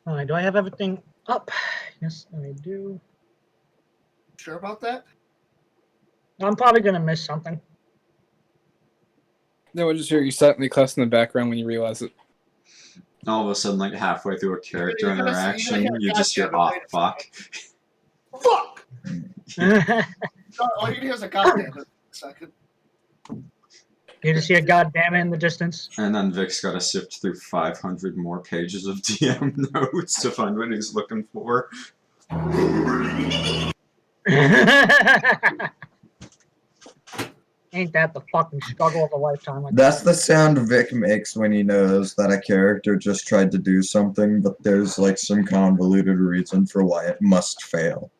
Alright, do I have everything up? Yes, I do. Sure about that? I'm probably gonna miss something. No, we'll just hear you silently cuss in the background when you realize it. All of a sudden, like halfway through a character You're gonna see- interaction, you're gonna you just hear, goddamn "Oh fuck." Fuck! All you hear is a goddamn in a second. You just hear "God damn it" in the distance. And then Vic's got to sift through 500 more pages of DM notes to find what he's looking for. Ain't that the fucking struggle of a lifetime? Like That's the sound Vic makes when he knows that a character just tried to do something, but there's like some convoluted reason for why it must fail.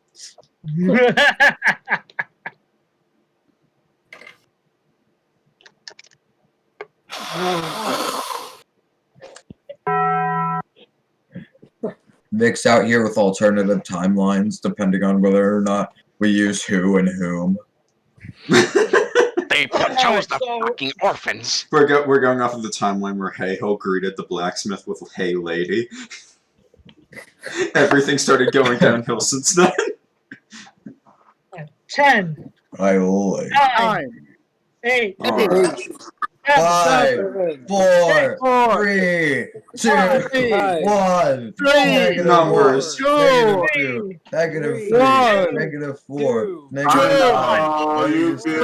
Vic's out here with alternative timelines, depending on whether or not we use who and whom. They chose the fucking orphans. We're going off of the timeline where Haehil greeted the blacksmith with "Hey lady." Everything started going downhill since then. 10, I like 9, 8, Alright. 5, 4, 3, 2, Five, 1. Negative Numbers. 4, negative 2, negative 3, One, negative 4, two, negative 5. Oh, you feel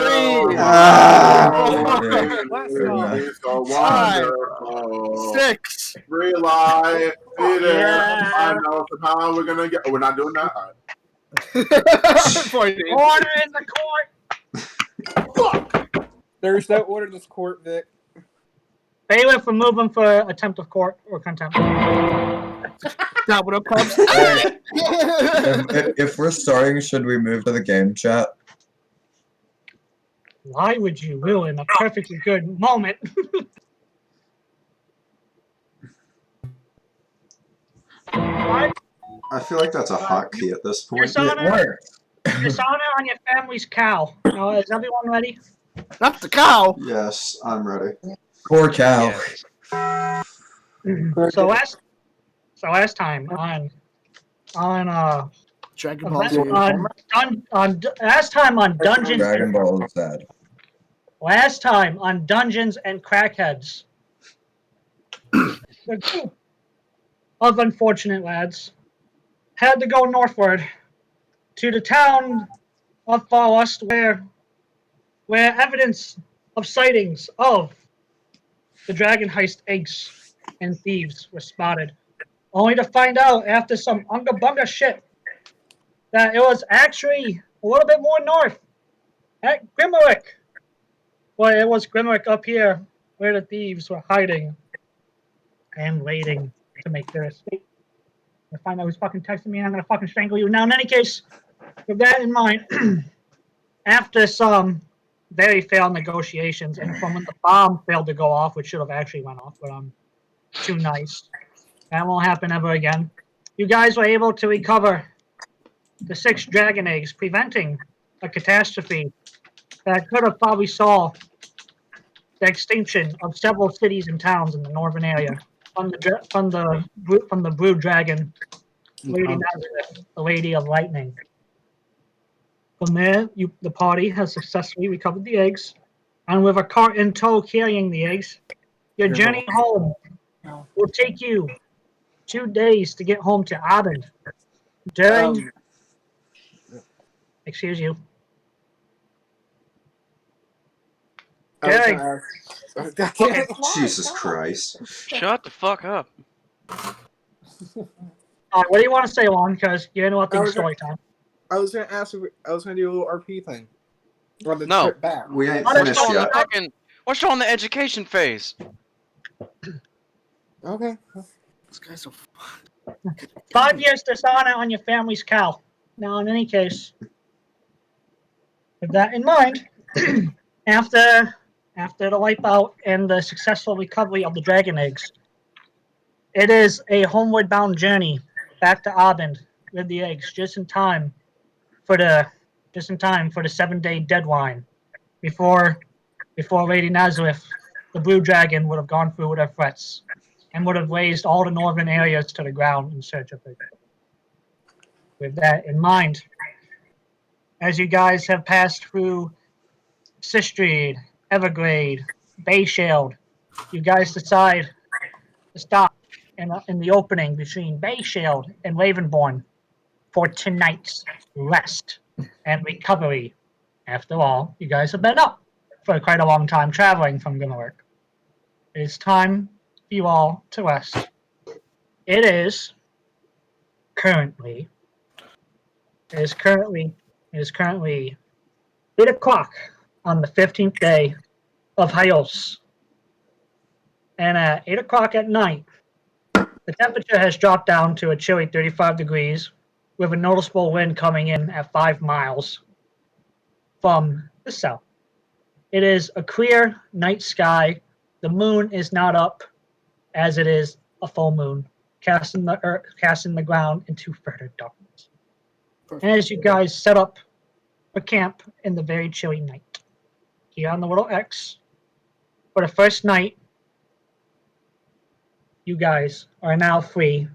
so wonderful. 6. Realize it is. Yeah. I know somehow we're gonna get. Oh, we're not doing that. All right. Pointy. order in the court. Fuck! There's no order in this court, Vic. Bailiff, remove him for attempt of court or contempt. That would have pumped. Hey, if we're starting, should we move to the game chat? Why would you ruin a perfectly good moment? Why? I feel like that's a hotkey at this point. Dishonor on your family's cow. Now, is everyone ready? Not the cow. Yes, I'm ready. Poor cow. Yes. So last time on Dragon Ball Z. last time on Dungeons Dragon Ball is dead. Last time on Dungeons and Crackheads, the group of unfortunate lads had to go northward to the town of Folas, where evidence of sightings of the dragon heist eggs and thieves were spotted, only to find out after some unga bunga shit that it was actually a little bit more north at Grimerick. Well, it was Grimerick up here where the thieves were hiding and waiting to make their escape. I find out who's fucking texting me and I'm gonna fucking strangle you. Now, in any case, with that in mind, after some very failed negotiations and from when the bomb failed to go off, which should have actually went off, but I'm too nice. That won't happen ever again. You guys were able to recover the 6 dragon eggs, preventing a catastrophe that could have probably saw the extinction of several cities and towns in the northern area from the brood dragon, Lady Nazareth, the Lady of Lightning. From there, the party has successfully recovered the eggs, and with a cart in tow carrying the eggs, your journey home will take you 2 days to get home to Abend. During, excuse you. During, Okay. Jesus Christ. Shut the fuck up. what do you want to say, Lon? Because you're interrupting story time. I was gonna ask. I was gonna do a little RP thing. On the No. trip back. We ain't What is finished going yet. We're still in the education phase. Okay. This guy's so. 5 years dishonor on your family's cow. Now, in any case, with that in mind, after the wipeout and the successful recovery of the dragon eggs, it is a homeward bound journey back to Abend with the eggs, just in time for the 7-day deadline before Lady Nazareth, the blue dragon, would have gone through with her threats and would have razed all the northern areas to the ground in search of it. With that in mind, as you guys have passed through Sistrid, Everglade, Bayshield, you guys decide to stop in the opening between Bayshield and Ravenborn for tonight's rest and recovery. After all, you guys have been up for quite a long time traveling from Grimmerk. It is time for you all to rest. It is currently 8 o'clock on the 15th day of Haehil. And at 8 o'clock at night, the temperature has dropped down to a chilly 35 degrees with a noticeable wind coming in at 5 miles from the south. It is a clear night sky. The moon is not up, as it is a full moon, casting the ground into further darkness. And as you guys set up a camp in the very chilly night, here on the little X, for the first night, you guys are now free,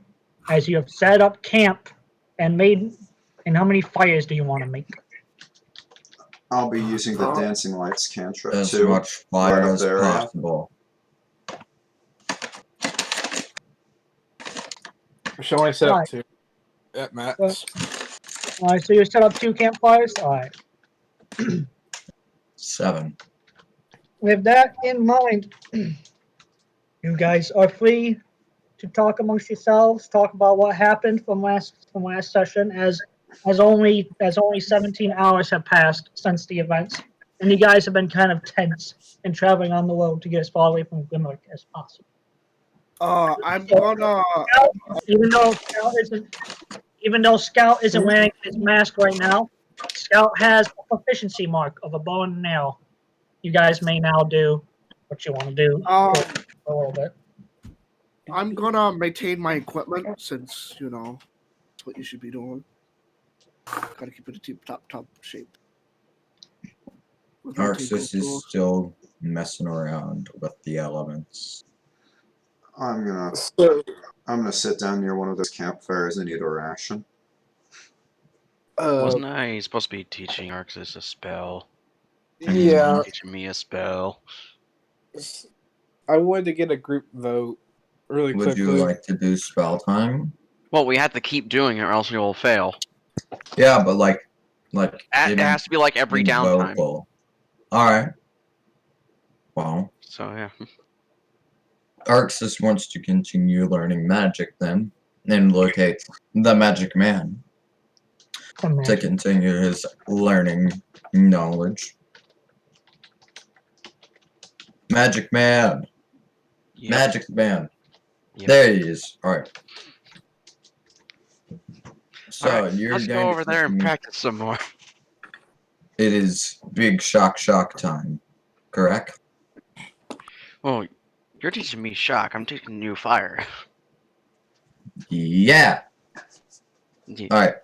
as you have set up camp and made. And how many fires do you want to make? I'll be using the dancing lights cantrip As too. much fire right up as there, yeah. possible. I should only set up Right. 2 at max. All right, so you set up 2 campfires. All right. 7. With that in mind, you guys are free to talk amongst yourselves, talk about what happened from last session, as only 17 hours have passed since the events, and you guys have been kind of tense and traveling on the road to get as far away from Grimlock as possible. I'm gonna. Even though Scout isn't wearing his mask right now, Scout has a proficiency mark of a bow and nail. You guys may now do what you want to do for a little bit. I'm gonna maintain my equipment since that's what you should be doing. Gotta keep it in top shape. With my Arxus tinker tools. is still messing around with the elements. I'm gonna sit down near one of those campfires and eat a ration. Wasn't I supposed to be teaching Arxus a spell? And he's Yeah, teaching me a spell. I wanted to get a group vote really Would quickly. you like to do spell time? Well, we have to keep doing it or else we will fail. Yeah, but like It has to be like every downtime. vocal. Alright. Well, So, yeah. Arxus wants to continue learning magic then, and locate the magic man to continue his learning knowledge. Magic man! Yep. Magic man! Yep. There he is. Alright. So, Alright, you're let's going go over to there and practice some more. It is big shock time, correct? Well, you're teaching me shock. I'm teaching you fire. Yeah! Yeah. Alright.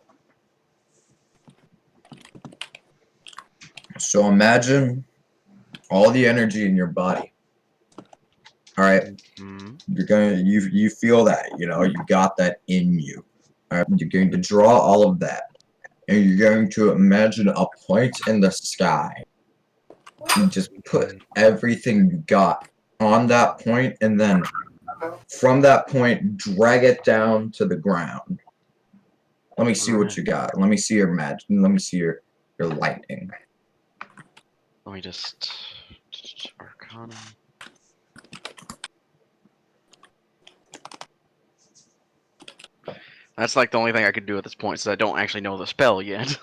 So imagine all the energy in your body. Alright? Mhm. You're gonna you feel that, you got that in you. Alright, you're going to draw all of that. And you're going to imagine a point in the sky. You just put everything you got on that point, and then from that point drag it down to the ground. Let me see what you got. Let me see your magic. Let me see your lightning. Let me just... Arcana. That's like the only thing I could do at this point, since I don't actually know the spell yet.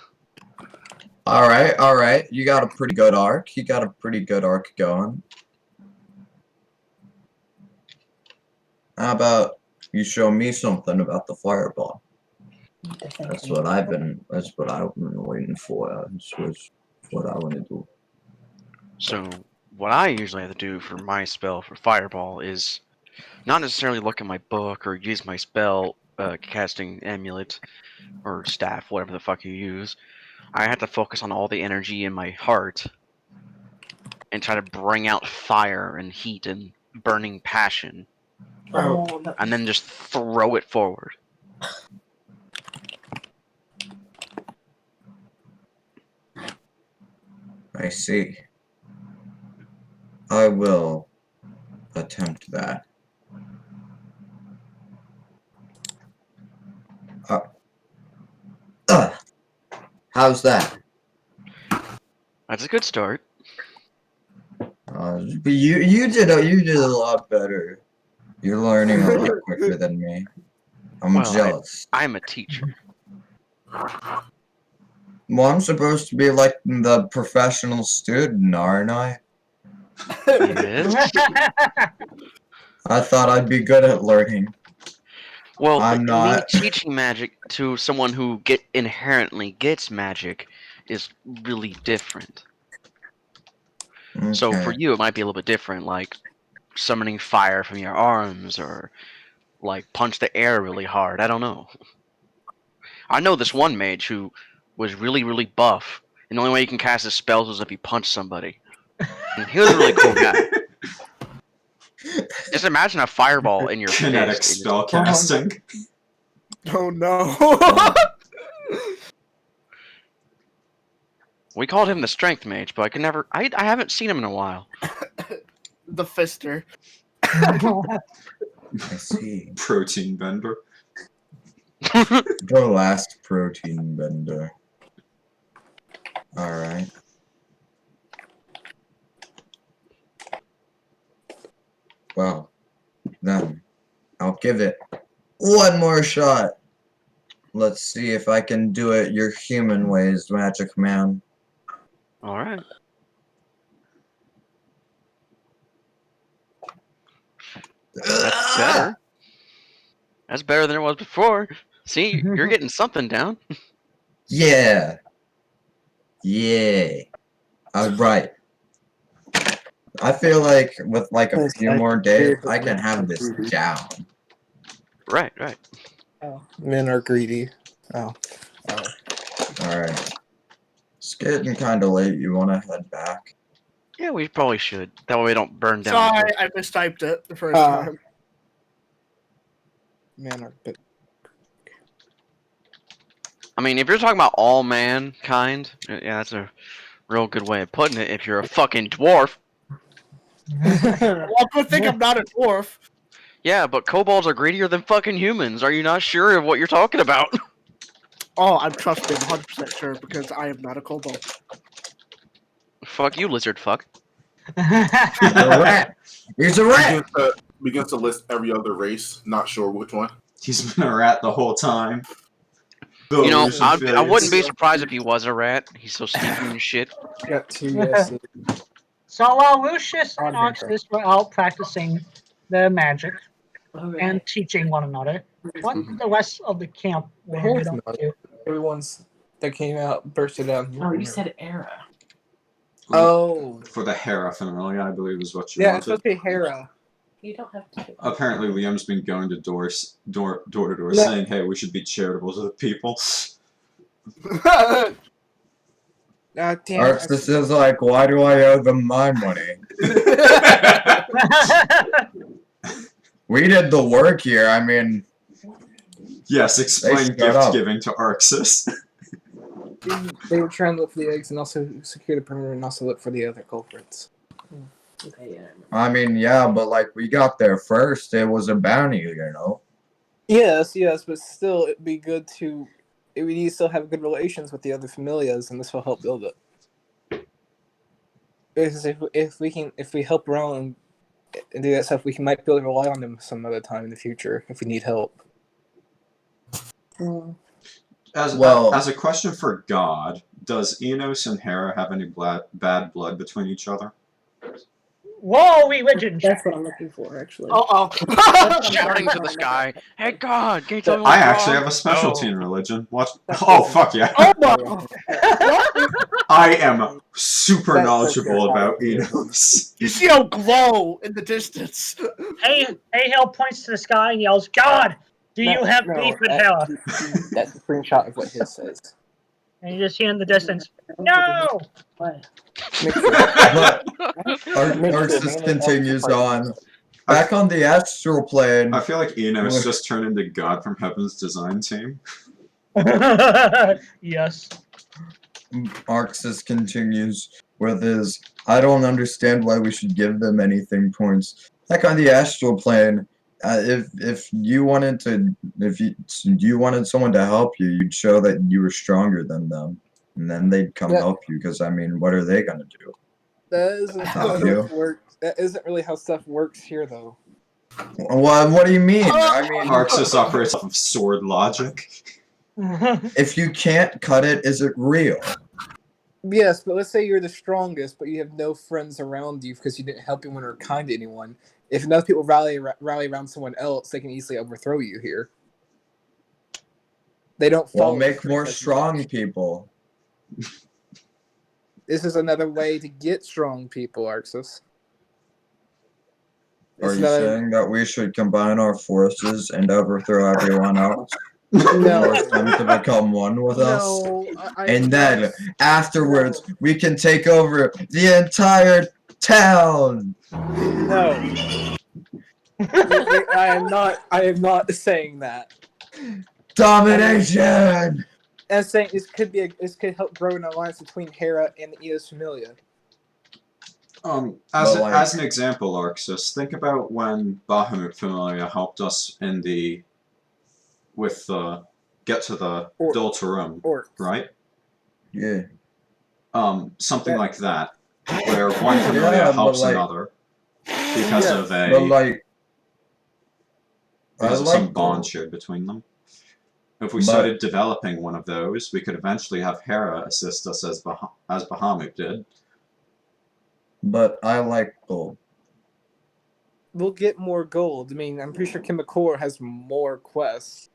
Alright. You got a pretty good arc. You got a pretty good arc going. How about you show me something about the fireball? That's what I've been waiting for. That's what I want to do. So, what I usually have to do for my spell for Fireball is not necessarily look at my book or use my spell casting amulet or staff, whatever the fuck you use. I have to focus on all the energy in my heart and try to bring out fire and heat and burning passion Oh, no. and then just throw it forward. I see. I will attempt that. How's that? That's a good start. But you did a lot better. You're learning a lot quicker than me. I'm Well, jealous. I'm a teacher. Well, I'm supposed to be like the professional student, aren't I? Yes. I thought I'd be good at learning. Well, I'm not. me teaching magic to someone who inherently gets magic is really different. Okay. So for you, it might be a little bit different, like summoning fire from your arms, or like punch the air really hard. I don't know. I know this one mage who was really, really buff, and the only way he can cast his spells was if he punched somebody. And he was a really cool guy. Just imagine a fireball in your Kinetic fist. spell casting. Oh no. We called him the strength mage, but I haven't seen him in a while. The fister. I see. Protein bender. The last protein bender. Alright. Well, then, I'll give it one more shot. Let's see if I can do it your human ways, Magic Man. Alright. That's better. That's better than it was before. See, you're getting something down. Yeah. Yeah. Alright. I feel like with like a few more days, I can have this down. Right, right. Oh, men are greedy. Oh. Alright. It's getting kind of late. You want to head back? Yeah, we probably should. That way we don't burn down. Sorry, I mistyped it the first time. Men are bit. I mean, if you're talking about all mankind, yeah, that's a real good way of putting it. If you're a fucking dwarf. Well, good thing I'm not a dwarf. Yeah, but kobolds are greedier than fucking humans. Are you not sure of what you're talking about? Oh, I'm trusting 100% sure because I am not a kobold. Fuck you, lizard fuck. He's a rat. He's a rat. Begins to list every other race, not sure which one. He's been a rat the whole time. You know, I wouldn't be surprised if he was a rat. He's so sneaky and shit. Got 2 yeses. So while Lucius and Arxus were out practicing their magic and teaching one another, what did the rest of the camp get up to? Everyone's that came out bursted out. Oh, you said era. Oh. For the Hera family, I believe is what you Yeah, it's wanted. supposed to be Hera. You don't have to. Apparently, Liam's been going to door to door Yeah. saying, "Hey, we should be charitable to the people." Damn. Arxus is like, why do I owe them my money? We did the work here. I mean, Yes, explain shut gift up. giving to Arxus. They were trying to look for the eggs and also secure the perimeter and also look for the other culprits. Okay, yeah. I mean, yeah, but like we got there first. It was a bounty, you know. Yes, but still, it'd be good to. We need to still have good relations with the other familias, and this will help build it. Because if we help around and do that stuff, we might be able to rely on them some other time in the future if we need help. As a question for God, does Enos and Hera have any bad blood between each other? Whoa, religion! That's what I'm looking for, actually. Uh-oh. Shouting to the sky, "Hey God, can you tell me what's I actually wrong?" have a specialty in Oh. religion. What? Oh, fuck yeah. Oh my! I am super knowledgeable about Enos. You see a glow in the distance. Haehil points to the sky and yells, "God, do you have beef with Hera?" That's a screenshot of what his says. And you just hear in the distance, "No!" What? Make sure. But Make sure Arxus mainly continues elves are on. Back on the astral plane. I feel like Enos just turned into God from Heaven's design team. Yes. Arxus continues with his, I don't understand why we should give them anything points. Back on the astral plane, if you wanted someone to help you, you'd show that you were stronger than them, and then they'd come help you. Because I mean, what are they gonna do? That isn't how stuff works. That isn't really how stuff works here, though. What do you mean? I mean, Arxus operates off of sword logic. if you can't cut it, is it real? Yes, but let's say you're the strongest, but you have no friends around you because you didn't help anyone or kind to anyone. If enough people rally around someone else, they can easily overthrow you here. They don't follow. Well, make more strong people. This is another way to get strong people, Arxus. Are you saying that we should combine our forces and overthrow everyone else? No. Force them to become one with us? And then, afterwards, we can take over the entire town! No. I am not saying that. Domination! I'm saying this could help grow an alliance between Hera and the Eos Familia. As an example, Arxus, think about when Bahamut Familia helped us in the get to the Doltarum, right? Yeah. Something like that, where one Familia helps another because of some bond shared between them. If we started developing one of those, we could eventually have Hera assist us as Bahamut did. But I like gold. We'll get more gold. I mean, I'm pretty sure Kimakor has more quests.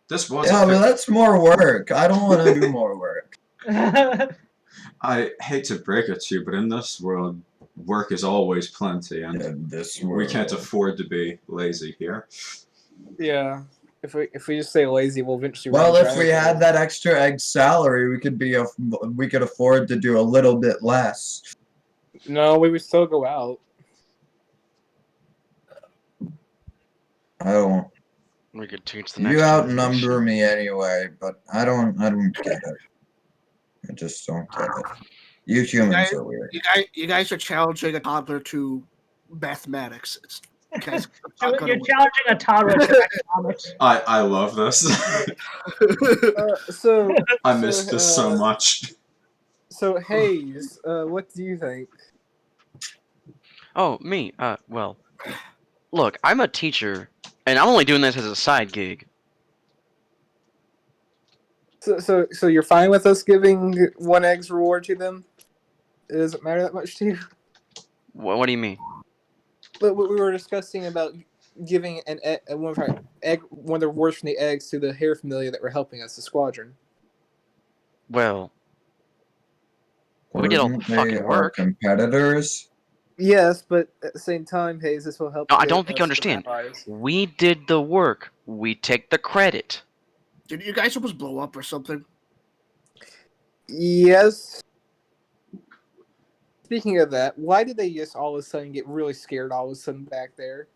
But that's more work. I don't want to do more work. I hate to break it to you, but in this world, work is always plenty, and we can't afford to be lazy here. Yeah. If we just stay lazy, we'll eventually. Well, if we had that extra egg salary, we could afford to do a little bit less. No, we would still go out. I don't. We could teach the next. You outnumber me anyway, but I don't get it. I just don't get it. You humans are weird. You guys are challenging a toddler to mathematics. You're challenging a toddler to economics. I love this. I missed this so much. So Hayes, what do you think? Oh, me. Well, look, I'm a teacher, and I'm only doing this as a side gig. So you're fine with us giving 1 egg's reward to them? It doesn't matter that much to you? What do you mean? But we were discussing about giving one of the rewards from the eggs to the Hera Familia that were helping us, the squadron. Well, we did all the fucking work. Competitors? Yes, but at the same time, Hayes, this will help. No, I don't think you understand. We did the work. We take the credit. Did you guys almost blow up or something? Yes. Speaking of that, why did they just all of a sudden get really scared all of a sudden back there?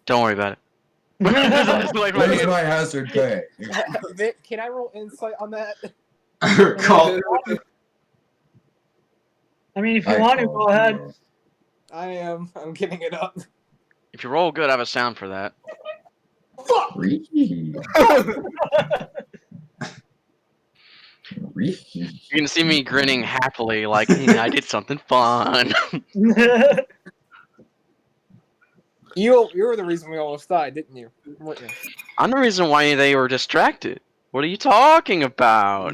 Don't worry about it. Where's my hazard pay? Vick, can I roll insight on that? I mean, if you want to, go ahead. I'm giving it up. If you roll good, I have a sound for that. You can see me grinning happily, like, hey, I did something fun. You were the reason we almost died, didn't you? Weren't you? I'm the reason why they were distracted. What are you talking about?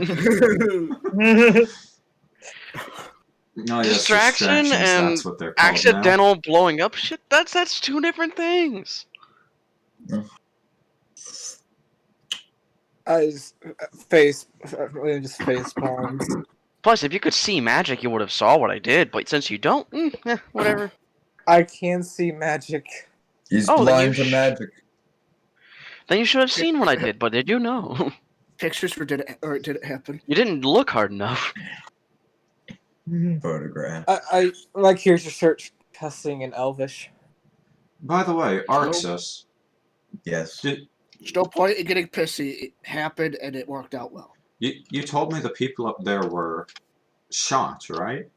Distraction and accidental blowing up shit? That's 2 different things. Just face palms. Plus, if you could see magic, you would have saw what I did. But since you don't, whatever. I can see magic. He's blind to magic. Then you should have seen what I did. But did you know? Pictures, or did it happen? You didn't look hard enough. Photograph. I like here's your search cussing in Elvish. By the way, Arxus, Yes. did, There's no point in getting pissy. It happened and it worked out well. you told me the people up there were shot, right?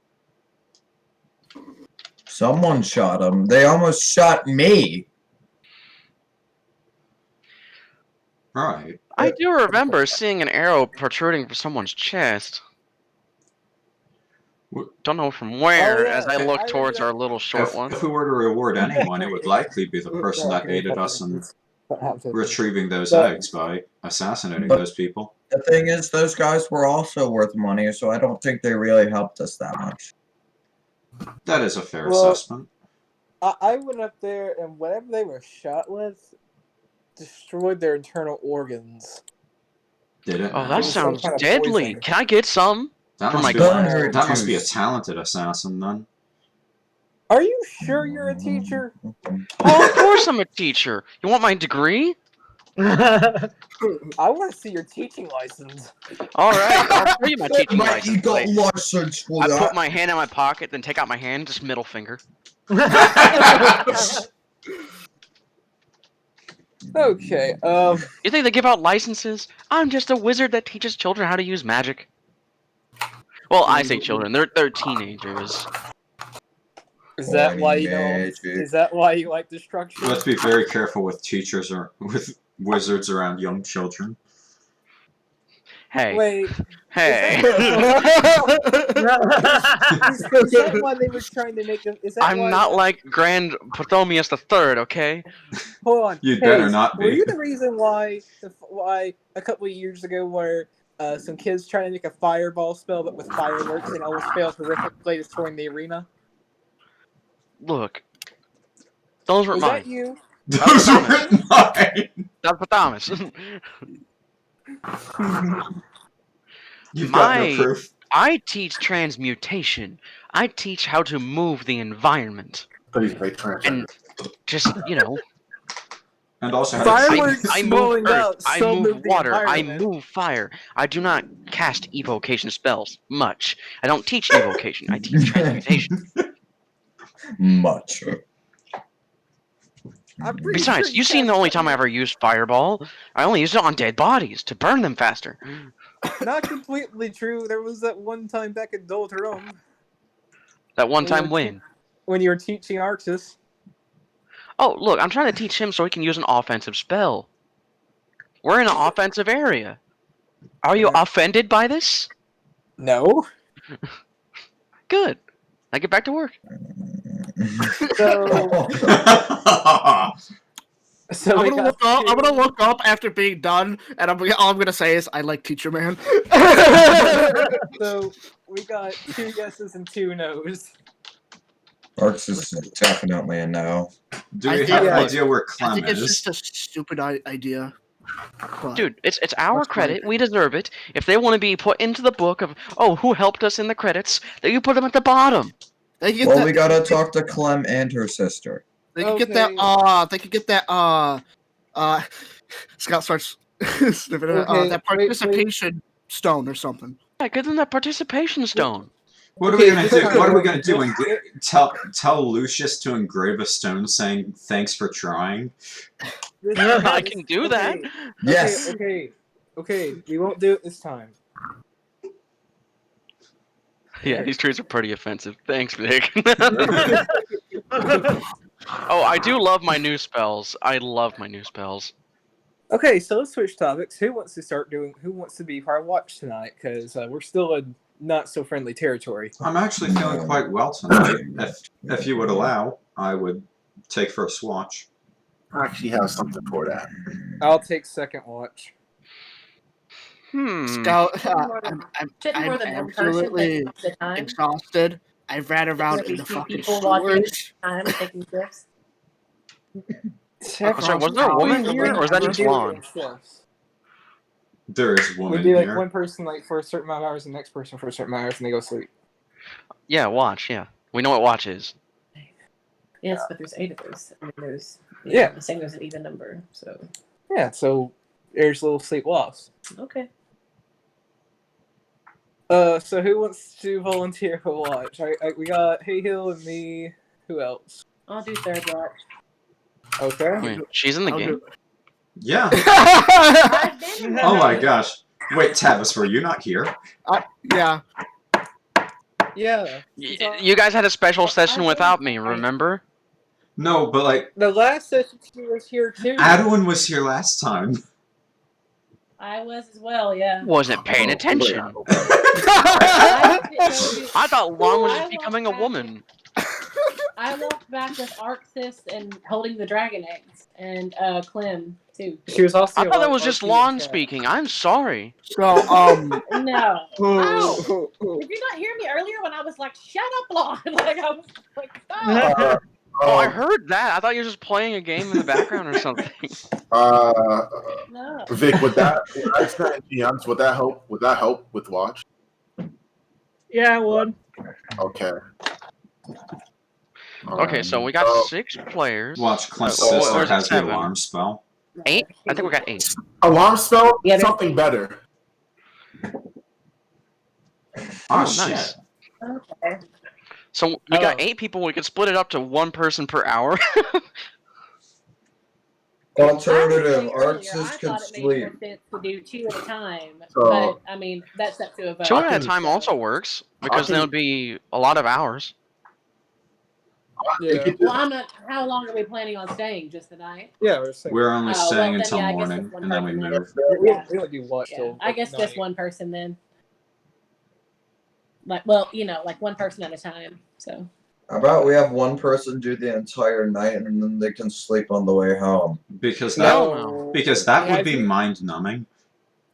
Someone shot him. They almost shot me. Right. I do remember seeing an arrow protruding from someone's chest. Don't know from where, Oh, yeah. as I look I towards remember our little short If, one. if we were to reward anyone, it would likely be the person that aided us in retrieving those eggs by assassinating But- those people. The thing is, those guys were also worth money, so I don't think they really helped us that much. That is a fair Well- assessment. I went up there, and whatever they were shot with destroyed their internal organs. Did it? Oh, now? that was some sounds kind of deadly. poison. Can I get some? That for must my be class. Gun that must be a juice. talented assassin then. Are you sure you're a teacher? Oh, of course I'm a teacher. You want my degree? I want to see your teaching license. All right, I'll show you my teaching Right, you license. got Wait. license for I that. put my hand in my pocket, then take out my hand, just middle finger. Okay, You think they give out licenses? I'm just a wizard that teaches children how to use magic. Well, I say children. They're teenagers. is that why you know? Magic. Is that why you like destruction? Let's be very careful with teachers or with wizards around young children. Hey, Wait, hey. is that why they were trying to make them? Is that I'm why, not like Grand Bartholomeus the Third, okay? Hold on. You'd better Hayes, not Were be. you the reason why a couple of years ago where some kids trying to make a fireball spell but with fireworks and almost failed horrifically, destroying the arena? Look, those were Was mine. that you? Those weren't mine. That was Thomas. You've got no My- proof. I teach transmutation. I teach how to move the environment. Please make transgender. Just, you know, And also how Fireworks I move blowing earth, up, I so move move the water, I environment. move fire. I do not cast evocation spells much. I don't teach evocation. I teach transmutation. Much. I'm pretty Besides, sure you've seen the only cast- time I ever used fireball. I only used it on dead bodies to burn them faster. Not completely true. There was that one time back in Dolterum That one We time were when. when you were teaching Arxus. Oh, look, I'm trying to teach him so he can use an offensive spell. We're in an offensive area. Are you offended by this? No. Good. I get back to work. So I'm we gonna got look up. I'm two- gonna look up after being done, and all I'm gonna say is I like Teacher Man. So we got 2 yeses and 2 nos. Arxus is definitely a no. Do I we think- have an yeah. idea where I Clem think it's is? just a stupid idea. But Dude, it's our That's credit. We deserve it. If they want to be put into the book of, oh, who helped us in the credits, then you put them at the bottom. they can get Well, that. we gotta talk to Clem and her sister. They can get that. Okay. They can get that. Scott starts sniffing it. Okay, That wait. participation stone or something. Yeah, give them that participation stone. What are Okay, we gonna this do? time- What are we gonna do? this- Tell Lucius to engrave a stone saying thanks for trying? I can do that. Yes. Okay. We won't do it this time. Yeah, these trees are pretty offensive. Thanks, Vick. Oh, I do love my new spells. I love my new spells. Okay, so let's switch topics. Who wants to be our watch tonight? Because we're still in not so friendly territory. I'm actually feeling quite well tonight. If you would allow, I would take first watch. I actually have something for that. I'll take second watch. Scout, Shouldn't I'm more than one absolutely person take the time. exhausted. I've ran around There'll be in the 2 fucking people watching at sewers. the time taking shifts. Oh, sorry, was there a woman here, or is that just Lon? There is We woman do like here. one person like for a certain amount of hours, and the next person for a certain amount of hours, and they go sleep. Yeah, watch. Yeah, we know what watch is. Yes, but there's 8 of us. I mean, there's Yeah. the same as an even number. So Yeah, so there's a little sleep loss. okay. So who wants to volunteer for watch? We got Haehil and me. Who else? I'll do third watch. Okay. Wait, she's in the I'll game? do Yeah. I've been in Oh my the- gosh. Wait, Tavis, were you not here? Yeah. Yeah. You guys had a special session without me, remember? No, but like, The last session she was here too. Adewyn was here last time. I was as well, yeah. Wasn't paying Oh, attention. I didn't know I thought Long was I just becoming a walked back- woman. I walked back with Arxus and holding the dragon eggs, and Clem too. She was also. I thought that was on just RP Lon chat. speaking. I'm sorry. So, No. Ow! oh, Did you not hear me earlier when I was like, "Shut up, Lon"? Like I was like, "Stop!" Oh, I heard that. I thought you were just playing a game in the background or something. No. Vic, would that GMs, would that help? Would that help with watch? Yeah, it would. Okay. Okay, so we got 6 players. Watch, Clem's Oh, sister or is it has the 7? alarm spell. 8? I think we got 8. Alarm spell? Yeah, Something better. Oh, nice. shit. Okay. So we got Oh. 8 people. We could split it up to 1 person per hour. Alternative, I Arxus can thought it made more sleep. sense to do 2 at a time, So- but I mean that's up to a vote. 2 at a can- time also works because can- then it would be a lot of hours. Yeah. Well, I'm not. How long are we planning on staying? Just the night? Yeah, we're saying. We're only Oh, staying well, then, until yeah, I guess morning, it's one and then we person move. We don't do watch Yeah, till. I guess just night. one person then. Like, well, like one person at a time. So. How about we have one person do the entire night and then they can sleep on the way home? Because that, No. because that Yeah, would be I think- mind numbing.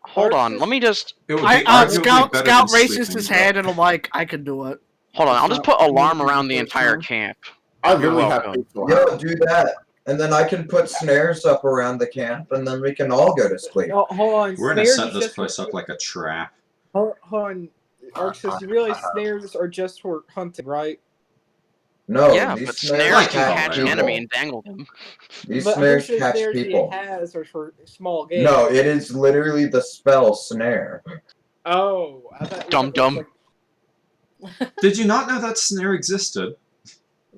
Hold on. Let me just It would be arguably Scout better Scout than raises sleeping, his but- hand and I'm like, I can do it. hold on. I'll just put alarm Not- around the entire not- camp. I literally You're have welcome. faith for Yeah, do that. And then I can put snares up around the camp and then we can all go to sleep. Oh, hold on. We're gonna snares set is this just place for- up like a trap. Hold on. Arxus, you realize snares are just for hunting, right? No, Yeah, these but snares snares like can people. catch an enemy and dangle them. These But snares who says catch snares people. He has are for small game. No, it is literally the spell snare. Oh, I thought Dum it was dum. like- Did you not know that snare existed?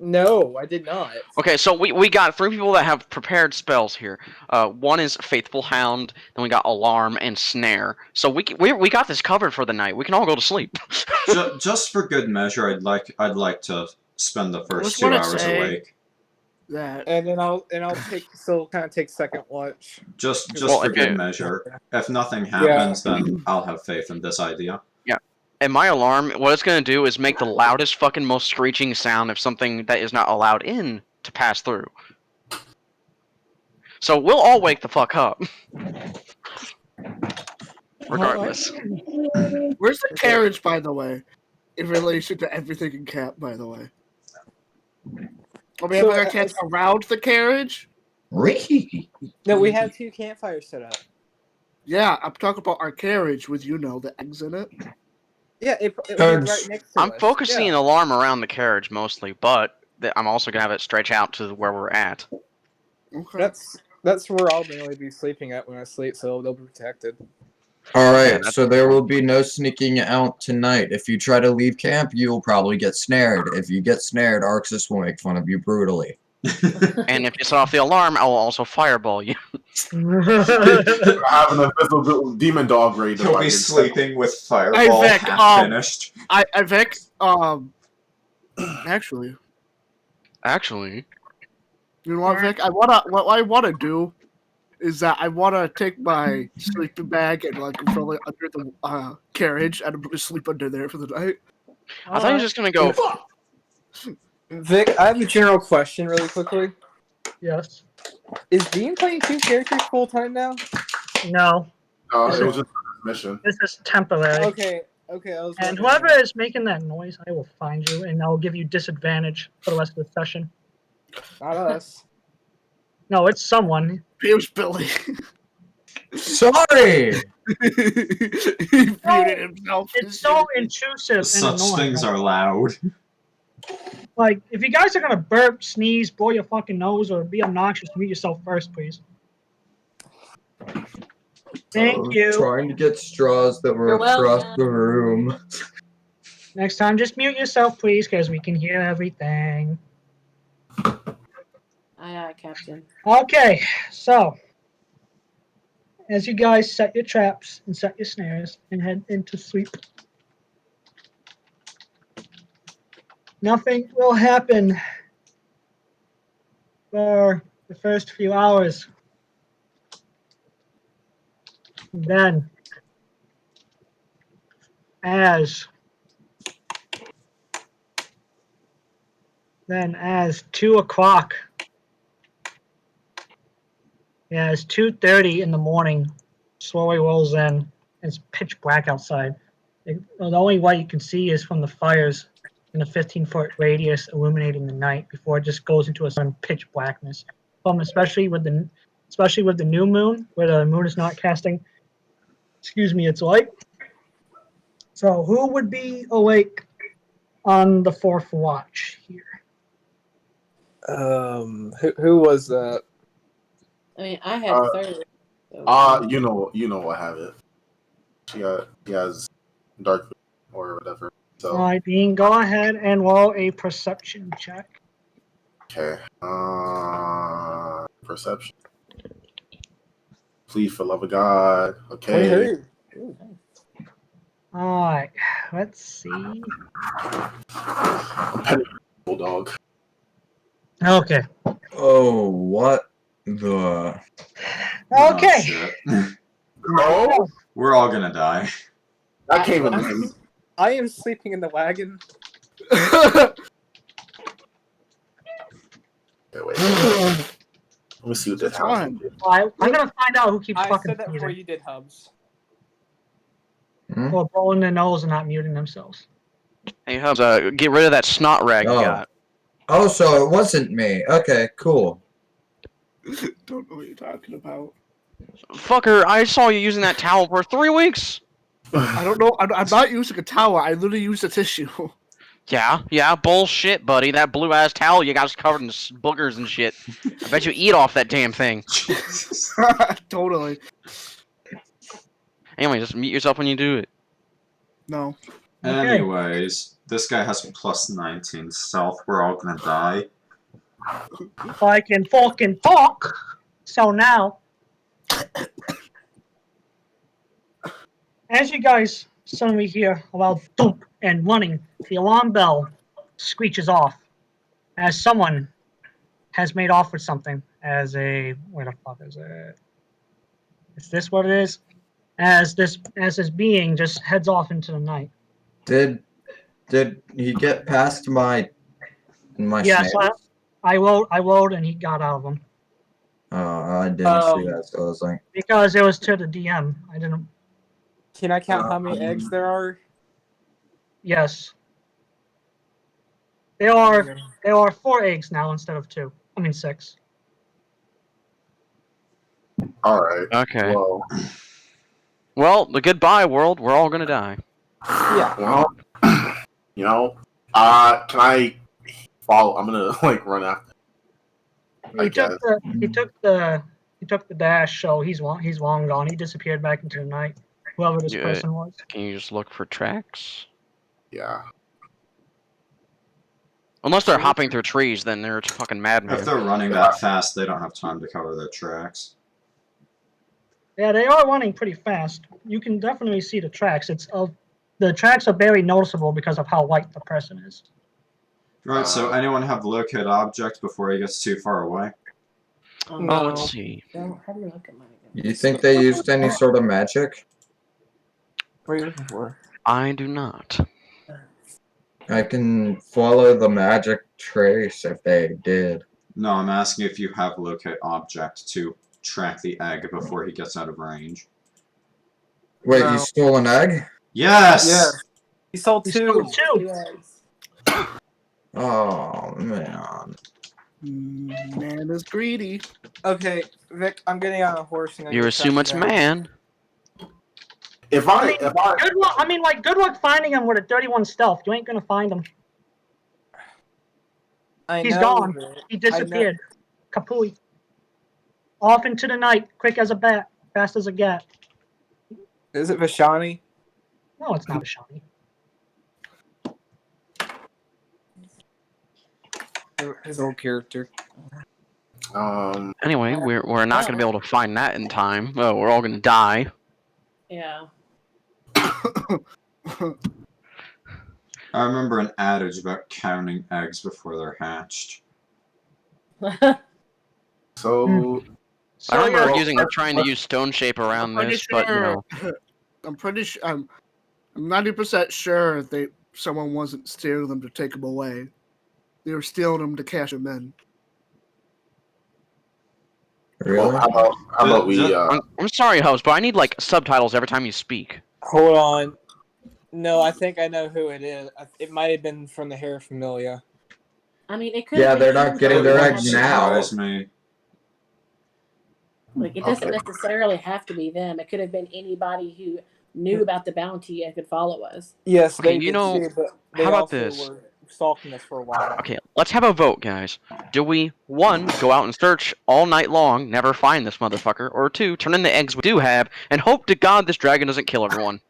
No, I did not. Okay, so we got 3 people that have prepared spells here. 1 is Faithful Hound, then we got Alarm and Snare. So we got this covered for the night. We can all go to sleep. Just for good measure, I'd like to spend the first Just 2 wanna hours say- awake. That. And then I'll still kind of take second watch. Just Well, for if good it- measure. If nothing happens, then I'll have faith in this idea. And my alarm, what it's going to do is make the loudest fucking most screeching sound of something that is not allowed in to pass through. So we'll all wake the fuck up. Regardless. Where's the carriage, by the way, in relation to everything in camp? By the way, are we having our camps around the carriage? No, we have 2 campfires set up. Yeah, I'm talking about our carriage with the eggs in it. Yeah, it would be Thanks. right next to I'm us. focusing Yeah. an alarm around the carriage mostly, but I'm also going to have it stretch out to where we're at. Okay. That's where I'll mainly be sleeping at when I sleep, so they'll be protected. Alright, that's so there will be no sneaking out tonight. If you try to leave camp, you'll probably get snared. If you get snared, Arxus will make fun of you brutally. And if you set off the alarm, I will also fireball you. I have an invisible demon dog ready to He'll fight be me. sleeping with fireball Vic, half finished. Vic, actually, Actually, you know what, Vic? What I wanna do is that I wanna take my sleeping bag and like throw it under the carriage, and I'm gonna sleep under there for the night. I thought you were just going to go... Vic, I have a general question really quickly. Yes. Is Dean playing 2 characters full time now? No. It was just a mission. This is temporary. Okay. I was And wondering. whoever is making that noise, I will find you, and I'll give you disadvantage for the rest of the session. Not us. No, it's someone. Here's Billy. Sorry! He muted himself. It's so intrusive and Such annoying. things are loud. Like, if you guys are gonna burp, sneeze, blow your fucking nose, or be obnoxious, mute yourself first, please. Thank you. Trying to get straws that were You're across welcome. the room. Next time, just mute yourself, please, because we can hear everything. I Aye, Captain. Okay, so as you guys set your traps and set your snares and head into sleep, nothing will happen for the first few hours. Then, as 2 o'clock, as 2:30 in the morning slowly rolls in, it's pitch black outside. The only light you can see is from the fires in a 15-foot radius illuminating the night before it just goes into a sudden pitch blackness. Especially with the new moon, where the moon is not casting, its light. So who would be awake on the 4th watch here? Who was that? I mean, I had third. You know I have it. She has dark vision or whatever. So All right, Dean, go ahead and roll a perception check. okay. Perception. Please, for love of God. Okay. All right, let's see. Bulldog. Okay. Oh, what the? Okay. shit. Oh, We're all gonna die. that came in him. I am sleeping in the wagon. Okay, wait. Let me see what this house did. I'm gonna find out who keeps I fucking said that before sneezing you did, Hubs. Hmm? or blowing their nose and not muting themselves. Hey, Hubs, get rid of that snot rag you Oh. got. Oh, so it wasn't me. Okay, cool. Don't know what you're talking about. Fucker, I saw you using that towel for 3 weeks. I don't know. I'm not using a towel. I literally use a tissue. Yeah, bullshit, buddy. That blue ass towel you got is covered in boogers and shit. I bet you eat off that damn thing. Jesus. Totally. Anyway, just mute yourself when you do it. No. Okay. Anyways, this guy has plus 19 stealth. We're all gonna die. I can fucking talk. So now, as you guys suddenly hear a loud thump and running, the alarm bell screeches off as someone has made off with something. Where the fuck is it? Is this what it is? As this being just heads off into the night. Did he get past my Yes, snares? I rolled and he got out of them. I didn't see that, so I was like, Because it was to the DM. I didn't. Can I count how many eggs there are? Yes. There are 4 eggs now instead of 2. I mean 6. All right. Okay. Well, the goodbye world. We're all gonna die. Yeah. Well, can I follow? I'm gonna run after. He took the dash, so he's long gone. He disappeared back into the night. Whoever this Yeah. person was. Can you just look for tracks? Yeah. Unless they're hopping through trees, then they're fucking madmen. If they're running that fast, they don't have time to cover their tracks. Yeah, they are running pretty fast. You can definitely see the tracks. The tracks are very noticeable because of how light the person is. Right, so anyone have locate object before he gets too far away? Oh, let's see. How do you look at mine again? you think they used any sort of magic? What are you looking for? I do not. I can follow the magic trace if they did. No, I'm asking if you have locate object to track the egg before he gets out of range. Wait, No. you stole an egg? Yes! Yeah. He sold He 2. stole 2. Yes. Oh, man. Man is greedy. Okay, Vic, I'm getting on a horse and You assume it's man. If I Good luck. Good luck finding him with a 31 stealth. You ain't gonna find him. He's gone. Vic. He disappeared. Kapooey. Off into the night, quick as a bat, fast as a gat. Is it Vashani? No, it's not a shiny. His old character. Anyway, we're not going to be able to find that in time. Well, we're all going to die. Yeah. I remember an adage about counting eggs before they're hatched. So I remember yeah, trying to use stone shape around this, but you know. I'm pretty sure. I'm 90% sure someone wasn't stealing them to take them away. They were stealing them to cash them in. Really? how about we? I'm sorry, host, but I need like subtitles every time you speak. Hold on. No, I think I know who it is. It might have been from the Hair Familia. I mean, it could. Yeah, they're not getting their eggs now. Surprise me. Like, it doesn't necessarily have to be them. It could have been anybody who knew about the bounty and could follow us. Yes, Okay, they you did know, too, but they how about also this? were stalking us for a while. Okay, let's have a vote, guys. Do we, 1, go out and search all night long, never find this motherfucker, or 2, turn in the eggs we do have, and hope to God this dragon doesn't kill everyone?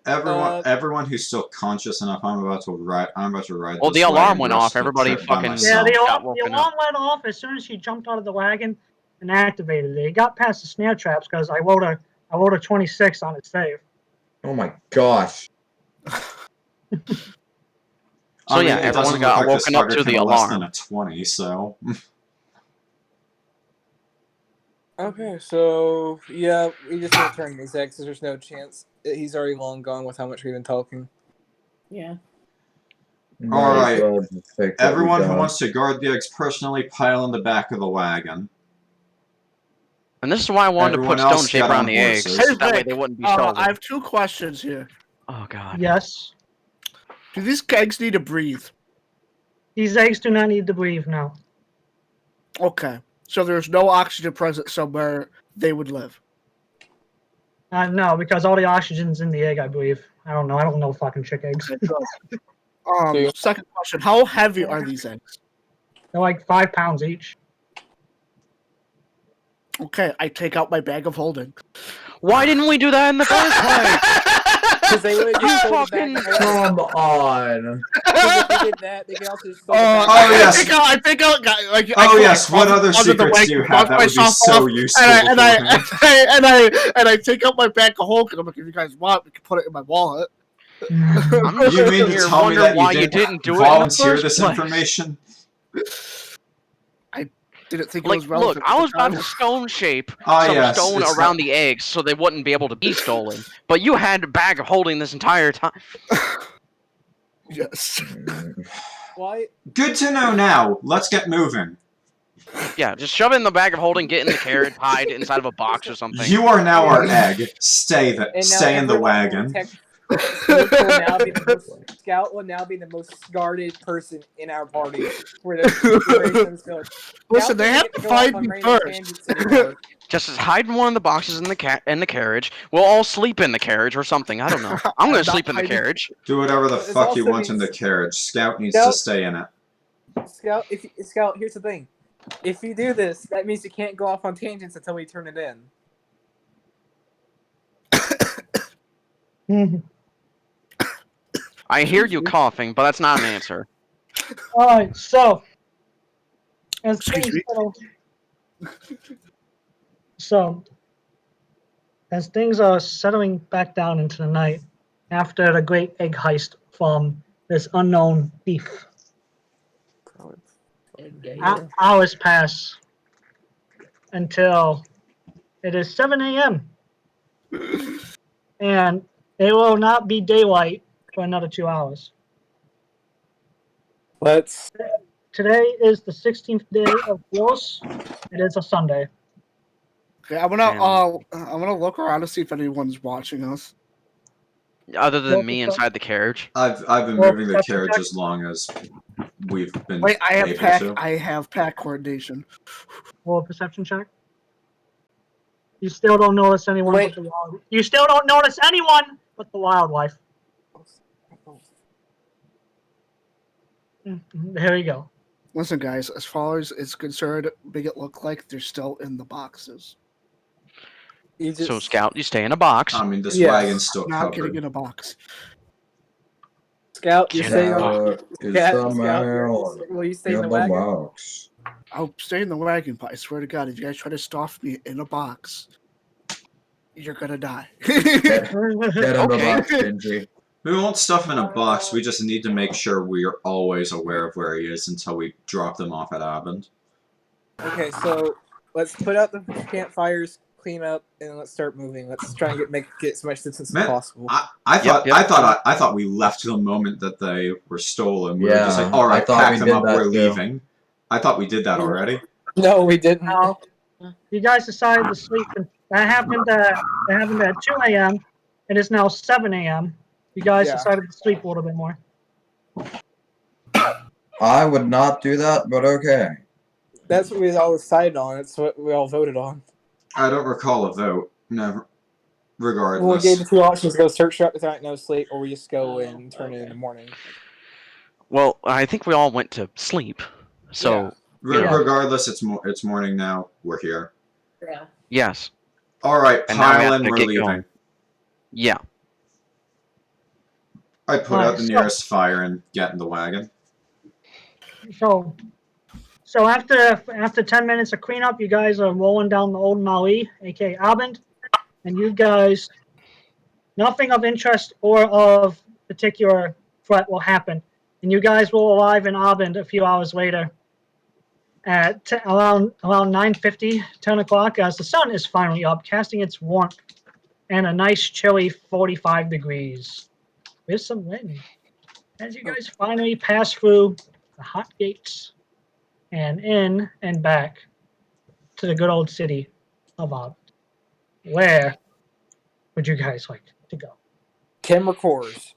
Everyone who's still conscious enough, I'm about to ride. Well, this the alarm wagon went the off. rest of the Everybody trip by fucking myself. Yeah, the got alarm woken up. went off as soon as she jumped out of the wagon and activated it. It got past the snare traps because I rolled a 26 on its save. Oh my gosh. So yeah, it everyone doesn't got look like this woken up fucker to can the have less alarm. than a 20, so. Okay, so yeah, we just need to turn these eggs. There's no chance. He's already long gone with how much we've been talking. Yeah. Alright, Might as well just take what we everyone who got. wants to guard the eggs personally pile in the back of the wagon. And this is why I wanted Everyone to put stone else shape get around on the eggs. horses. That way Vick, they wouldn't be stolen. I have 2 questions here. Oh god. Yes. Do these eggs need to breathe? These eggs do not need to breathe now. Okay. So there's no oxygen present somewhere they would live. No, because all the oxygen's in the egg, I believe. I don't know. I don't know fucking chick eggs. Second question. How heavy are these eggs? They're like 5 pounds each. Okay, I take out my bag of holding. Why didn't we do that in the first place? Because they would You just fucking Come on. If they did that, they could also just Oh, yes. I think like. Oh yes, what other secrets do you have that would be so useful and beforehand? I take out my bag of holding. I'm like, if you guys want, we can put it in my wallet. I'm You just mean to here tell me wondering that why you didn't do volunteer it in the this first place. information? Didn't think it Like, was relevant. look, I was about to to stone shape Ah, some yes, stone it's around the eggs so they wouldn't be able to be stolen. But you had a bag of holding this entire time. Yes. Why? Good to know now. Let's get moving. Yeah, just shove it in the bag of holding, get in the carrot, hide it inside of a box or something. You are now our egg. Stay in the everyone wagon. Scout will now be the most guarded person in our party. For the Listen, they have to find me first. Just hide in one of the boxes in the carriage. We'll all sleep in the carriage or something. I don't know. I'm gonna sleep in the carriage. Do whatever the This fuck you also want in the means- carriage. Scout needs to stay in it. Scout, Scout, here's the thing. If you do this, that means you can't go off on tangents until we turn it in. I hear you coughing, but that's not an answer. Alright, so as Excuse things me? as things are settling back down into the night after the great egg heist from this unknown thief, hours pass until it is 7 a.m. and it will not be daylight for another 2 hours. Today is the 16th day of Gross. It is a Sunday. Okay, I'm gonna look around to see if anyone's watching us. Other than me inside the carriage. I've been moving the carriage as long as we've been Wait, I able to. have pack coordination. Roll a perception check. You still don't notice anyone. Wait. But the wild. You still don't notice anyone but the wildlife. There you go. Listen, guys, as far as it's concerned, make it look like they're still in the boxes. So, Scout, you stay in a box. I mean, this Yes. wagon's still Not covered. getting in a box. Scout, you stay in the Is the mail Will you stay in the in the wagon? box? I'll stay in the wagon, but I swear to God, if you guys try to stuff me in a box, you're gonna die. Get in the Okay. box, Genji. We won't stuff him in a box. We just need to make sure we are always aware of where he is until we drop them off at Abend. Okay, so let's put out the campfires, clean up, and let's start moving. Let's try and get as much distance Man, as possible. I thought Yep. I thought we left the moment that they were stolen. We were just like, Yeah, all I right, thought pack we them did up, that we're too. leaving. I thought we did that already. No, we didn't. Now, you guys decided to sleep. That happened at 2 a.m. It is now 7 a.m. You guys Yeah. decided to sleep a little bit more. I would not do that, but okay. That's what we all decided on. That's what we all voted on. I don't recall a vote. Never. We Regardless. gave the two options: go search throughout the night, no sleep, or we just go and turn it in the morning. Well, I think we all went to sleep. So, Yeah. Regardless, it's morning now. We're here. Yeah. yes. All right, And now we pile have in. to We're get leaving. going. Yeah. I put out the nearest fire and get in the wagon. So after 10 minutes of cleanup, you guys are rolling down the old Maui, aka Abend, and you guys, nothing of interest or of particular threat will happen, and you guys will arrive in Abend a few hours later at around 9:50, 10 o'clock, as the sun is finally up, casting its warmth and a nice chilly 45 degrees with some wind. As you guys finally pass through the hot gates and in and back to the good old city of Abend. Where would you guys like to go? Camera cores.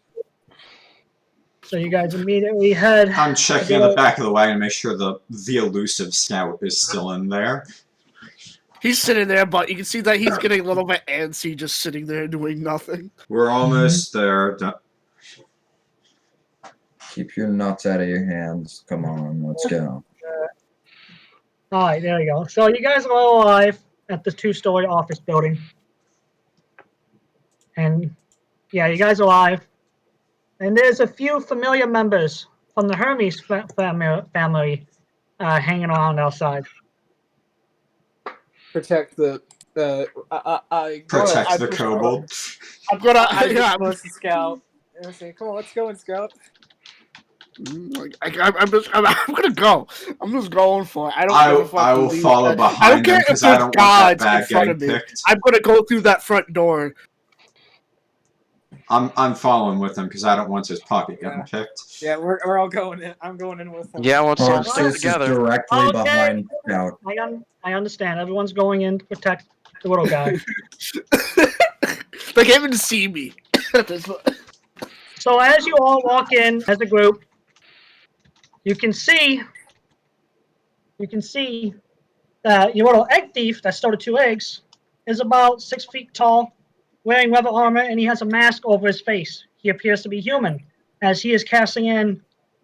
So you guys immediately head. I'm checking in the back of the wagon to make sure the elusive scout is still in there. He's sitting there, but you can see that he's getting a little bit antsy, just sitting there doing nothing. We're almost there. Keep your nuts out of your hands. Come on, let's go. All right, there you go. So you guys are all alive at the 2-story office building. And yeah, you guys are alive. And there's a few familiar members from the Hermes family hanging around outside. Protect the Protect the kobold. I'm gonna, I push the scout. And I say, come on, let's go and scout. I'm gonna go. I'm just going for it. I will follow behind I don't care him if because there's I don't want that gods in bag front getting of me. picked. I'm gonna go through that front door. I'm following with him because I don't want his pocket getting picked. Yeah, we're all going in. I'm going in with them. Yeah, let's all Arxus stay is together. directly Okay. behind Scout. I understand. Everyone's going in to protect the little guy. They can't even see me. So as you all walk in as a group, you can see that your little egg thief that stole the 2 eggs is about 6 feet tall, wearing leather armor, and he has a mask over his face. He appears to be human, as he is casting in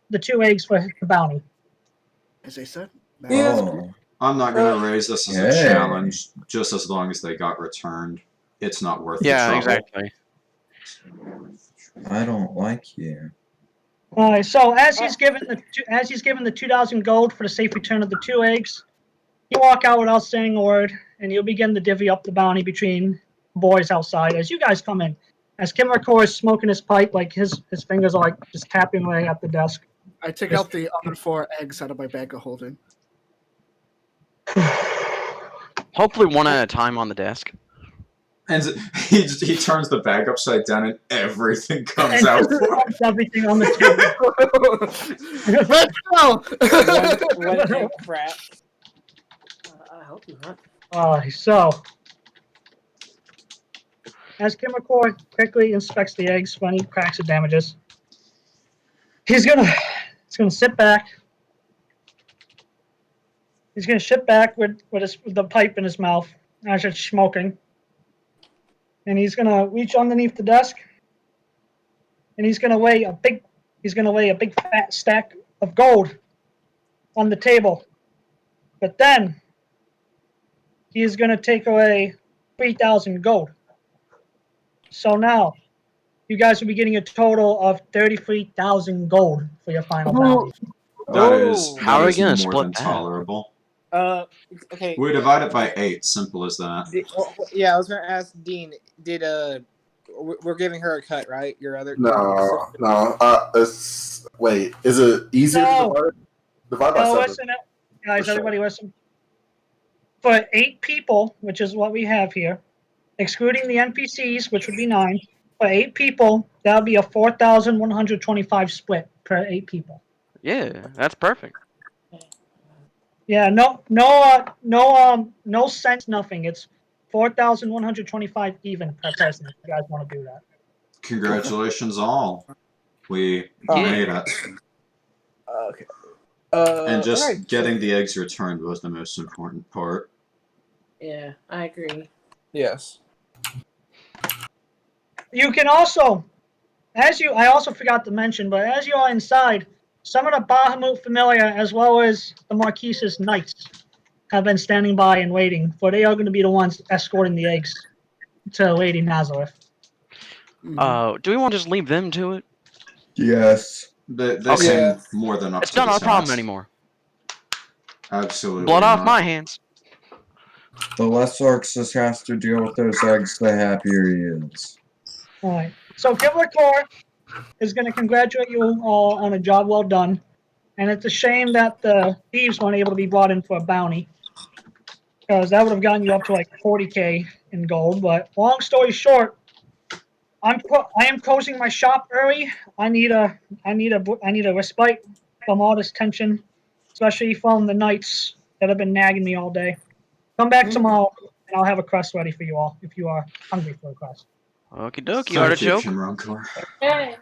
the 2 eggs for the bounty. As I said. Oh, I'm not going to raise this as a Hey. challenge, just as long as they got returned. It's not worth the Yeah, trouble. exactly. I don't like you. All right. So as he's given the 2,000 gold for the safe return of the 2 eggs, you walk out without saying a word, and you'll begin to divvy up the bounty between boys outside as you guys come in. As Kimmercore is smoking his pipe, like his fingers are like just tapping away at the desk. I take out the other 4 eggs out of my bag of holding. Hopefully one at a time on the desk. And he turns the bag upside down and everything comes And out just for him. dumps everything on the table. Let's go! One egg crack. I hope not. So as Kimmercore quickly inspects the eggs for any cracks or damages, he's gonna sit back. He's gonna sit back with the pipe in his mouth as it's smoking. And he's gonna reach underneath the desk, and he's gonna lay a big fat stack of gold on the table. But then he is gonna take away 3,000 gold. So now you guys will be getting a total of 33,000 gold for your final bounty. That is How are we gonna more split than that? tolerable. Okay. We divide it by 8. Simple as that. Yeah, I was gonna ask Dean. Did we're giving her a cut, right? Your other. No. Wait. Is it easier to divide by 7? Listen, guys. Everybody, listen. For 8 people, which is what we have here, excluding the NPCs, which would be 9. For 8 people, that would be a 4,125 split per 8 people. Yeah, that's perfect. Yeah, no cents, nothing. It's 4,125 even per person. If you guys want to do that. Congratulations, all. We Yeah. made it. Okay. And just alright. getting the eggs returned was the most important part. Yeah, I agree. Yes. You can also, I also forgot to mention, but as you are inside, some of the Bahamut familiar, as well as the Marquise's knights, have been standing by and waiting, for they are going to be the ones escorting the eggs to Lady Nazareth. Do we want to just leave them to it? Yes. They Okay. seem more than up It's to not the our problem task. anymore. Absolutely Blood off not. my hands. The less Arxus has to deal with those eggs, the happier he is. All right. So Kivlikor is going to congratulate you all on a job well done. And it's a shame that the thieves weren't able to be brought in for a bounty, because that would have gotten you up to like 40k in gold. But long story short, I am closing my shop early. I need a respite from all this tension, especially from the knights that have been nagging me all day. Come back tomorrow, and I'll have a crust ready for you all if you are hungry for a crust. Okie dokie, Thank you, artichoke. Kimronkor. Hey.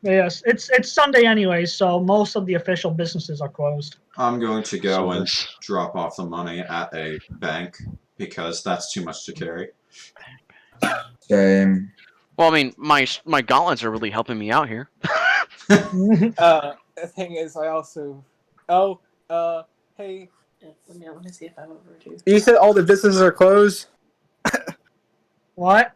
Yes, it's Sunday anyways, so most of the official businesses are closed. I'm going to go So and this- drop off the money at a bank because that's too much to carry. Same. Well, I mean, my gauntlets are really helping me out here. The thing is, I also. Hey. Let me see if I'm over too. You said all the businesses are closed. What?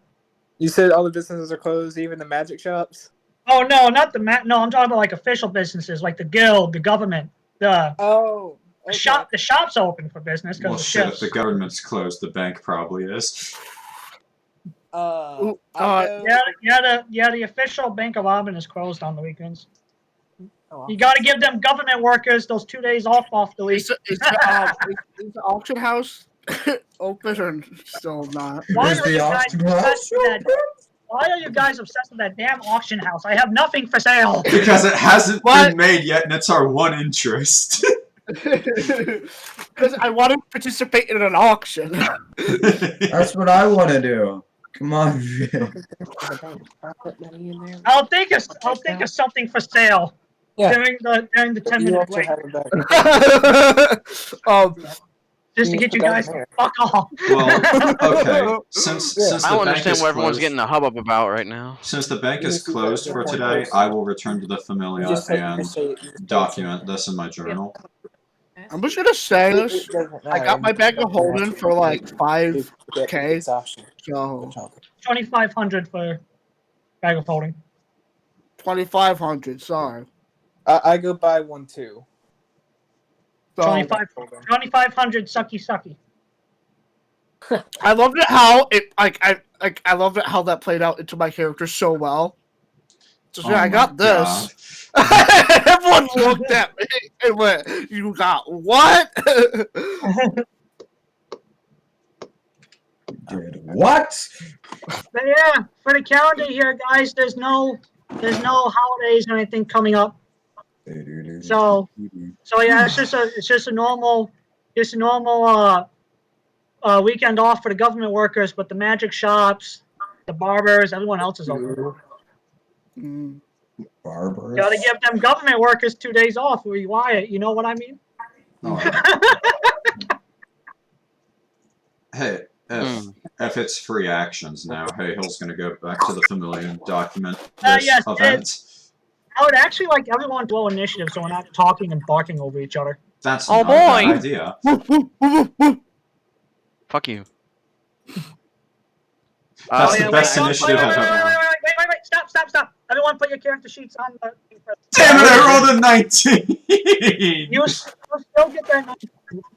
You said all the businesses are closed, even the magic shops. Oh no, not the no. I'm talking about like official businesses, like the guild, the government, the Oh. Okay. shop. The shop's are open for business because Well, the shit, if shifts. the government's closed, the bank probably is. I go- Yeah, the official Bank of Abend is closed on the weekends. Oh, You got to give them government workers those 2 days off the week. Is the auction house open or still not? Why Is are the you guys auction obsessed house with that? Why are you guys obsessed with that damn auction house? I have nothing for sale. Because it hasn't What? been made yet, and it's our one interest. Because I want to participate in an auction. That's what I want to do. Come on, Vick. I'll put money in there. I'll think of something for sale Yeah. during the 10-minute break, just to get you guys to fuck off. Well, okay. Since Yeah. the I don't bank understand is what everyone's closed, getting a hubbub about right now. since the bank is closed for today, I will return to the Familia and document this in my journal. I'm just gonna say this. I got my bag of holding for like 5k. So 2,500 for bag of holding. 2,500. Sorry. I go buy one too. So 2,500 sucky. I loved it how it I loved it how that played out into my character so well. So Oh I my got this. God. Everyone looked at me and went, "You got what?" Did what? But yeah, for the calendar here, guys, there's no holidays or anything coming up. So yeah, it's just a normal weekend off for the government workers, but the magic shops, the barbers, everyone else is open. Mm. Barbers. Gotta give them government workers 2 days off. Wyatt, you know what I mean? Hey, if it's free actions now, Haehil's gonna go back to the Familia and document this Yes, event. I would actually like everyone to roll initiative so we're not talking and barking over each other. That's Oh, not a bad boy. idea. Fuck you. That's yeah, the best wait, initiative I've ever had. Wait, stop. Everyone put your character sheets on the... Damn it, I rolled a 19! You still get that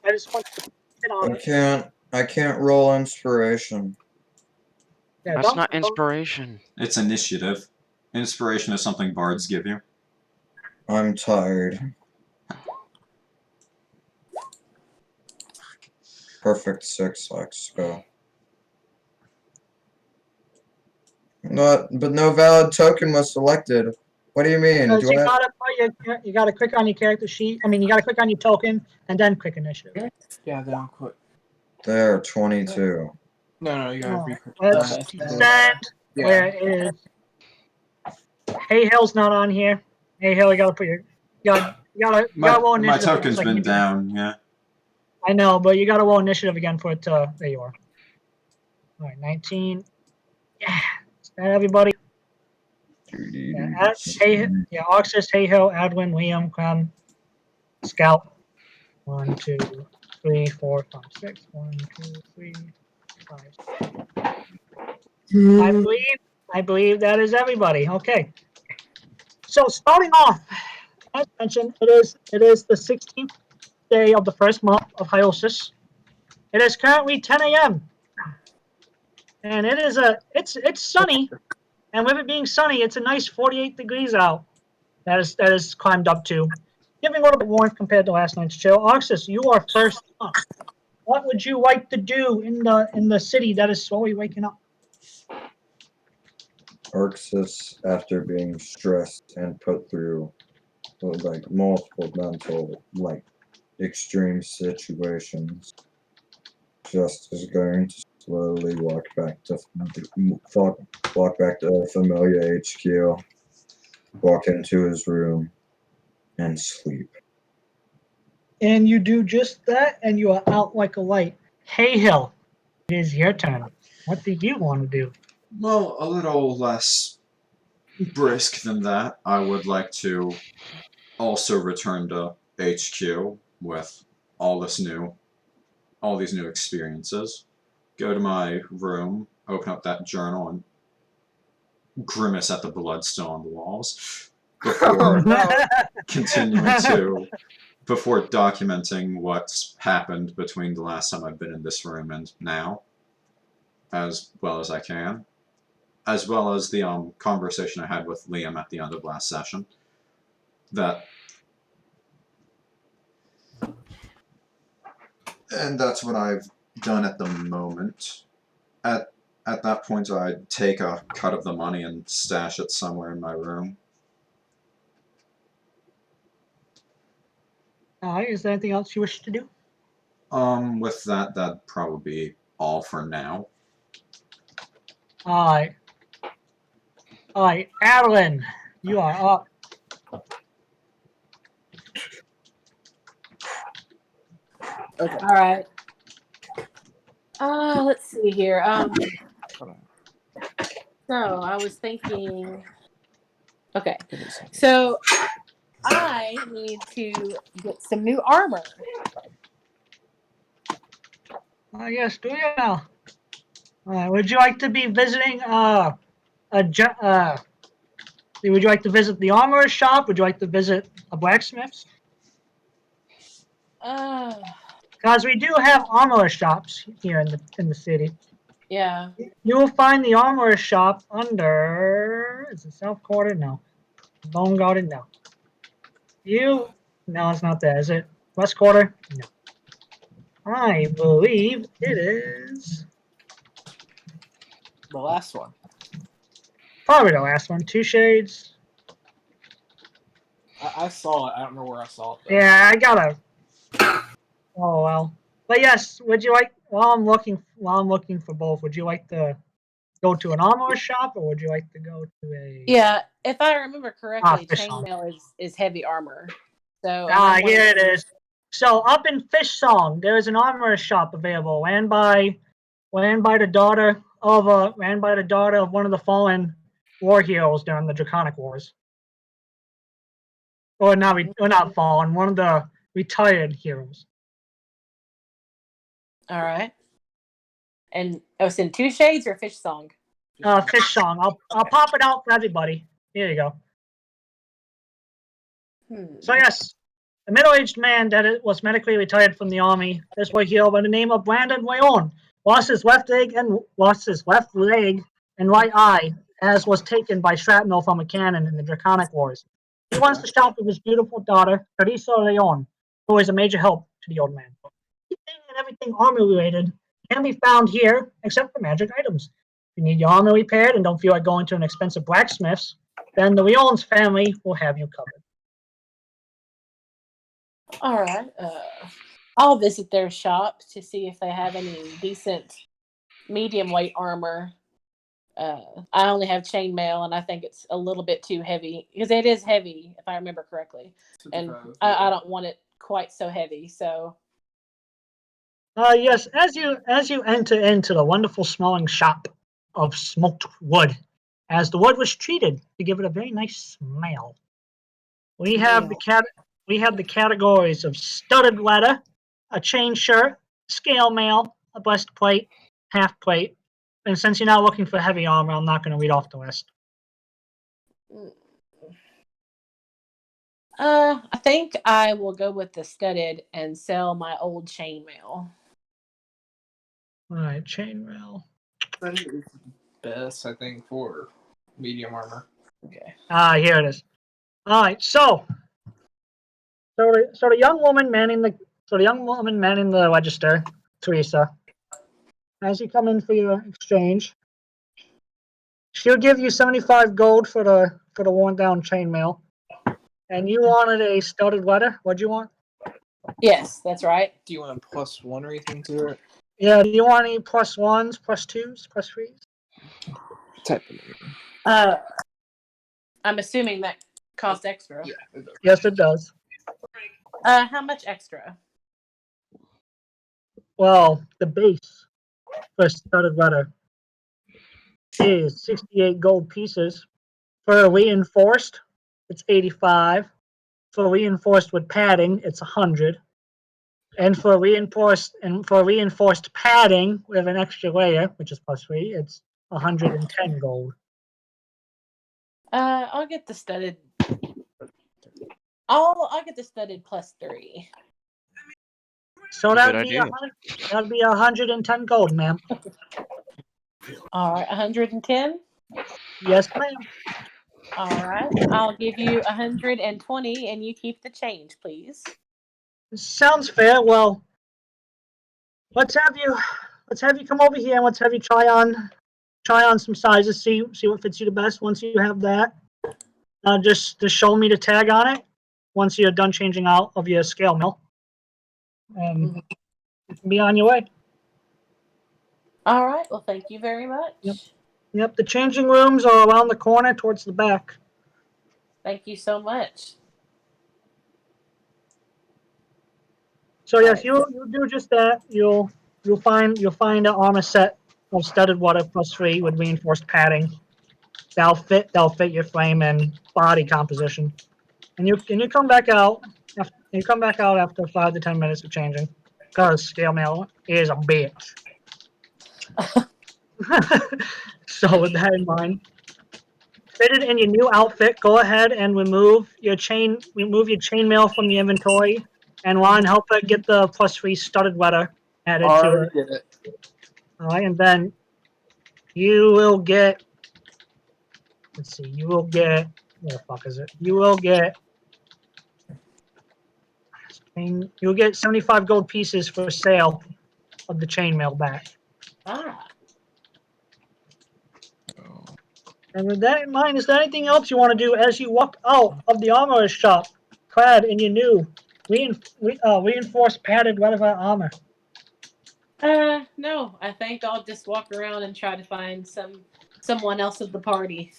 I just want to hit on it. I can't roll inspiration. Yeah, That's not inspiration. It's initiative. Inspiration is something bards give you. I'm tired. Perfect 6, let's go. But no valid token was selected. What do you mean? Because you gotta click on your character sheet. I mean, you gotta click on your token and then click initiative. Yeah, then I'll quit. There, 22. No, you gotta Alright, re-quit. let's send where is Haehil's not on here. Haehil, you gotta put your you gotta roll My initiative. token's been down, yeah. I know, but you gotta roll initiative again for it to there you are. Alright, 19. Yeah. Send everybody. Yeah, Arxus, Haehil, Adewyn, Liam, Clem, Scout. 1, 2, 3, 4, 5, 6. 1, 2, 3, 5. I believe that is everybody. Okay. So starting off, as mentioned, it is the 16th day of the first month of Haehil. It is currently 10 a.m. and it's sunny, and with it being sunny, it's a nice 48 degrees out. That is climbed up to, giving a little bit warmth compared to last night's chill. Arxus, you are first up. What would you like to do in the city that is slowly waking up? Arxus, after being stressed and put through like multiple mental extreme situations, just is going to slowly walk back to Familia HQ, walk into his room, and sleep. And you do just that, and you are out like a light. Haehil, it is your turn. What do you want to do? Well, a little less brisk than that. I would like to also return to HQ with all these new experiences. Go to my room, open up that journal, and grimace at the blood still on the walls before before documenting what's happened between the last time I've been in this room and now, as well as I can, as well as the conversation I had with Liam at the end of last session. And that's what I've done at the moment. At that point, I'd take a cut of the money and stash it somewhere in my room. Is there anything else you wish to do? With that'd probably be all for now. Alright, Adewyn, you are up. Okay. All right. Let's see here. So I was thinking. Okay. So I need to get some new armor. Yes, do you now? Would you like to be visiting would you like to visit the armorer's shop? Would you like to visit a blacksmith's? Because we do have armor shops here in the city. Yeah. You will find the armor shop under. Is it South Quarter? No. Bone Garden? No. No, it's not there. Is it West Quarter? No. I believe it is The last one. probably the last one. 2 Shades. I saw it. I don't know where I saw it, though. Yeah, I gotta. Oh well. But yes, would you like? While I'm looking for both, would you like to go to an armor shop, or would you like to go to a? Yeah, if I remember correctly, chainmail is heavy armor. So here it is. So up in Fish Song, there is an armor shop available, ran by the daughter of one of the fallen war heroes during the Draconic Wars. Or not fallen, one of the retired heroes. All right. And it's in 2 Shades or Fish Song? Fish Song. I'll pop it out for everybody. Here you go. So yes, A middle-aged man that was medically retired from the army. This Haehil by the name of Brandon Wayon lost his left leg and right eye, as was taken by shrapnel from a cannon in the Draconic Wars. He wants to shop with his beautiful daughter, Teresa Leon, who is a major help to the old man. Everything and everything armor-related can be found here, except for magic items. If you need your armor repaired and don't feel like going to an expensive blacksmith's, then the Leon's family will have you covered. All right. I'll visit their shop to see if they have any decent medium weight armor. I only have chainmail, and I think it's a little bit too heavy because it is heavy, if I remember correctly, and I don't want it quite so heavy. So, yes, as you enter into the wonderful smelling shop of smoked wood, as the wood was treated to give it a very nice smell. We have the categories of studded leather, a chain shirt, scale mail, a breastplate, half plate. And since you're not looking for heavy armor, I'm not going to read off the list. I think I will go with the studded and sell my old chainmail. All right, chainmail. Best, I think, for medium armor. Okay. Here it is. All right, so the young woman manning the register, Teresa. As you come in for your exchange, she'll give you 75 gold for the worn down chainmail. And you wanted a studded leather? What'd you want? Yes, that's right. Do you want a +1 or anything to it? Yeah, do you want any +1s, +2s, +3s? Type of name. I'm assuming that costs extra. Yeah, it does. Yes, it does. How much extra? Well, the base for studded leather is 68 gold pieces. For reinforced, it's 85. For reinforced with padding, it's 100. And for reinforced padding with an extra layer, which is +3, it's 110 gold. I'll get the studded. I'll get the studded +3. So Good that'd be idea. 110 gold, ma'am. All right, 110. Yes, ma'am. All right, I'll give you 120, and you keep the change, please. Sounds fair. Well, let's have you come over here and let's have you try on some sizes, see what fits you the best. Once you have that, just show me the tag on it once you're done changing out of your scale mill, and you can be on your way. All right, well, thank you very much. Yep, the changing rooms are around the corner towards the back. Thank you so much. So yes, you'll do just that. You'll find an armor set of studded water +3 with reinforced padding. They'll fit your frame and body composition. And you come back out after 5 to 10 minutes of changing, because scale mail is a bitch. So with that in mind, fitted in your new outfit, go ahead and remove your chainmail from the inventory, and Juan, help her get the +3 studded leather added to it. Get it. All right, and then you will get. Let's see. You will get. Where the fuck is it? You will get. You'll get 75 gold pieces for sale of the chainmail back. Ah. And with that in mind, is there anything else you want to do as you walk out of the armorer's shop, clad in your new reinforced padded leather armor? No. I think I'll just walk around and try to find someone else of the party.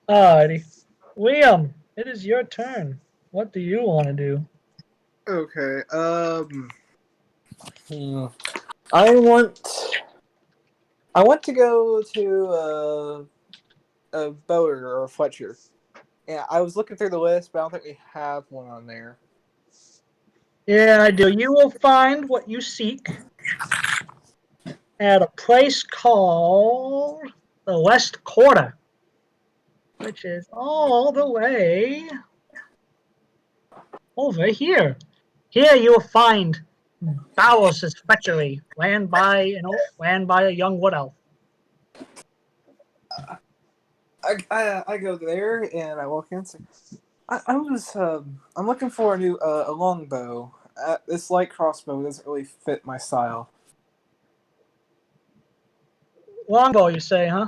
Alrighty. Liam, it is your turn. What do you want to do? Okay. I want to go to a Bower or a Fletcher. Yeah, I was looking through the list, but I don't think we have one on there. Yeah, I do. You will find what you seek at a place called the West Quarter, which is all the way over here. Here you will find Balneiros' treachery, ran by a young wood elf. I go there and I walk in. And say, I'm looking for a new a longbow. This light crossbow doesn't really fit my style. Longbow, you say, huh?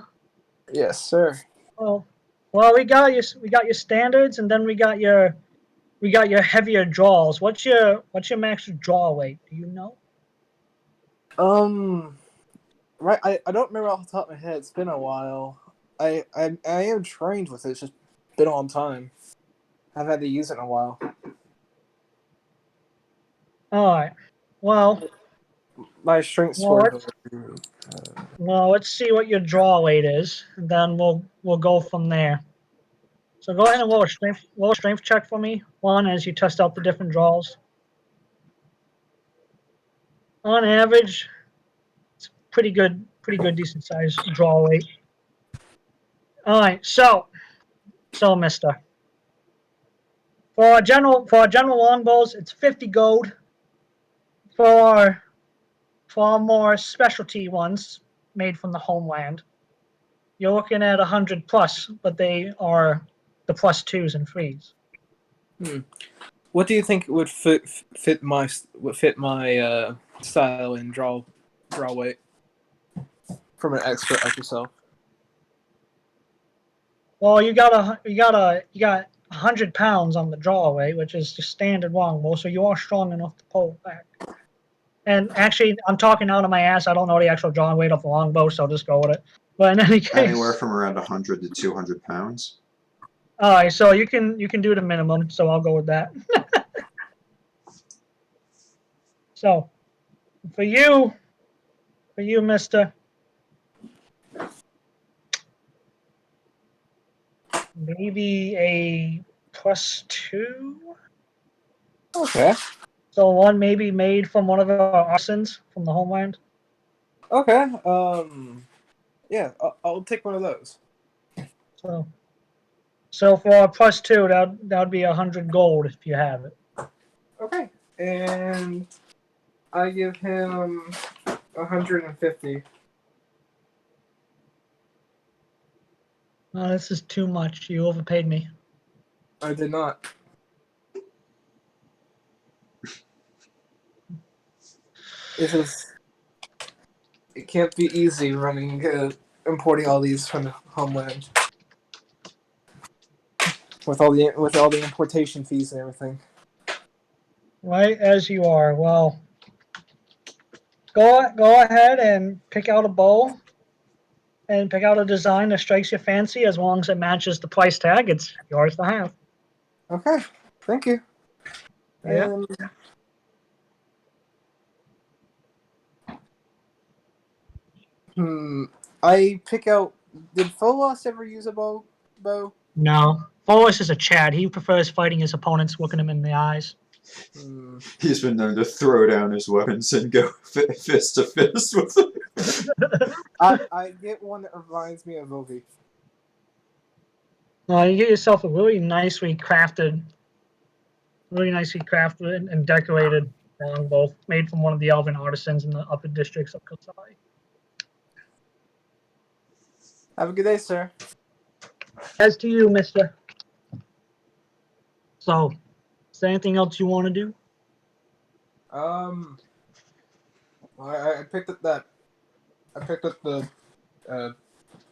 Yes, sir. Well, we got your standards, and then we got your heavier draws. What's your max draw weight? Do you know? Right. I don't remember off the top of my head. It's been a while. I am trained with it. It's just been a long time. I've had to use it in a while. All right. Well, My strength Well, score. let's see what your draw weight is, and then we'll go from there. So go ahead and roll a strength check for me, Juan, as you test out the different draws. On average, it's pretty good, decent size draw weight. All right, so Mister, for our general longbows, it's 50 gold. For our more specialty ones made from the homeland, you're looking at 100 plus, but they are the plus 2s and 3s. What do you think would fit my style and draw weight from an expert like yourself? Well, you got 100 pounds on the draw weight, which is the standard longbow, so you are strong enough to pull it back. And actually, I'm talking out of my ass. I don't know the actual drawing weight of the longbow, so just go with it. But in any case, Anywhere from around 100 to 200 pounds. All right, so you can do the minimum, so I'll go with that. So, for you, Mister, maybe a +2. Okay. So one maybe made from one of our arsons from the homeland. Okay. Yeah, I'll take one of those. So for a +2, that would be 100 gold if you have it. Okay. And I give him 150. No, this is too much. You overpaid me. I did not. It can't be easy importing all these from the homeland. With all the importation fees and everything. Right as you are. Well, go ahead and pick out a bow and pick out a design that strikes your fancy. As long as it matches the price tag, it's yours to have. Okay, thank you. Yeah. I pick out. Did Folas ever use a bow? No. Folas is a Chad. He prefers fighting his opponents, looking them in the eyes. He's been known to throw down his weapons and go fist to fist with them. I get one that reminds me of Vick. Well, you get yourself a really nicely crafted and decorated longbow made from one of the elven artisans in the upper districts of Kosai. Have a good day, sir. As to you, mister. So, is there anything else you want to do? Well, I picked up the. I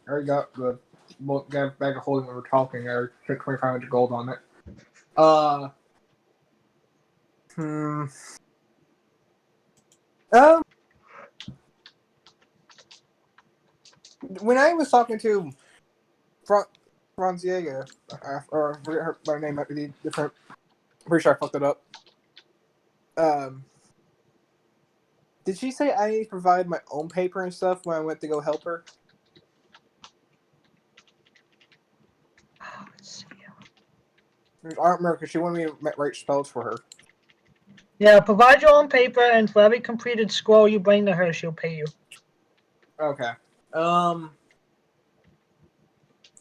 already got the bag of holding when we were talking. I spent 2,500 gold on it. When I was talking to Frau Jager, or I forget her name might be different. I'm pretty sure I fucked it up. Did she say I need to provide my own paper and stuff when I went to go help her? Let's see. I don't remember because she wanted me to write spells for her. Yeah, provide your own paper, and for every completed scroll you bring to her, she'll pay you. Okay.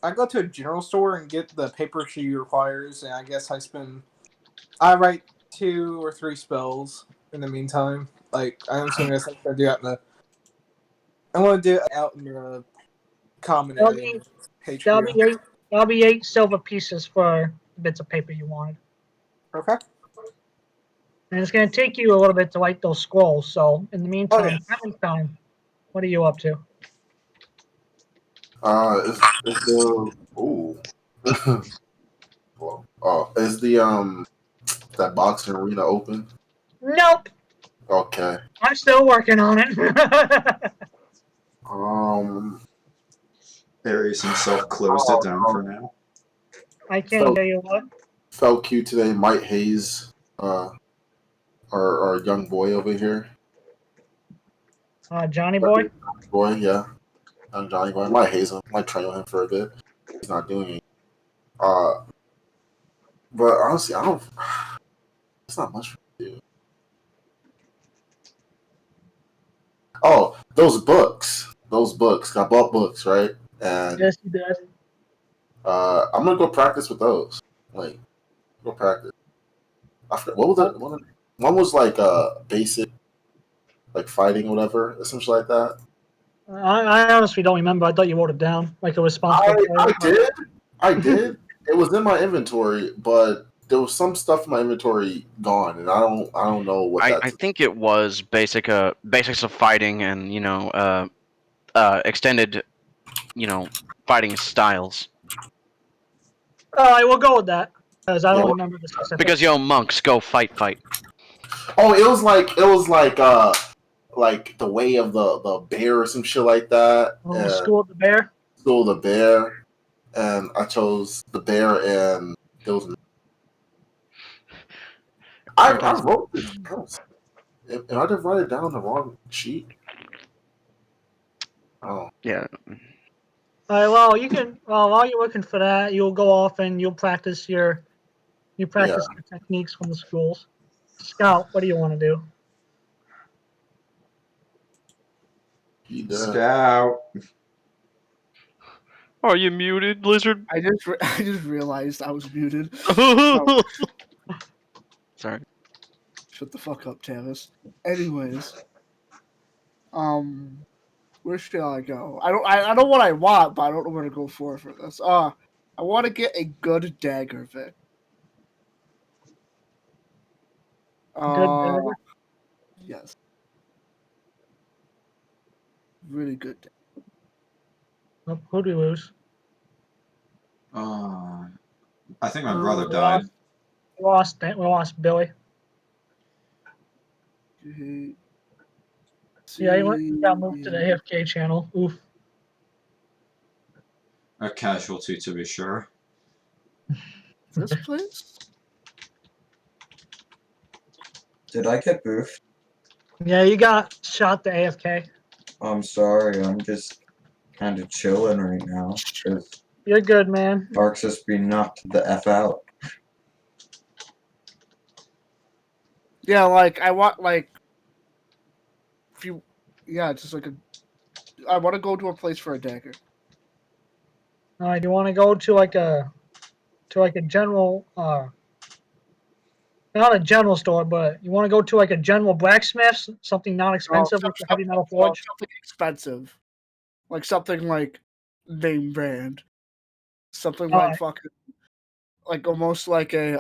I go to a general store and get the paper she requires, and I guess I spend I write 2 or 3 spells in the meantime. Like I'm assuming that's what I do out in the. I'm gonna do it out in the common That'll area. be, HQ. that'll be 8 silver pieces for the bits of paper you wanted. Okay. And it's going to take you a little bit to write those scrolls. So in the meantime, yeah. What are you up to? Is the well, is the that boxing arena open? Nope. Okay. I'm still working on it. Ares himself closed it down for now. I can't hear you. What? Felt cute today. Mike Hayes, our young boy over here. Johnny boy. Boy, yeah. I'm Johnny boy. I might haze him. Might trail him for a bit. He's not doing it. But honestly, I don't. It's not much for me to do. Oh, those books. Those books. I bought books, right? And Yes, you did. I'm gonna go practice with those. Like, go practice. I forgot, what was it? One was like basic, like fighting or whatever, essentially like that. I honestly don't remember. I thought you wrote it down like a responsible player. I did. It was in my inventory, but there was some stuff in my inventory gone, and I don't know what I think it was basics of fighting and extended fighting styles. I will go with that because I don't remember the specifics. Because monks go fight. Oh, it was like the way of the bear or some shit like that. School of the bear. School of the bear, and I chose the bear, and it was. I wrote this. And I did write it down on the wrong sheet. Oh. Yeah. All right. Well, you can. Well, while you're looking for that, you'll go off and you'll practice your techniques from the schools. Scout, what do you want to do? Scout. Are you muted, lizard? I just realized I was muted. Sorry. Shut the fuck up, Tavis. Anyways, where should I go? I know what I want, but I don't know where to go for this. I want to get a good dagger, Vic. Good dagger? Yes. Really good dagger. Who do we lose? I think my brother died. We lost Billy. Yeah, he got moved to the AFK channel. Oof. A casualty, to be sure. This place? Did I get boofed? Yeah, you got shot to AFK. I'm sorry, I'm just kind of chilling right now. You're good, man. Arxus being knocked the F out. Yeah, like, I want, like, just like I want to go to a place for a dagger. Do you want to go to like a general, not a general store, but you want to go to like a general blacksmith, something not expensive, like a heavy metal forge? Something expensive. Like something like name brand. Something like fucking, like almost like a,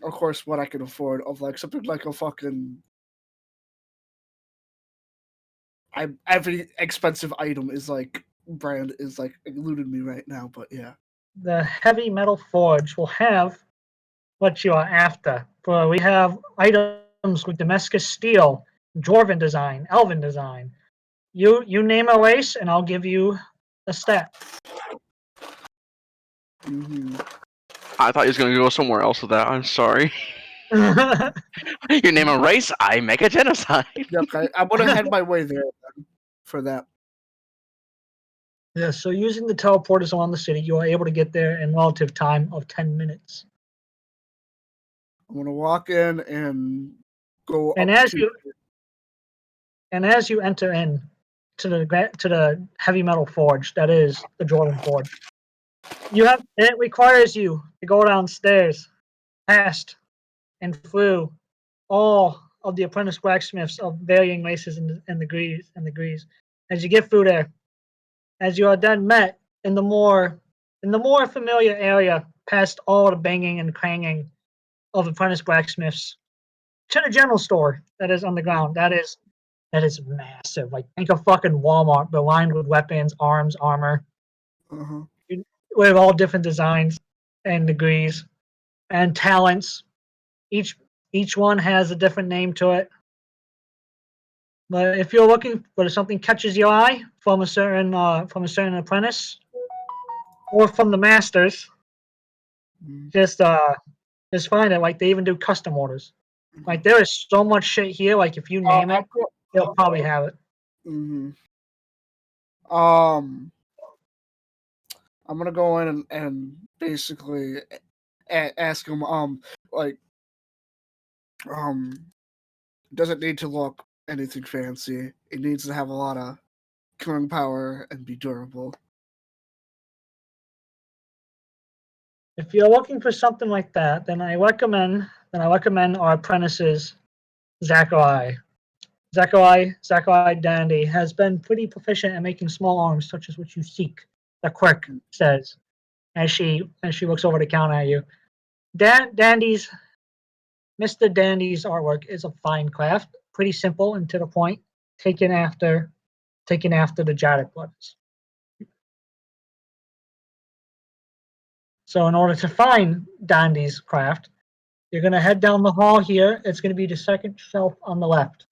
of course what I can afford, of like something like a fucking, every expensive item is like, brand is like eluding me right now, but yeah. The heavy metal forge will have what you are after. But we have items with Damascus steel, dwarven design, elven design. You name a race, and I'll give you a stat. Mm-hmm. I thought he was going to go somewhere else with that. I'm sorry. You name a race, I make a genocide. Okay, I'm gonna head my way there then for that. Yeah, so using the teleporters around the city, you are able to get there in relative time of 10 minutes. I'm gonna walk in and go And up as you enter in to the heavy metal forge, that is the dwarven forge, it requires you to go downstairs past and through all of the apprentice blacksmiths of varying races and degrees. As you get through there, as you are then met in the more familiar area, past all the banging and clanging of apprentice blacksmiths, to the general store that is on the ground. That is massive. Like think of fucking Walmart, but lined with weapons, arms, armor, Uh-huh. with all different designs and degrees and talents. Each one has a different name to it. But if you're looking for something catches your eye from a certain apprentice or from the masters, Mm. just find it. Like they even do custom orders. Like there is so much shit here. Like if you name it, they'll probably have it. Mm-hmm. I'm gonna go in and basically ask him, like, doesn't need to look anything fancy. It needs to have a lot of killing power and be durable. If you're looking for something like that, then I recommend our apprentices, Zachariah. Zachariah Dandy has been pretty proficient at making small arms, such as what you seek. The clerk says, as she looks over the counter at you. Dandy's Mr. Dandy's artwork is a fine craft, pretty simple and to the point, taken after the Jadic brothers. So in order to find Dandy's craft, you're going to head down the hall here. It's going to be the second shelf on the left.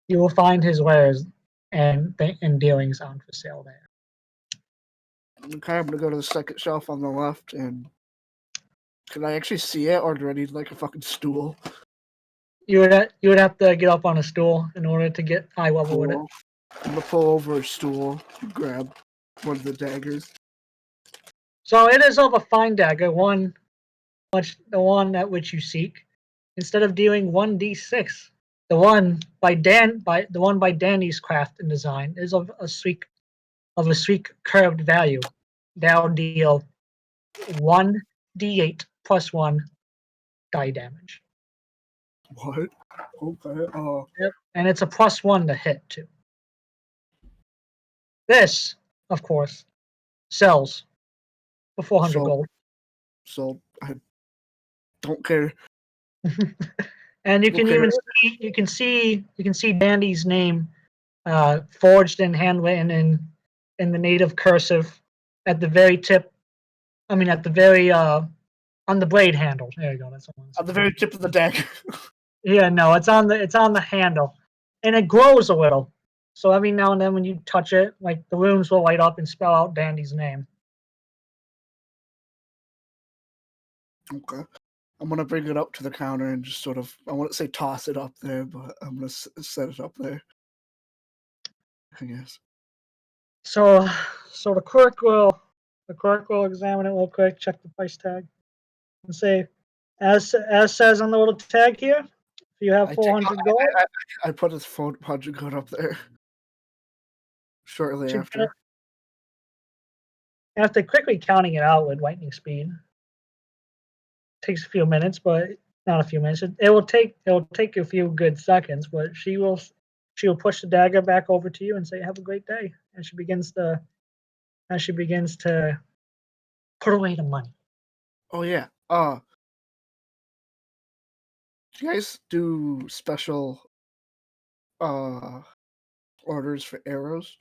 You will find his wares and dealings on for sale there. Okay, I'm gonna go to the second shelf on the left, and can I actually see it, or do I need like a fucking stool? You would have to get up on a stool in order to get eye level with it. Cool. I'm gonna pull over a stool, and grab one of the daggers. So it is of a fine dagger, the one at which you seek. Instead of dealing 1d6, the one by Danny's craft and design is of a sleek curved value. They'll deal 1d8 plus 1 die damage. What? Okay. Yep. And it's a plus 1 to hit too. This, of course, sells for 400 gold. So I don't care. And you can Okay. even see Dandy's name forged and handwritten in the native cursive at the very tip. I mean, at the very on the blade handle. There you go. That's what At the very tip of the dagger. Yeah, no, it's on the handle, and it glows a little. So every now and then, when you touch it, like the runes will light up and spell out Dandy's name. Okay. I'm gonna bring it up to the counter and just sort of, I wouldn't say toss it up there, but I'm gonna set it up there, I guess. So the clerk will examine it real quick, check the price tag, and say, as says on the little tag here, if you have 400 gold. I put his 400 gold up there shortly after. After quickly counting it out with lightning speed, takes a few minutes, but not a few minutes. It will take a few good seconds, but she will push the dagger back over to you and say, "Have a great day." And she begins to put away the money. Oh yeah. Do you guys do special orders for arrows?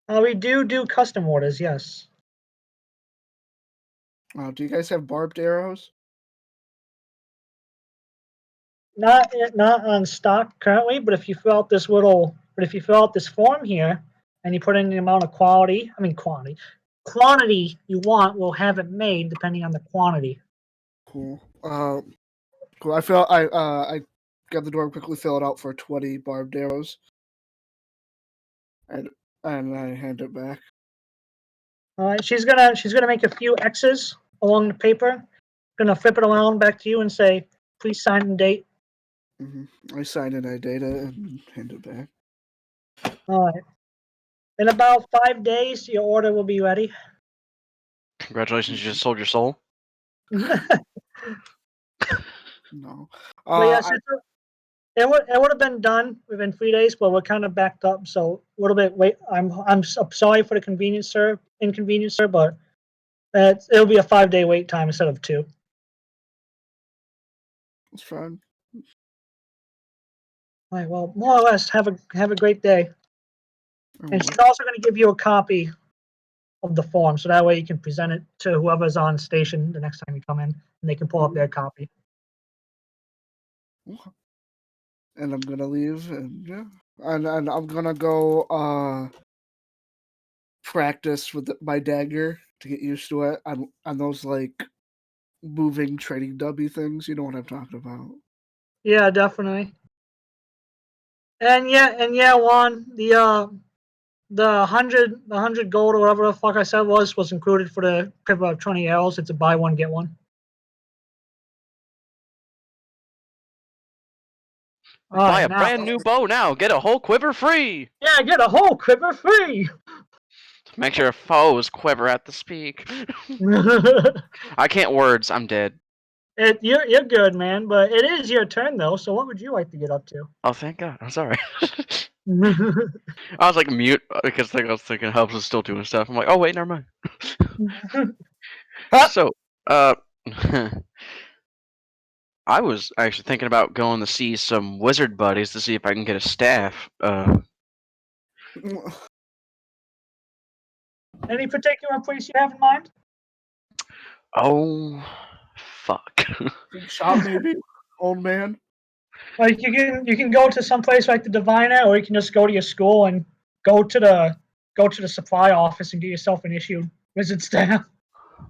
We do custom orders, yes. Do you guys have barbed arrows? Not on stock currently, but if you fill out this form here and you put in the amount of quantity you want, we'll have it made depending on the quantity. Cool. Cool. I got the door, quickly fill it out for 20 barbed arrows, and I hand it back. All right, she's gonna make a few X's along the paper. Gonna flip it around back to you and say, "Please sign and date." I sign and I date it and hand it back. All right. In about 5 days, your order will be ready. Congratulations, you just sold your soul. No. But yes, it would have been done within 3 days, but we're kind of backed up, so a little bit wait. I'm sorry for the inconvenience, sir, but it'll be a 5-day wait time instead of 2. It's fine. All right, well, more or less, have a great day. And she's also going to give you a copy of the form, so that way you can present it to whoever's on station the next time you come in, and they can pull up their copy. And I'm gonna leave, and yeah, and I'm gonna go practice with my dagger to get used to it on those like moving trading dummy things. You know what I'm talking about? Yeah, definitely. And yeah, Juan, the 100 gold or whatever the fuck I said was included for the equivalent of 20 arrows. It's a buy one get one. Buy a brand new bow now. Get a whole quiver free. Yeah, get a whole quiver free. Make sure foes quiver at the speak. I can't words. I'm dead. You're good, man. But it is your turn though. So what would you like to get up to? Oh, thank God. I'm sorry. I was like mute because I was thinking Hubs was still doing stuff. I'm like, oh wait, never mind. So, I was actually thinking about going to see some wizard buddies to see if I can get a staff. Any particular place you have in mind? Oh, fuck. Shop maybe, old man. Like you can go to some place like the Diviner, or you can just go to your school and go to the supply office and get yourself an issued wizard staff.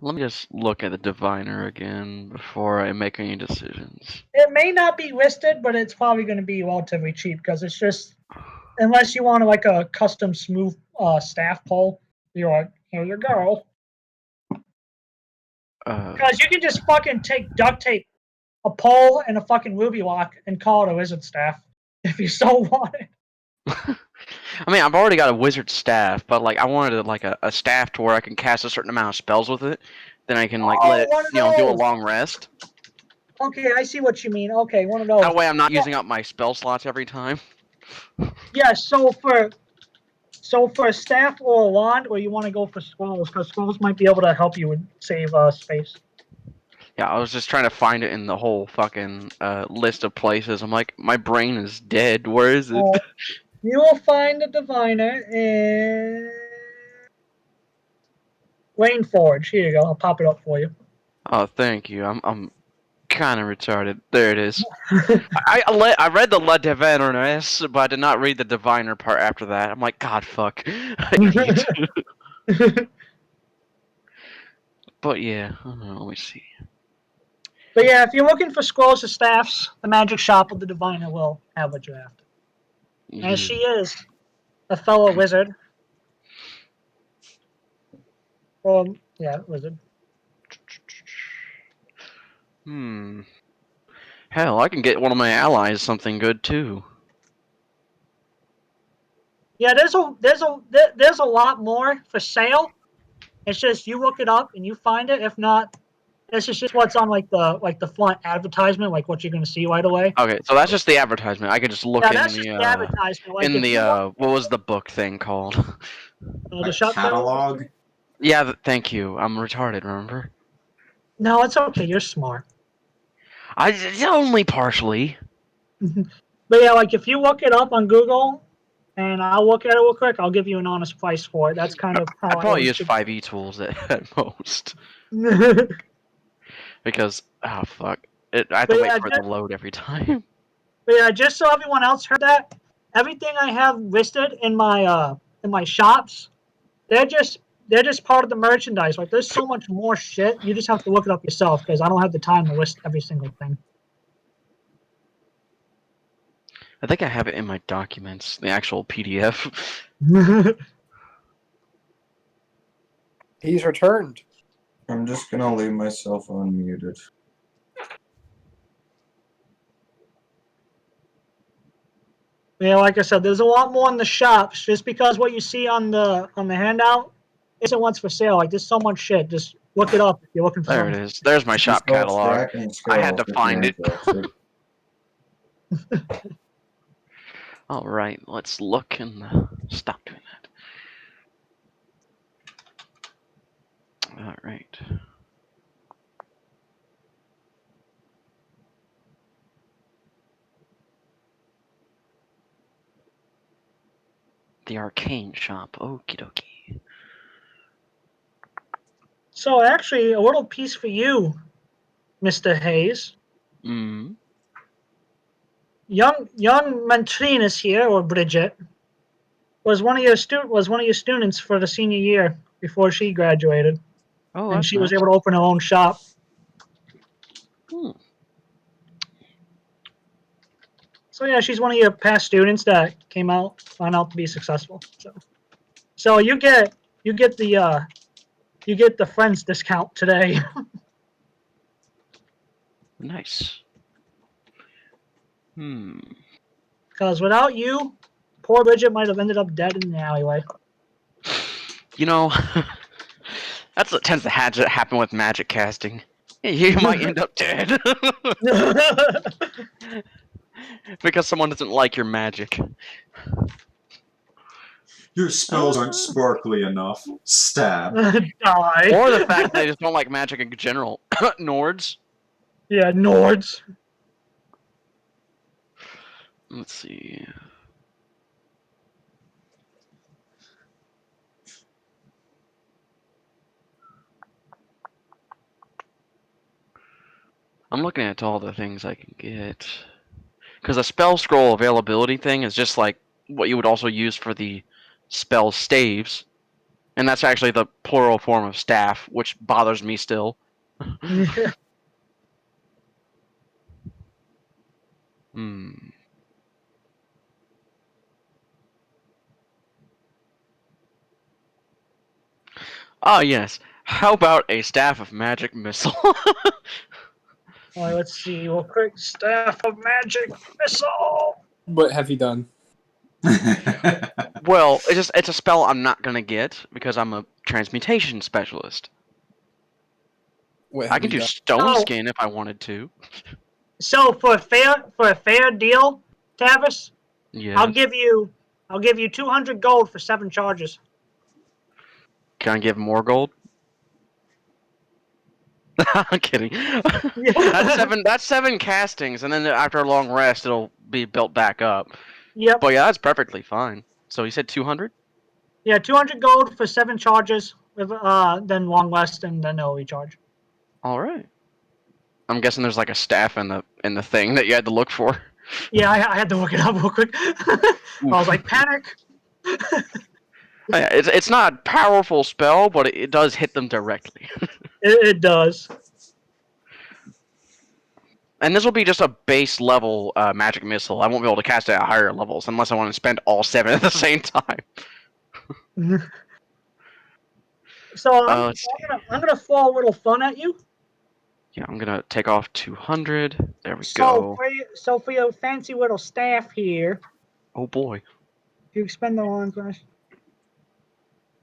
Let me just look at the Diviner again before I make any decisions. It may not be listed, but it's probably going to be relatively cheap because it's just, unless you want like a custom smooth staff pole, you're like, here you go. Because you can just fucking duct tape a pole and a fucking ruby lock and call it a wizard staff if you so want it. I mean, I've already got a wizard staff, but like I wanted like a staff to where I can cast a certain amount of spells with it. Then I can like let it, do a long rest. Okay, I see what you mean. Okay, one of those. That way I'm not using up my spell slots every time. Yeah, so for a staff or a wand, or you want to go for scrolls, because scrolls might be able to help you and save space. Yeah, I was just trying to find it in the whole fucking list of places. I'm like, my brain is dead. Where is it? You will find the Diviner in Rainforge. Here you go. I'll pop it up for you. Oh, thank you. I'm kind of retarded. There it is. I read the La Divineress, but I did not read the Diviner part after that. I'm like, God, fuck. Idiot. But yeah, let me see. But yeah, if you're looking for scrolls or staffs, the magic shop of the Diviner will have what you after. Yeah. And she is a fellow wizard. Yeah, wizard. Hell, I can get one of my allies something good too. Yeah, there's a lot more for sale. It's just you look it up and you find it. If not, this is just what's on like the front advertisement, like what you're gonna see right away. Okay, so that's just the advertisement. I could just look in the advertisement. Like in the what was the book thing called? The shop catalog. Yeah, thank you. I'm retarded. Remember? No, it's okay. You're smart. Only partially. But yeah, like if you look it up on Google, and I'll look at it real quick, I'll give you an honest price for it. That's kind of how I probably use 5e tools at most. Because fuck, I have to wait for it to load every time. But yeah, just so everyone else heard that, everything I have listed in my shops, they're just part of the merchandise. Like there's so much more shit. You just have to look it up yourself because I don't have the time to list every single thing. I think I have it in my documents, the actual PDF. He's returned. I'm just gonna leave myself unmuted. Yeah, like I said, there's a lot more in the shops. Just because what you see on the handout isn't what's for sale. Like there's so much shit. Just Look it up if you're looking for There it something. is. There's my shop Spell catalog. track and I had scroll to if find you're it. interested. All right, let's look and stop doing that. All right. The arcane shop. Okie dokie. So actually, a little piece for you, Mr. Hayes. Mm. Young Mentrinus here, or Bridget, was one of your students for the senior year before she graduated, Oh, and that's she nice. was able to open her own shop. Hmm. So yeah, she's one of your past students that found out to be successful. So you get the friends discount today. Nice. Hmm. Because without you, poor Bridget might have ended up dead in the alleyway. You know, that's what tends to happen with magic casting. You might end up dead because someone doesn't like your magic. Your spells aren't sparkly enough. Stab. Die. Or the fact they just don't like magic in general. Nords. Yeah, Nords. Let's see. I'm looking at all the things I can get. Because the spell scroll availability thing is just like what you would also use for the spell staves. And that's actually the plural form of staff, which bothers me still. Hmm. Ah, yes. How about a staff of magic missile? Alright, let's see. Real quick. Staff of Magic Missile. What have you done? Well, it's a spell I'm not gonna get because I'm a transmutation specialist. What I have can you do done? stone Oh. skin if I wanted to. So for a fair deal, Tavis, Yeah. I'll give you 200 gold for 7 charges. Can I give more gold? I'm kidding. That's seven castings, and then after a long rest, it'll be built back up. Yep. But yeah, that's perfectly fine. So you said 200? Yeah, 200 gold for 7 charges, with then long rest, and then they'll recharge. All right. I'm guessing there's like a staff in the thing that you had to look for. Yeah, I had to look it up real quick. I was like, panic. Yeah, it's not a powerful spell, but it does hit them directly. It does. And this will be just a base level magic missile. I won't be able to cast it at higher levels unless I want to spend all 7 at the same time. So I'm Let's see. gonna throw a little fun at you. Yeah, I'm gonna take off 200. There we So go. for your fancy little staff here, Oh boy. if you expend the long rest.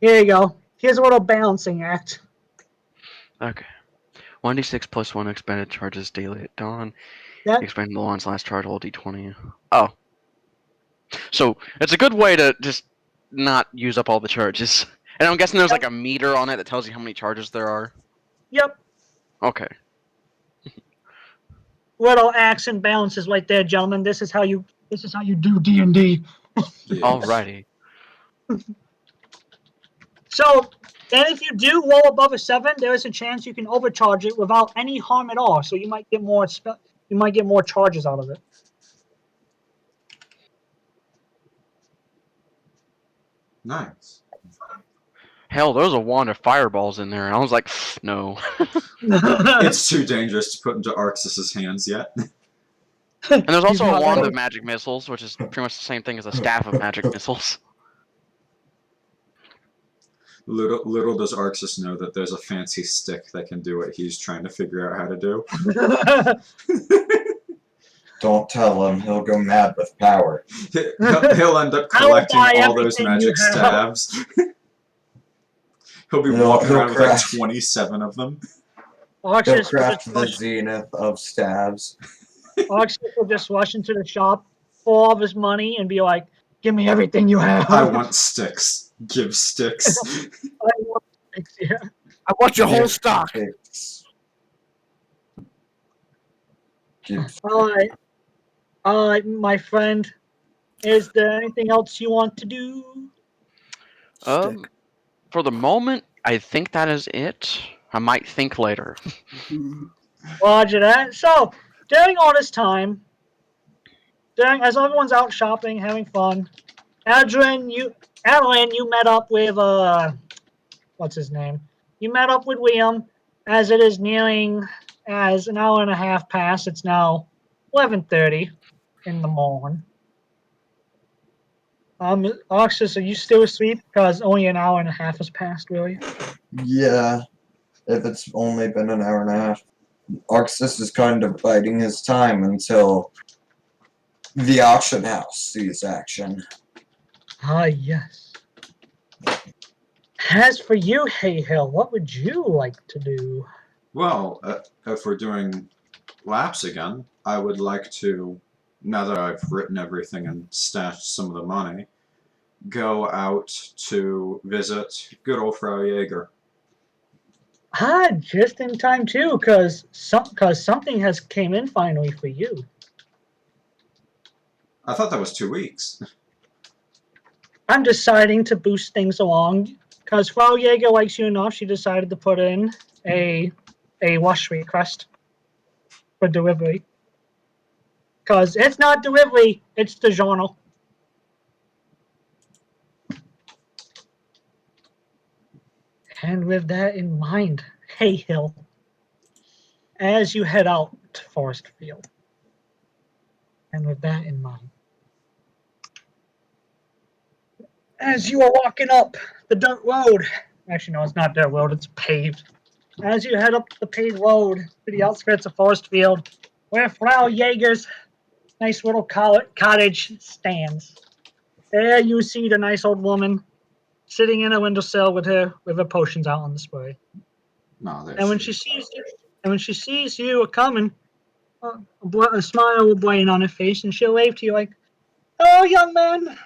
Here you go. Here's a little balancing act. Okay. 1d6 plus 1 expended charges daily at dawn. That Expending the one's last charge, roll d20. Oh. So, it's a good way to just not use up all the charges. And I'm guessing there's like a meter on it that tells you how many charges there are. Yep. Okay. Little acts and balances right there, gentlemen. This is how you do D&D. Yes. Alrighty. So, and if you do roll above a 7, there is a chance you can overcharge it without any harm at all. So you might get more charges out of it. Nice. Hell, there was a wand of fireballs in there, and I was like, no. It's too dangerous to put into Arxus's hands yet. And there's also He's a not wand ready. of magic missiles, which is pretty much the same thing as a staff of magic missiles. Little does Arxus know that there's a fancy stick that can do what he's trying to figure out how to do. Don't tell him, he'll go mad with power. He'll end up I will collecting buy all those everything you magic have. stabs. He'll be walking around with like 27 of them. He'll Arxus will craft just the rush, zenith of stabs. Arxus will just rush into the shop, pull all of his money, and be like, "Give me everything you have." I want sticks. Give sticks. I want sticks, yeah. I want your whole stock. All right, my friend. Is there anything else you want to do? For the moment, I think that is it. I might think later. Roger that. So, during all this time, as everyone's out shopping, having fun, Adewyn, you met up with what's his name? You met up with Liam, as it is nearing as an hour and a half past. It's now 11:30 in the morning. Arxus, are you still asleep? Because only an hour and a half has passed, really. Yeah, if it's only been an hour and a half. Arxus is kind of biding his time until the auction house sees action. Ah, yes. As for you, Haehil, what would you like to do? Well, if we're doing laps again, I would like to, now that I've written everything and stashed some of the money, go out to visit good old Frau Jager. Ah, just in time too, cause something has came in finally for you. I thought that was 2 weeks. I'm deciding to boost things along, cause Frau Jager likes you enough. She decided to put in a rush request for delivery. Cause it's not delivery, it's the journal. And with that in mind, Haehil, as you head out to Forest Field, and with that in mind, as you are walking up the dirt road, actually no, it's not dirt road, it's paved. As you head up the paved road to the outskirts of Forest Field, where Frau Jager's nice little cottage stands, there you see the nice old woman sitting in a windowsill with her potions out on display. No, there And when she sees you coming, a smile will brighten on her face, and she'll wave to you like, "Oh, young man,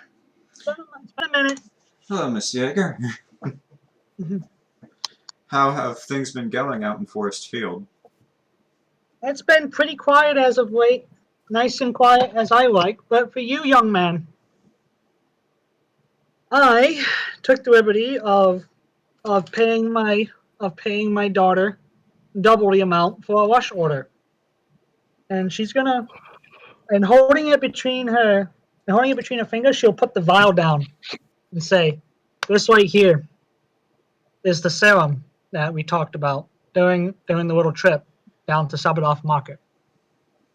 it's been a minute." Hello, Miss Jager. How have things been going out in Forest Field? It's been pretty quiet as of late, nice and quiet as I like. But for you, young man, I took the liberty of paying my daughter double the amount for a rush order, and she's gonna holding it between her fingers, she'll put the vial down and say, "This right here is the serum that we talked about during the little trip down to Sabadoff Market.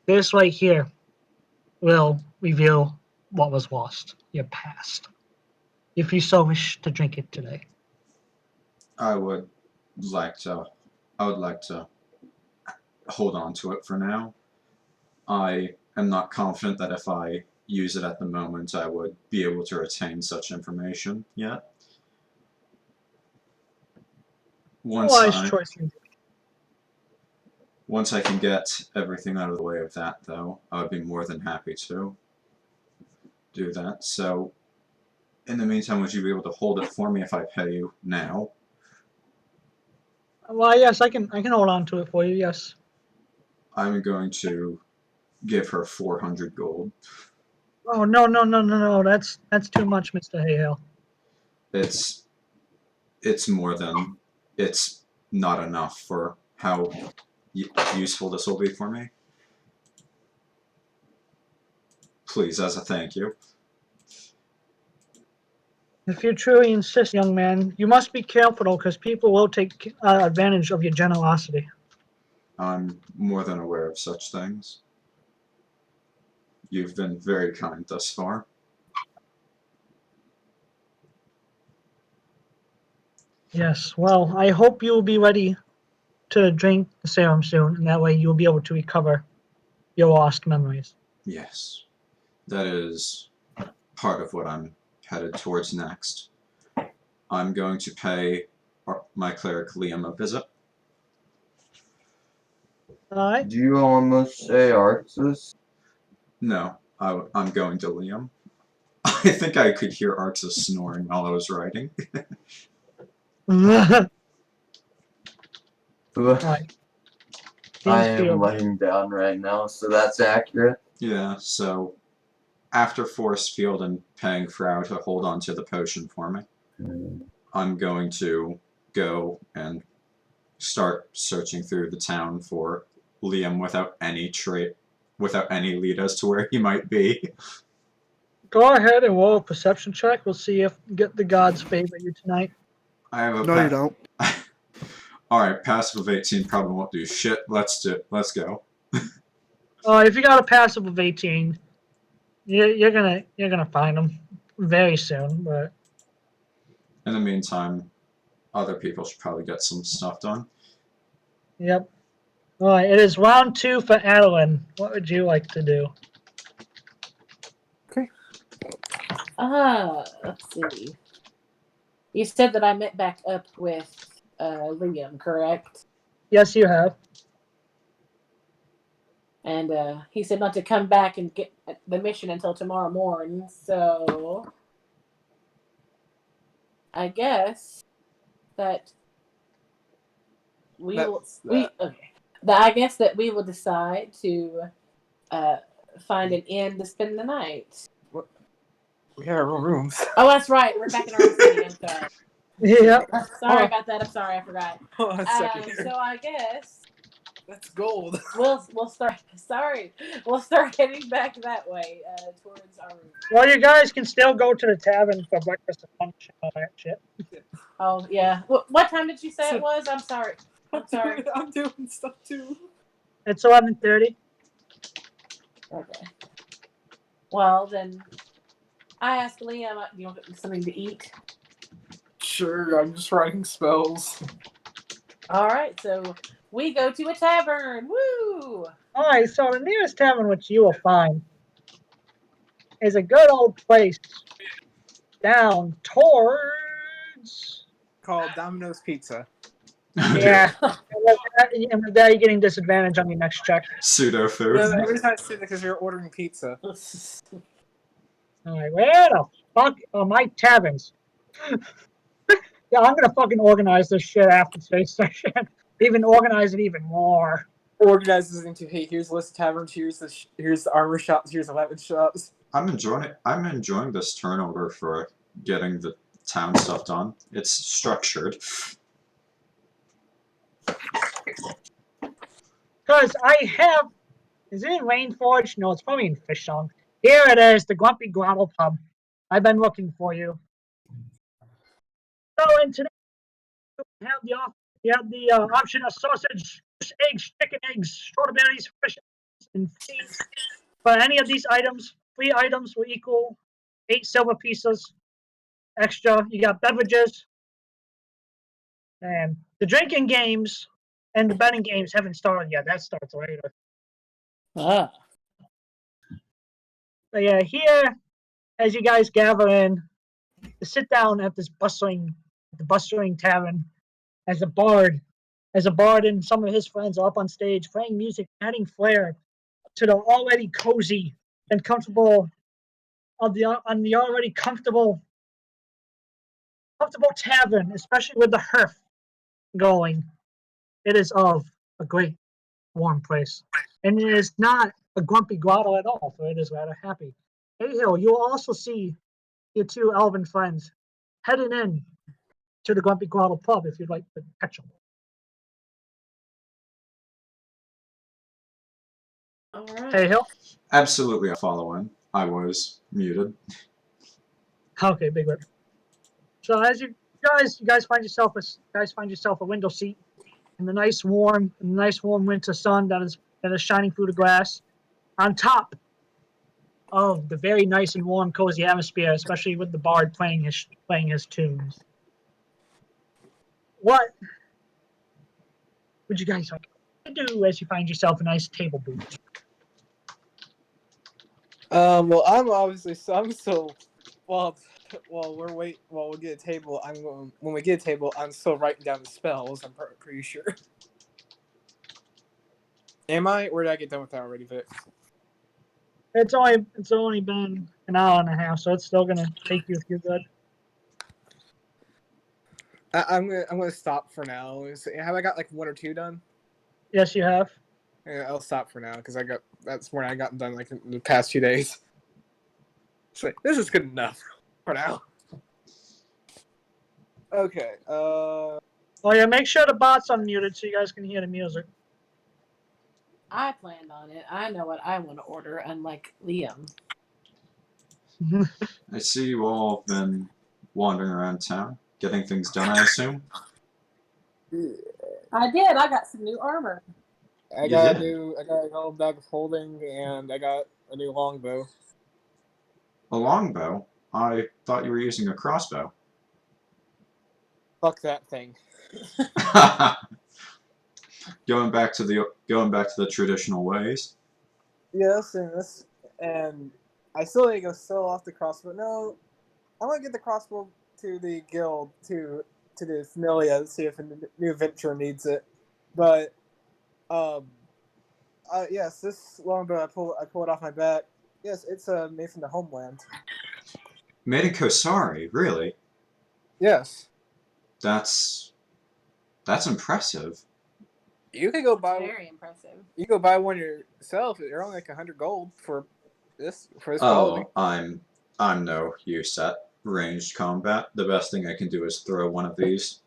This right here will reveal what was lost, your past, if you so wish to drink it today." I would like to hold on to it for now. I am not confident that if I use it at the moment, I would be able to retain such information yet. Once I can get everything out of the way of that, though, I would be more than happy to do that. So, in the meantime, would you be able to hold it for me if I pay you now? Well, yes, I can hold on to it for you. Yes. I'm going to give her 400 gold. Oh no! That's too much, Mr. Haehil. It's more than it's not enough for how useful this will be for me. Please, as a thank you. If you truly insist, young man, you must be careful, because people will take advantage of your generosity. I'm more than aware of such things. You've been very kind thus far. Yes, well, I hope you'll be ready to drink the serum soon, and that way you'll be able to recover your lost memories. Yes, that is part of what I'm headed towards next. I'm going to pay my cleric Liam a visit. Alright. Do you almost say Arxus? No, I'm going to Liam. I think I could hear Arxus snoring while I was writing. Alright. I am Field. laying down right now, so that's accurate. Yeah, so after force field and paying Frau to hold on to the potion for me, I'm going to go and start searching through the town for Liam without any lead as to where he might be. Go ahead and roll a perception check. We'll see if get the gods favor you tonight. I have a No, you don't. Alright, passive of 18 probably won't do shit. Let's go. If you got a passive of 18, you're gonna find them very soon. But In the meantime, other people should probably get some stuff done. yep. All right, it is round 2 for Adewyn. What would you like to do? Let's see. You said that I met back up with Liam, correct? Yes, you have. And he said not to come back and get the mission until tomorrow morning. So I guess that I guess that we will decide to find an inn to spend the night. We have our own rooms. Oh, that's right. We're back in our own city. I'm sorry. Yep. Sorry about that. I'm sorry. I forgot. Hold on a second. So I guess That's gold. we'll start. Sorry, we'll start heading back that way towards our room. Well, you guys can still go to the tavern for breakfast and lunch and all that shit. Oh yeah. What time did you say it was? I'm sorry. I'm sorry. I'm doing stuff too. It's 11:30. Okay. Well then, I asked Liam, do you want something to eat? Sure, I'm just writing spells. All right, so we go to a tavern. Woo! All right, so the nearest tavern which you will find is a good old place down towards. Called Domino's Pizza. Yeah. And with that, you're getting disadvantage on your next check. Pseudo food. Every time I say that because you're ordering pizza. All right, where the fuck are my taverns? Yeah, I'm gonna fucking organize this shit after today's session. Even organize it even more. Organizes into, hey, here's a list of taverns, here's the armor shops, here's the weapon shops. I'm enjoying this turnover for getting the town stuff done. It's structured. Because I have. Is it in Rainforge? No, it's probably in Fishsong. Here it is, the Grumpy Grotto pub. I've been looking for you. So, and today you have the option of sausage, fish eggs, chicken eggs, strawberries, fish eggs, and seeds. For any of these items, 3 items will equal 8 silver pieces extra. You got beverages. And the drinking games and the betting games haven't started yet. That starts later. Ah. But yeah, here, as you guys gather in to sit down at the bustling tavern, as a bard and some of his friends are up on stage playing music, adding flair to the already cozy and comfortable already comfortable tavern, especially with the hearth going. It is of a great warm place, and it is not a grumpy grotto at all, for it is rather happy. Haehil, you'll also see your 2 elven friends heading in to the Grumpy Grotto pub if you'd like to catch them. All right. Haehil? Absolutely a follow-in. I was muted. Okay, big rip. So as you guys find yourself a window seat in the nice warm winter sun that is shining through the glass, on top of the very nice and warm, cozy atmosphere, especially with the bard playing his tunes. What would you guys like to do as you find yourself a nice table booth? Well, I'm still Well, while we get a table, when we get a table, I'm still writing down the spells. I'm pretty sure. Am I? Or did I get done with that already, Vic? It's only been an hour and a half, so it's still gonna take you if you're good. I'm gonna stop for now. Have I got like 1 or 2 done? Yes, you have. Yeah, I'll stop for now because that's when I got done like in the past 2 days. So this is good enough for now. Okay. Oh yeah, make sure the bot's unmuted so you guys can hear the music. I planned on it. I know what I want to order, unlike Liam. I see you all have been wandering around town, getting things done, I assume? I did. I got some new armor. I got a gold bag of holding, and I got a new longbow. A longbow? I thought you were using a crossbow. Fuck that thing. Going back to the traditional ways. Yes, and I still need to go sell off the crossbow. No, I'm gonna get the crossbow to the guild to the familia, see if a new venture needs it. But yes, this longbow I pulled off my back. Yes, it's made from the homeland. Made in Kosari, really? Yes. That's impressive. You could go buy. Very impressive. You go buy one yourself. They're only like 100 gold for this quality. Oh, I'm no use at ranged combat. The best thing I can do is throw one of these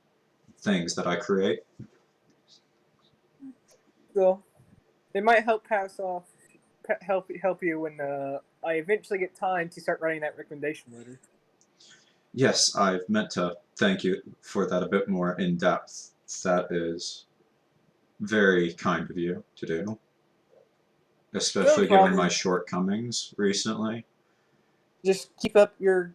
things that I create. So it might help help you when I eventually get time to start writing that recommendation letter. Yes, I've meant to thank you for that a bit more in depth. That is very kind of you to do, especially given my shortcomings recently. Just keep up your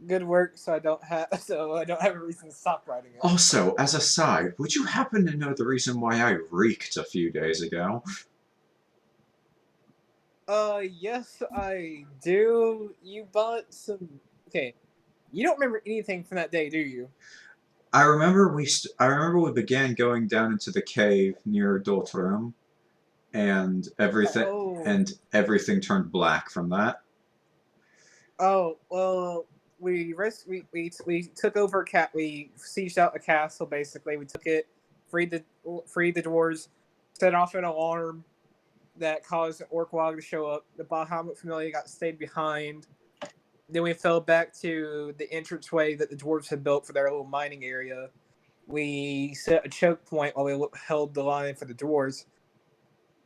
good work, so I don't have a reason to stop writing it. Also, as a side, would you happen to know the reason why I reeked a few days ago? Yes, I do. You bought some. Okay, you don't remember anything from that day, do you? I remember we began going down into the cave near Doltrum, and everything turned black from that. Oh well, we took over we sieged out a castle. Basically, we took it, freed the dwarves, set off an alarm that caused an orc wog to show up. The Bahamut familia stayed behind. Then we fell back to the entranceway that the dwarves had built for their little mining area. We set a choke point while we held the line for the dwarves.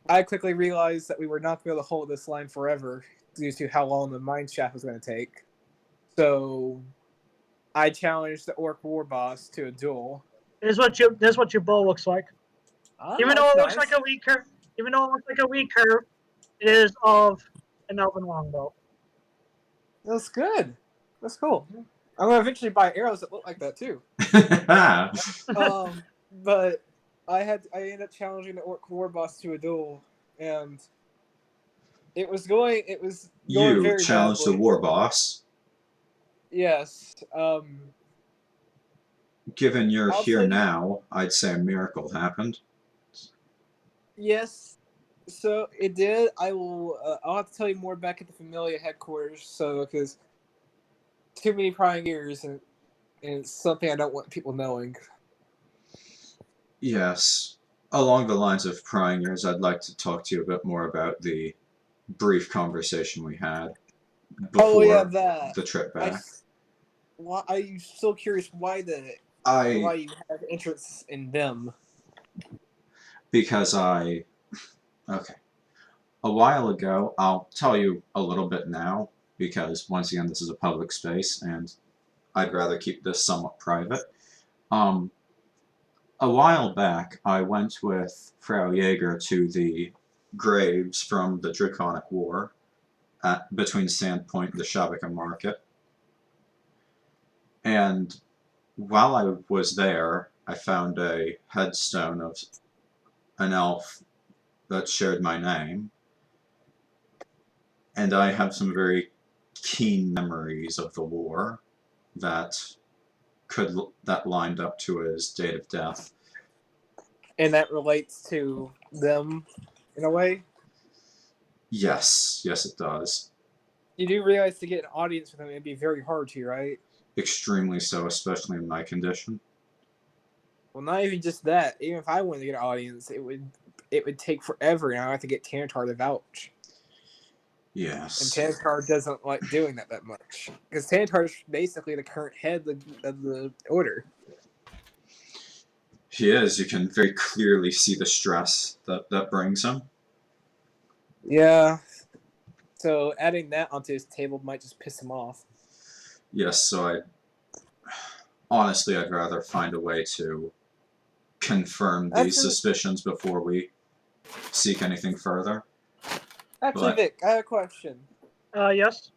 I quickly realized that we were not going to be able to hold this line forever due to how long the mine shaft was going to take. So I challenged the orc war boss to a duel. This is what your bow looks like. Even though it looks like a weak curve, it is of an elven longbow. That's good. That's cool. I'm gonna eventually buy arrows that look like that too. But I ended up challenging the orc war boss to a duel, and it was going You very challenged badly. the war boss. Yes. Given you're here now, I'd say a miracle happened. Yes. So it did. I'll have to tell you more back at the Familia headquarters. So because too many prying ears, and it's something I don't want people knowing. Yes. Along the lines of prying ears, I'd like to talk to you a bit more about the brief conversation we had before the trip back. I'm so curious why you have interest in them. Because okay. A while ago, I'll tell you a little bit now, because once again, this is a public space, and I'd rather keep this somewhat private. A while back, I went with Frau Jager to the graves from the Draconic War between Sandpoint and the Shabaka Market. And while I was there, I found a headstone of an elf that shared my name. And I have some very keen memories of the war that lined up to his date of death. And that relates to them in a way. Yes, it does. You do realize to get an audience with them, it'd be very hard to, right? Extremely so, especially in my condition. Well, not even just that. Even if I wanted to get an audience, it would take forever, and I have to get Tannatar to vouch. Yes. And Tannatar doesn't like doing that much. Because Tannatar is basically the current head of the order. He is. You can very clearly see the stress that brings him. Yeah. So adding that onto his table might just piss him off. Yes, so I'd rather find a way to confirm these suspicions before we seek anything further. Actually, Vic, I have a question. Yes?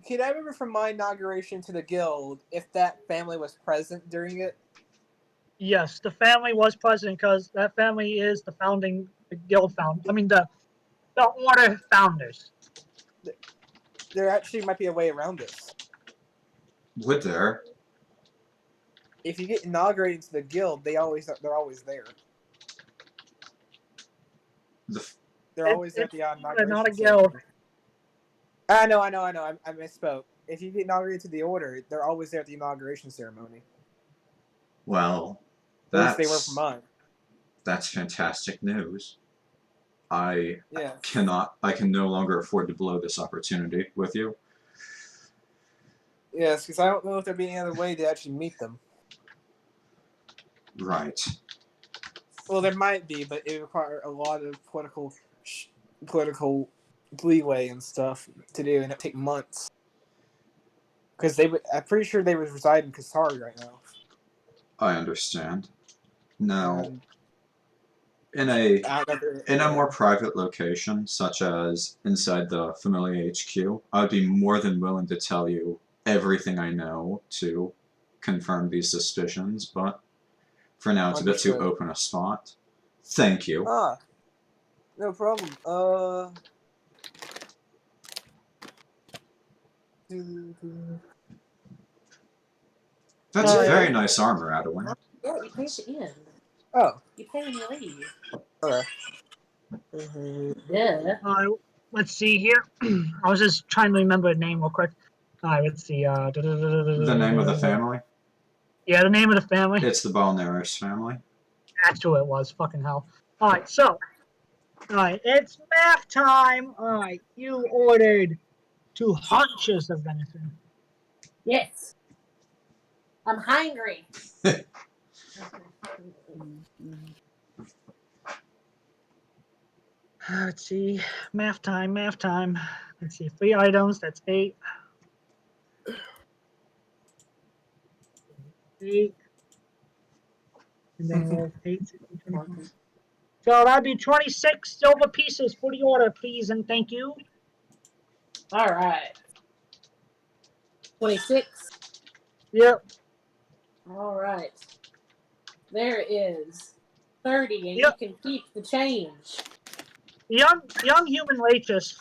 Can I remember from my inauguration to the guild if that family was present during it? Yes, the family was present because that family is the guild the order founders. There actually might be a way around this. Would there? If you get inaugurated to the guild, they're always there. They're always at the inauguration. Not a guild. I know. I misspoke. If you get inaugurated to the order, they're always there at the inauguration ceremony. Well, at least they were for mine. That's fantastic news. I Yes. I can no longer afford to blow this opportunity with you. Yes, because I don't know if there'd be any other way to actually meet them. Right. Well, there might be, but it would require a lot of political leeway and stuff to do, and it'd take months. Because I'm pretty sure they would reside in Kasari right now. I understand. Now, in a more private location, such as inside the Familia HQ, I would be more than willing to tell you everything I know to confirm these suspicions, but for now it's a bit too open a spot. Thank you. No problem. That's very nice armor, Adewyn. Yeah, you pay at the end. Oh. You pay when you leave. Okay. Yeah. Let's see here. I was just trying to remember a name real quick. Alright, let's see. The name of the family? Yeah, the name of the family. It's the Balneiros family. That's who it was. Fucking hell. Alright, so. Alright, it's math time. Alright, you ordered 2 hunches of venison. Yes. I'm hungry. Let's see. Math time. Let's see. 3 items. That's 8. 8. And then 8. So that'd be 26 silver pieces for the order, please, and thank you. All right. 26. Yep. All right. There is 30, and Yep. you can keep the change. Young human waitress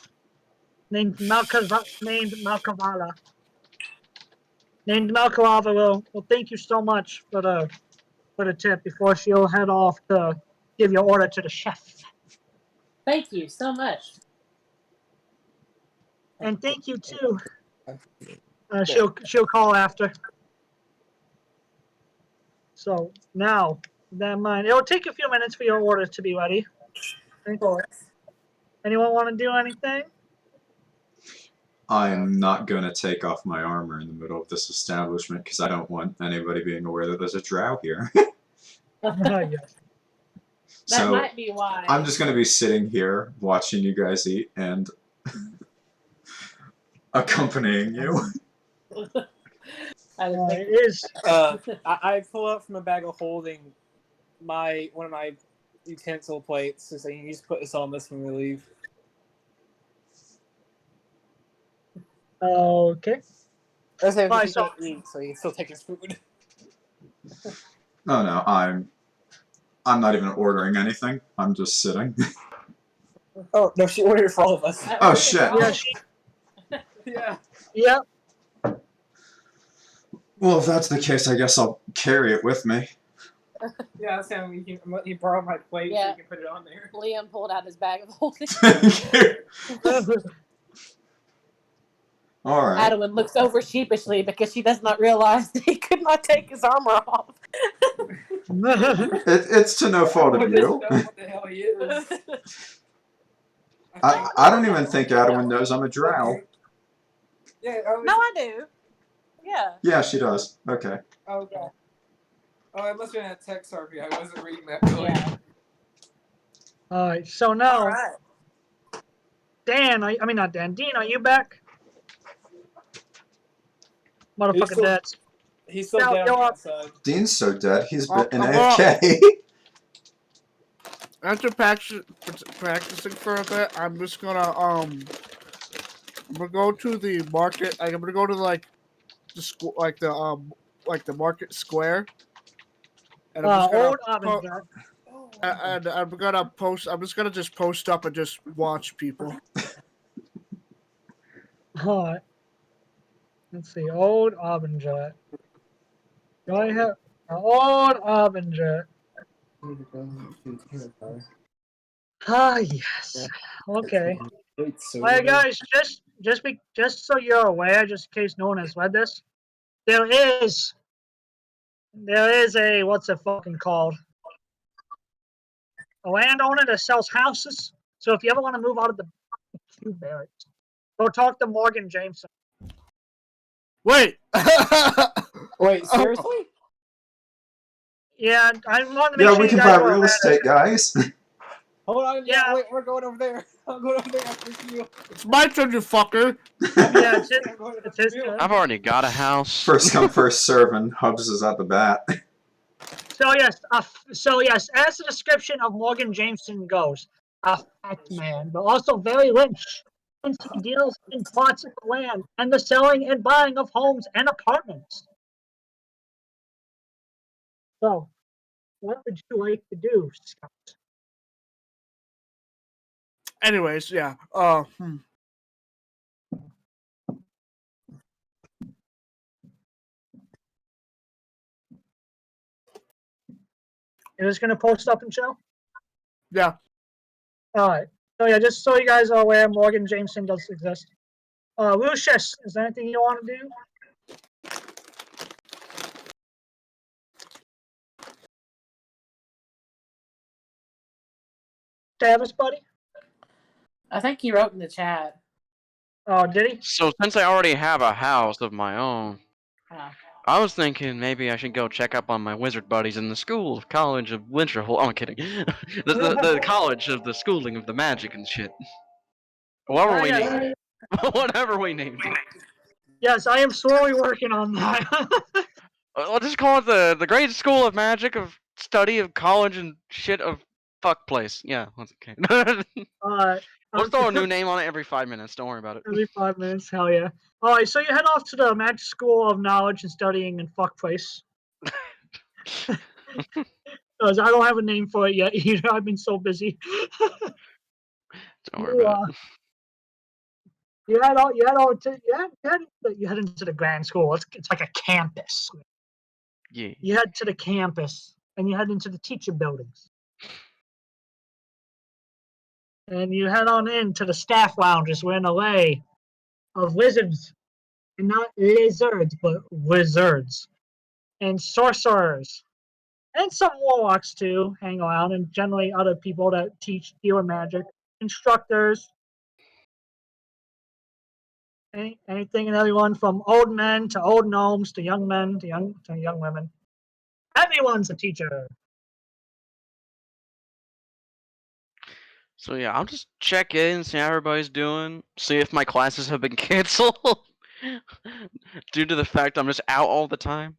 named Malkavala. Well, thank you so much for the tip before she'll head off to give your order to the chef. Thank you so much. And thank you too. She'll call after. So now, that in mind, it'll take a few minutes for your order to be ready. Of course. Anyone want to do anything? I'm not going to take off my armor in the middle of this establishment because I don't want anybody being aware that there's a drow here. Yes. That might be why. I'm just going to be sitting here watching you guys eat and accompanying you. It is. I pull out from a bag of holding one of my utensil plates to say, you just put this on this when we leave. Okay. I say Bye, he can't eat, so he can still take his food. Oh no, I'm not even ordering anything. I'm just sitting. Oh no, she ordered for all of us. Oh shit. Yeah, Yeah. Yep. Well, if that's the case, I guess I'll carry it with me. Yeah, Sam, you borrow my plate so Yeah. you can put it on there. Liam pulled out his bag of holding. All right. Adewyn looks over sheepishly because she does not realize that he could not take his armor off. It's to no fault of I you. don't know what the hell he is. I don't even think Adewyn knows I'm a drow. Yeah. No, I do. Yeah. Yeah, she does. Okay. Okay. Oh, I must have been a text, sorry. I wasn't reading that really. Yeah. All right. So now, All right. Dan, I mean not Dan. Dean, are you back? Motherfucker, dead. He's still No, down you're the up. outside. Dean's so dead, he's been in I'm AFK. After practicing for a bit, I'm just gonna go to the market. I'm gonna go to like the market square, and I'm just Old gonna Abend. and I'm gonna post. I'm just gonna post up and just watch people. All right. Let's see. Old Abend. Do I have old Abend? Ah, yes. Okay. Alright, guys, just so you're aware, just in case no one has read this, there is a what's it fucking called? A landowner that sells houses. So if you ever want to move out of the few barracks, go talk to Morgan Jamesson. Wait. Wait, seriously? Yeah, I want to make Yeah, sure we you can guys buy are real aware estate, guys. Hold on, Yeah. wait, we're going over there. I'm going over there after you. It's my turn, you fucker. Yeah, it's I'm going it's after his you. turn. I've already got a house. First come, first serve, and Hubs is at the bat. So yes, as the description of Morgan Jameson goes, a fat man, but also very rich, since he deals in plots of land and the selling and buying of homes and apartments. So, what would you like to do, Scott? Anyways, yeah. You're just gonna post up and show? Yeah. All right. So yeah, just so you guys are aware, Morgan Jameson does exist. Lucius, is there anything you want to do? Davis, buddy? I think he wrote in the chat. Oh, did he? So since I already have a house of my own, Oh. I was thinking maybe I should go check up on my wizard buddies in the school of college of Winterhold. Oh, I'm kidding. the college of the schooling of the magic and shit. Whatever we yes. named it. Whatever we named it. Yes, I am slowly working on that. I'll just call it the great school of magic of study of college and shit of fuck place. Yeah, that's okay. We'll throw a new name on it every 5 minutes. Don't worry about it. Every 5 minutes, hell yeah. All right, so you head off to the Magic School of Knowledge and Studying in Fuck Place. Because I don't have a name for it yet either. I've been so busy. Don't worry about it. You head into the grand school. It's like a campus. Yeah. You head to the campus and you head into the teacher buildings. And you head on into the staff lounges where an array of wizards, and not lizards, but wizards, and sorcerers, and some warlocks too hang around, and generally other people that teach healer magic, instructors, anything and everyone from old men to old gnomes to young men to young women. Everyone's a teacher. So yeah, I'll just check in, see how everybody's doing, see if my classes have been canceled due to the fact I'm just out all the time.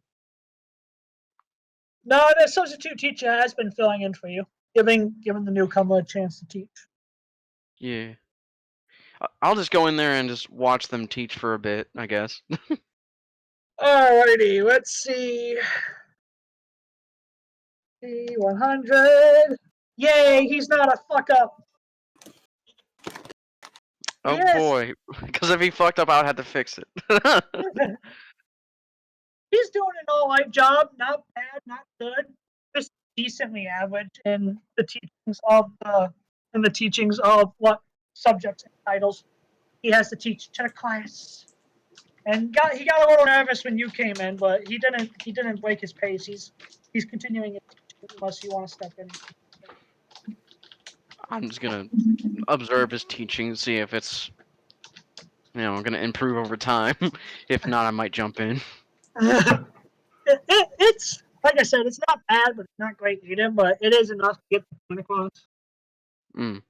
No, the substitute teacher has been filling in for you, giving the newcomer a chance to teach. Yeah. I'll just go in there and just watch them teach for a bit, I guess. Alrighty, let's see. 100. Yay, he's not a fuck up. Oh Yes. boy, because if he fucked up, I would have to fix it. He's doing an alright job. Not bad, not good. Just decently average in the teachings of what subjects and titles he has to teach to the class. And he got a little nervous when you came in, but he didn't break his pace. He's continuing it unless you want to step in. I'm just gonna observe his teaching, see if it's gonna improve over time. If not, I might jump in. It's like I said, it's not bad, but it's not great either. But it is enough to get the point across. Mm.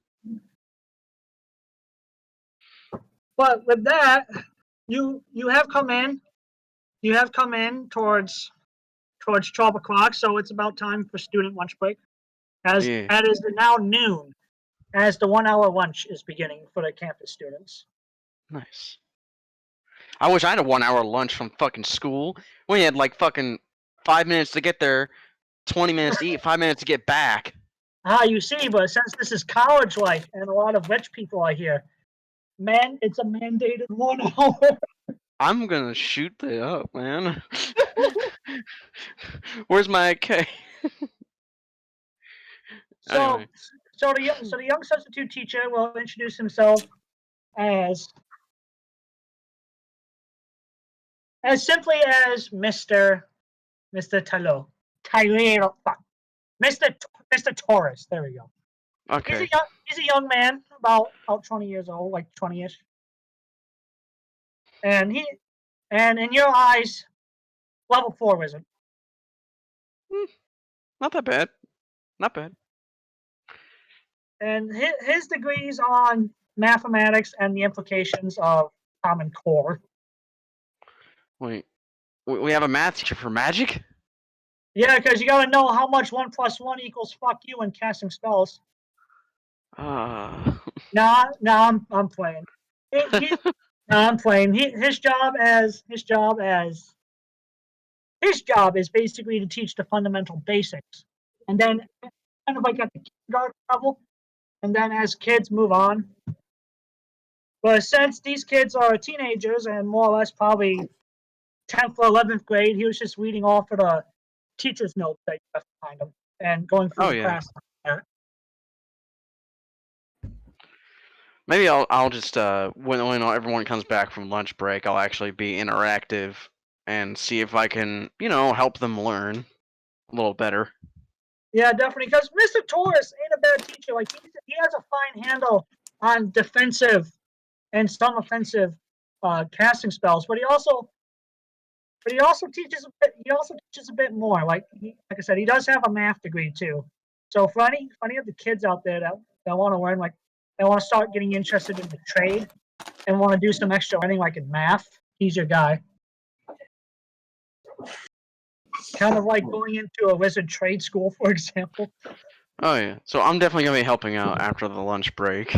But with that, you have come in. You have come in towards 12 o'clock, so it's about time for student lunch break. As Yeah. it is now noon, as the 1 hour lunch is beginning for the campus students. Nice. I wish I had a 1 hour lunch from fucking school. We had like fucking 5 minutes to get there, 20 minutes to eat, 5 minutes to get back. You see, but since this is college life and a lot of rich people are here, man, it's a mandated 1 hour. I'm gonna shoot that up, man. Where's my AK? So, Anyway. so the young substitute teacher will introduce himself as simply as Mr. Tylo. Mr. Taurus. There we go. Okay. He's a young man, about 20 years old, like 20-ish. And in your eyes, level 4 wizard. Not that bad. Not bad. And his degrees on mathematics and the implications of Common Core. Wait. We have a math teacher for magic? Yeah, because you gotta know how much 1 + 1 = fuck you when casting spells. Nah, I'm playing. I'm playing. His job is basically to teach the fundamental basics, and then kind of like at the kindergarten level, and then as kids move on. But since these kids are teenagers and more or less probably 10th or 11th grade, he was just reading off of the teacher's notes that you left behind him and going through the class. Maybe I'll just when everyone comes back from lunch break, I'll actually be interactive and see if I can help them learn a little better. Yeah, definitely. Because Mr. Taurus ain't a bad teacher. Like he has a fine handle on defensive and some offensive casting spells, but he also teaches a bit. He also teaches a bit more. Like I said, he does have a math degree too. So for any of the kids out there that want to learn, like they want to start getting interested in the trade and want to do some extra learning, like in math, he's your guy. Kind of like going into a wizard trade school, for example. Oh yeah, so I'm definitely gonna be helping out after the lunch break.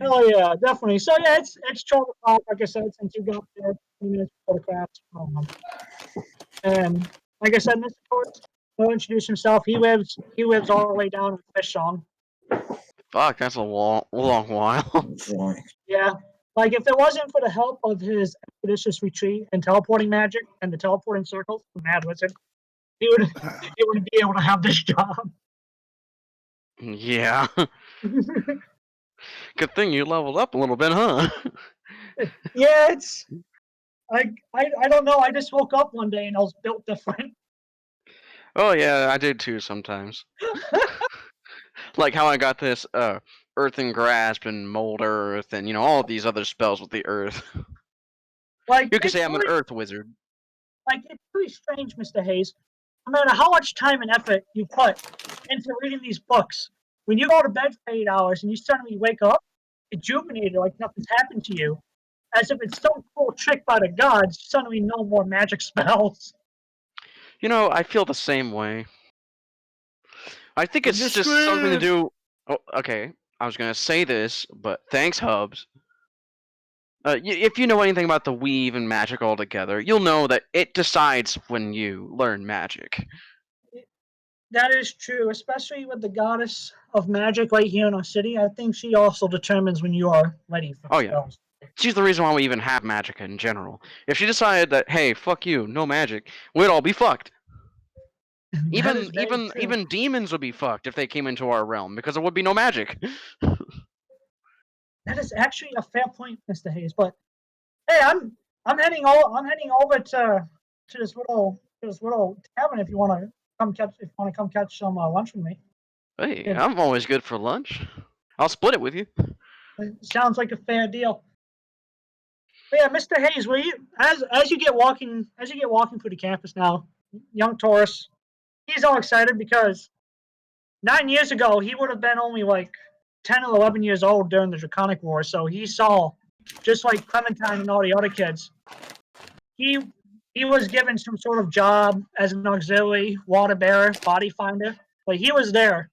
Oh yeah, definitely. So yeah, it's 12 o'clock, like I said, since you got there 20 minutes before the class. And like I said, Mr. Torres will introduce himself. He lives all the way down in Fish Song. Fuck, that's a long while. Yeah. Like if it wasn't for the help of his expeditious retreat and teleporting magic and the teleporting circles, the Mad Wizard, he wouldn't be able to have this job. Yeah. Good thing you leveled up a little bit, huh? Yeah, it's I don't know. I just woke up one day and I was built different. Oh yeah, I did too sometimes. Like how I got this Earthen Grasp and Mold Earth and all of these other spells with the Earth. Like you could say I'm an Earth Wizard. Like it's pretty strange, Mr. Hayes. No matter how much time and effort you put into reading these books, when you go to bed for 8 hours and you suddenly wake up rejuvenated, like nothing's happened to you, as if it's some cool trick by the gods, suddenly no more magic spells. I feel the same way. I think it's just something to do. Oh, okay. I was gonna say this, but thanks, Hubs. If you know anything about the weave and magic altogether, you'll know that it decides when you learn magic. That is true, especially with the goddess of magic right here in our city. I think she also determines when you are ready for Oh, yeah. spells. She's the reason why we even have magic in general. If she decided that, hey, fuck you, no magic, we'd all be fucked. That is very true. Even demons would be fucked if they came into our realm because there would be no magic. That is actually a fair point, Mr. Hayes. But hey, I'm heading over to this little tavern if you want to come catch some lunch with me. Hey, Yeah. I'm always good for lunch. I'll split it with you. It sounds like a fair deal. But yeah, Mr. Hayes, will you as you get walking through the campus now, young Taurus, he's all excited because 9 years ago he would have been only like 10 or 11 years old during the Draconic War, so he saw, just like Clementine and all the other kids, he was given some sort of job as an auxiliary water bearer, body finder. Like he was there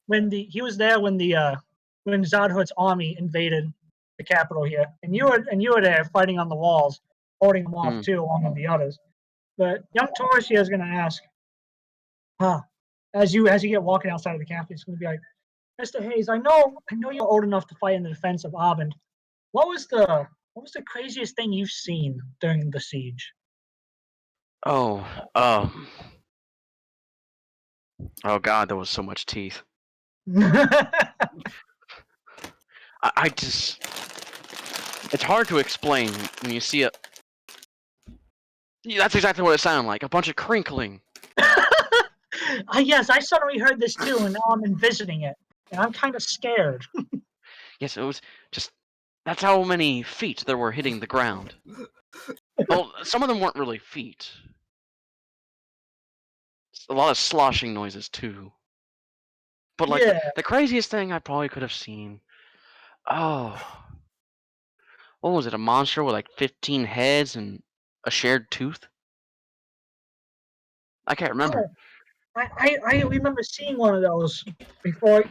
when Zodhood's army invaded the capital here, and you were there fighting on the walls, holding them off too, along with the others. But young Taurus here is going to ask, as you get walking outside of the campus, it's going to be like, Mr. Hayes, I know you're old enough to fight in the defense of Abend. What was the craziest thing you've seen during the siege? Oh God, there was so much teeth. I just... It's hard to explain when you see it. That's exactly what it sounded like. A bunch of crinkling. Yes, I suddenly heard this too, and now I'm envisioning it. And I'm kind of scared. Yes, it was just... That's how many feet there were hitting the ground. Well, some of them weren't really feet. A lot of sloshing noises, too. But, like, Yeah. the craziest thing I probably could have seen... Oh... What was it, a monster with, like, 15 heads and a shared tooth? I can't remember. Oh, I remember seeing one of those before.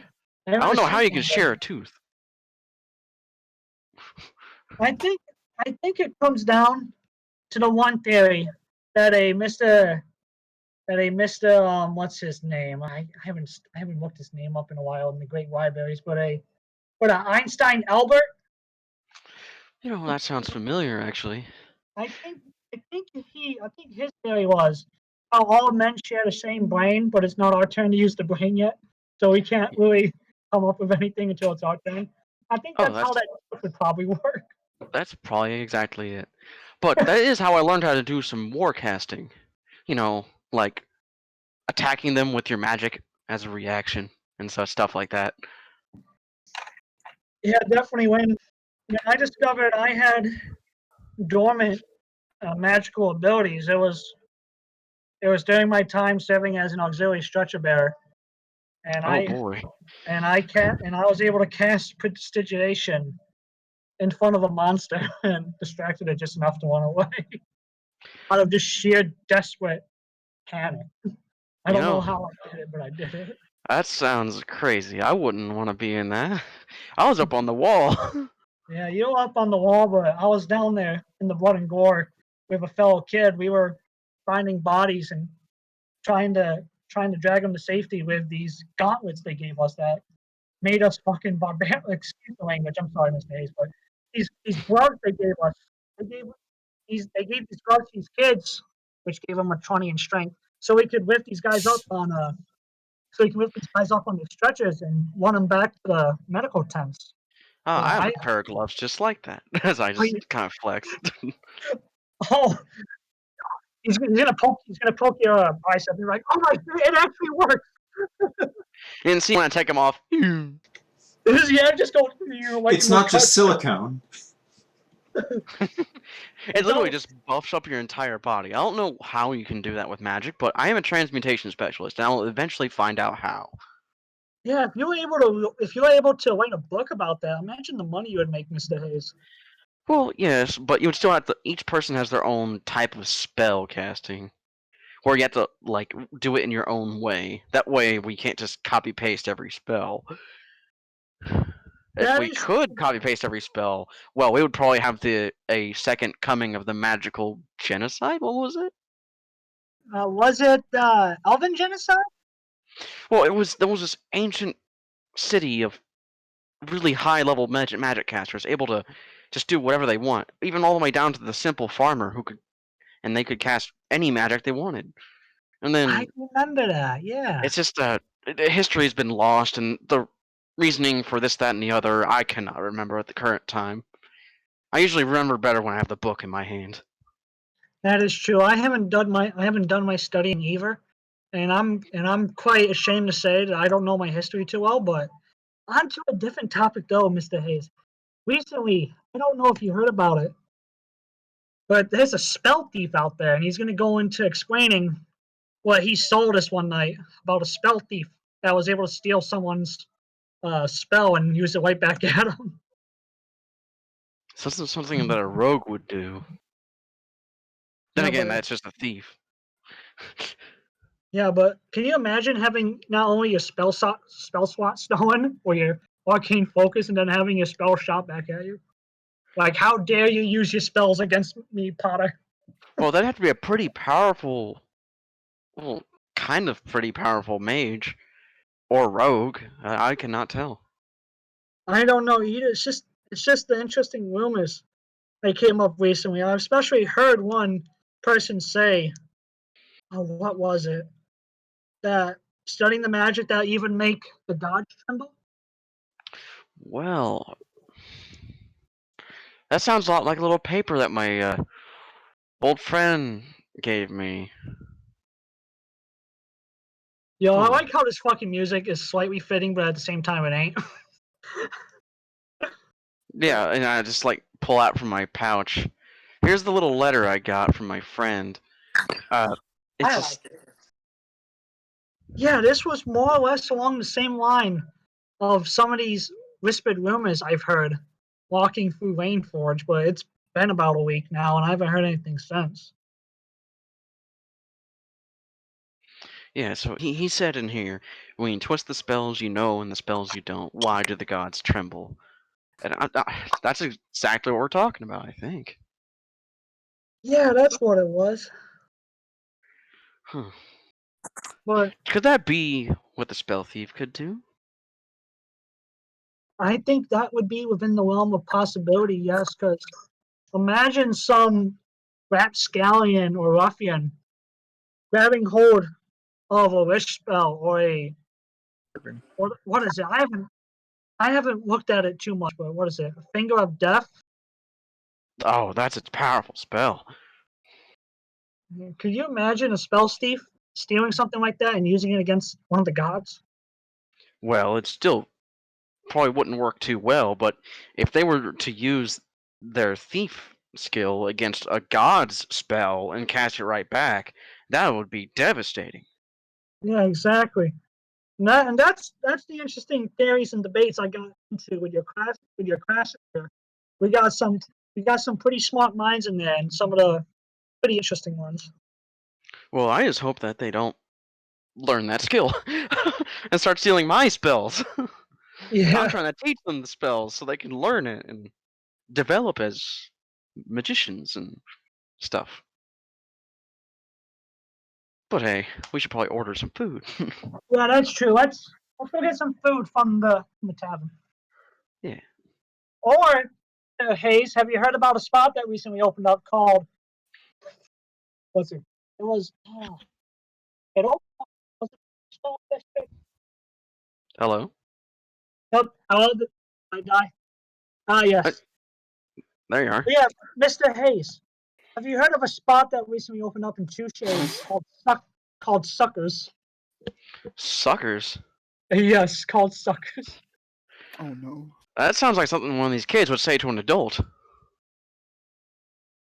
I don't know how you can share a tooth. I think it comes down to the one theory that a Mr. What's his name? I haven't looked his name up in a while in the Great Libraries, but a Einstein Albert. You know, that sounds familiar, actually. I think his theory was how all men share the same brain, but it's not our turn to use the brain yet, so we can't really come up with anything until it's our turn. I think that's how that would probably work. That's probably exactly it. But that is how I learned how to do some war casting. You know, like attacking them with your magic as a reaction and such stuff like that. Yeah, definitely. When I discovered I had dormant magical abilities, it was during my time serving as an auxiliary stretcher bearer, and I was able to cast prestidigitation in front of a monster and distracted it just enough to run away out of just sheer desperate panic. I don't know how I did it, but I did it. That sounds crazy. I wouldn't want to be in that. I was up on the wall. Yeah, you were up on the wall, but I was down there in the blood and gore with a fellow kid. We were finding bodies and trying to drag them to safety with these gauntlets they gave us that made us fucking barbaric. Excuse the language. I'm sorry, Mr. Hayes, but these gloves they gave us. They gave these gloves to these kids, which gave them a 20 in strength, so we could lift these guys up on the stretchers and run them back to the medical tents. I have a pair of gloves just like that, as I just kind of flexed. Oh, he's gonna poke your bicep. You're like, oh my god, it actually works. You didn't see when I take them off. Yeah, just go. Like, it's not just silicone. It literally just buffs up your entire body. I don't know how you can do that with magic, but I am a transmutation specialist, and I'll eventually find out how. Yeah, if you were able to write a book about that, imagine the money you would make, Mr. Hayes. Well, yes, but you would still have to. Each person has their own type of spell casting, where you have to like do it in your own way. That way, we can't just copy paste every spell. If we could copy paste every spell, well, we would probably have a second coming of the magical genocide. What was it? Was it Elven genocide? Well, there was this ancient city of really high-level magic casters, able to just do whatever they want, even all the way down to the simple farmer and they could cast any magic they wanted. And then I remember that. Yeah. it's just that history has been lost, and the reasoning for this, that, and the other, I cannot remember at the current time. I usually remember better when I have the book in my hand. That is true. I haven't done my studying either, and I'm quite ashamed to say that I don't know my history too well. But on to a different topic, though, Mr. Hayes. Recently, I don't know if you heard about it, but there's a spell thief out there, and he's going to go into explaining what he sold us one night about a spell thief that was able to steal someone's spell and use it right back at him. So this is something that a rogue would do. Then Yeah, again, but- that's just a thief. Yeah, but can you imagine having not only your spell slot stolen or your arcane focus, and then having your spell shot back at you? Like, how dare you use your spells against me, Potter? Well, that'd have to be a pretty powerful, well, kind of pretty powerful mage or rogue. I cannot tell. I don't know either. It's just the interesting rumors that came up recently. I especially heard one person say, "Oh, what was it? That studying the magic that even make the gods tremble." Well, that sounds a lot like a little paper that my old friend gave me. Yo, I Hmm. like how this fucking music is slightly fitting, but at the same time it ain't. Yeah, and I just like pull out from my pouch. Here's the little letter I got from my friend. It's just Yeah, this was more or less along the same line of some of these whispered rumors I've heard walking through Rainforge, but it's been about a week now, and I haven't heard anything since. yeah. So he said in here, when you twist the spells you know and the spells you don't, why do the gods tremble? And that's exactly what we're talking about, I think. Yeah, that's what it was. Huh. But Could that be what the spell thief could do? I think that would be within the realm of possibility, yes, because imagine some rapscallion or ruffian grabbing hold of a wish spell or a what is it? I haven't looked at it too much, but what is it? A finger of death? Oh, that's a powerful spell. Could you imagine a spell thief stealing something like that and using it against one of the gods? Well, it still probably wouldn't work too well, but if they were to use their thief skill against a god's spell and cast it right back, that would be devastating. Yeah, exactly. And that's the interesting theories and debates I got into with your class here. We got some pretty smart minds in there, and some of the pretty interesting ones. Well, I just hope that they don't learn that skill and start stealing my spells. Yeah, I'm trying to teach them the spells so they can learn it and develop as magicians and stuff. But hey, we should probably order some food. yeah, that's true. Let's go get some food from the tavern. Yeah. Or Hayes, have you heard about a spot that recently opened up called? What's it? It was. It opened up. Was it small district? Hello? Nope. Hello. I die. Ah, yes. There you are. Yeah, Mr. Hayes. Have you heard of a spot that recently opened up in Touche called Succers? Suckers? Yes, called Succers. Oh no. That sounds like something one of these kids would say to an adult.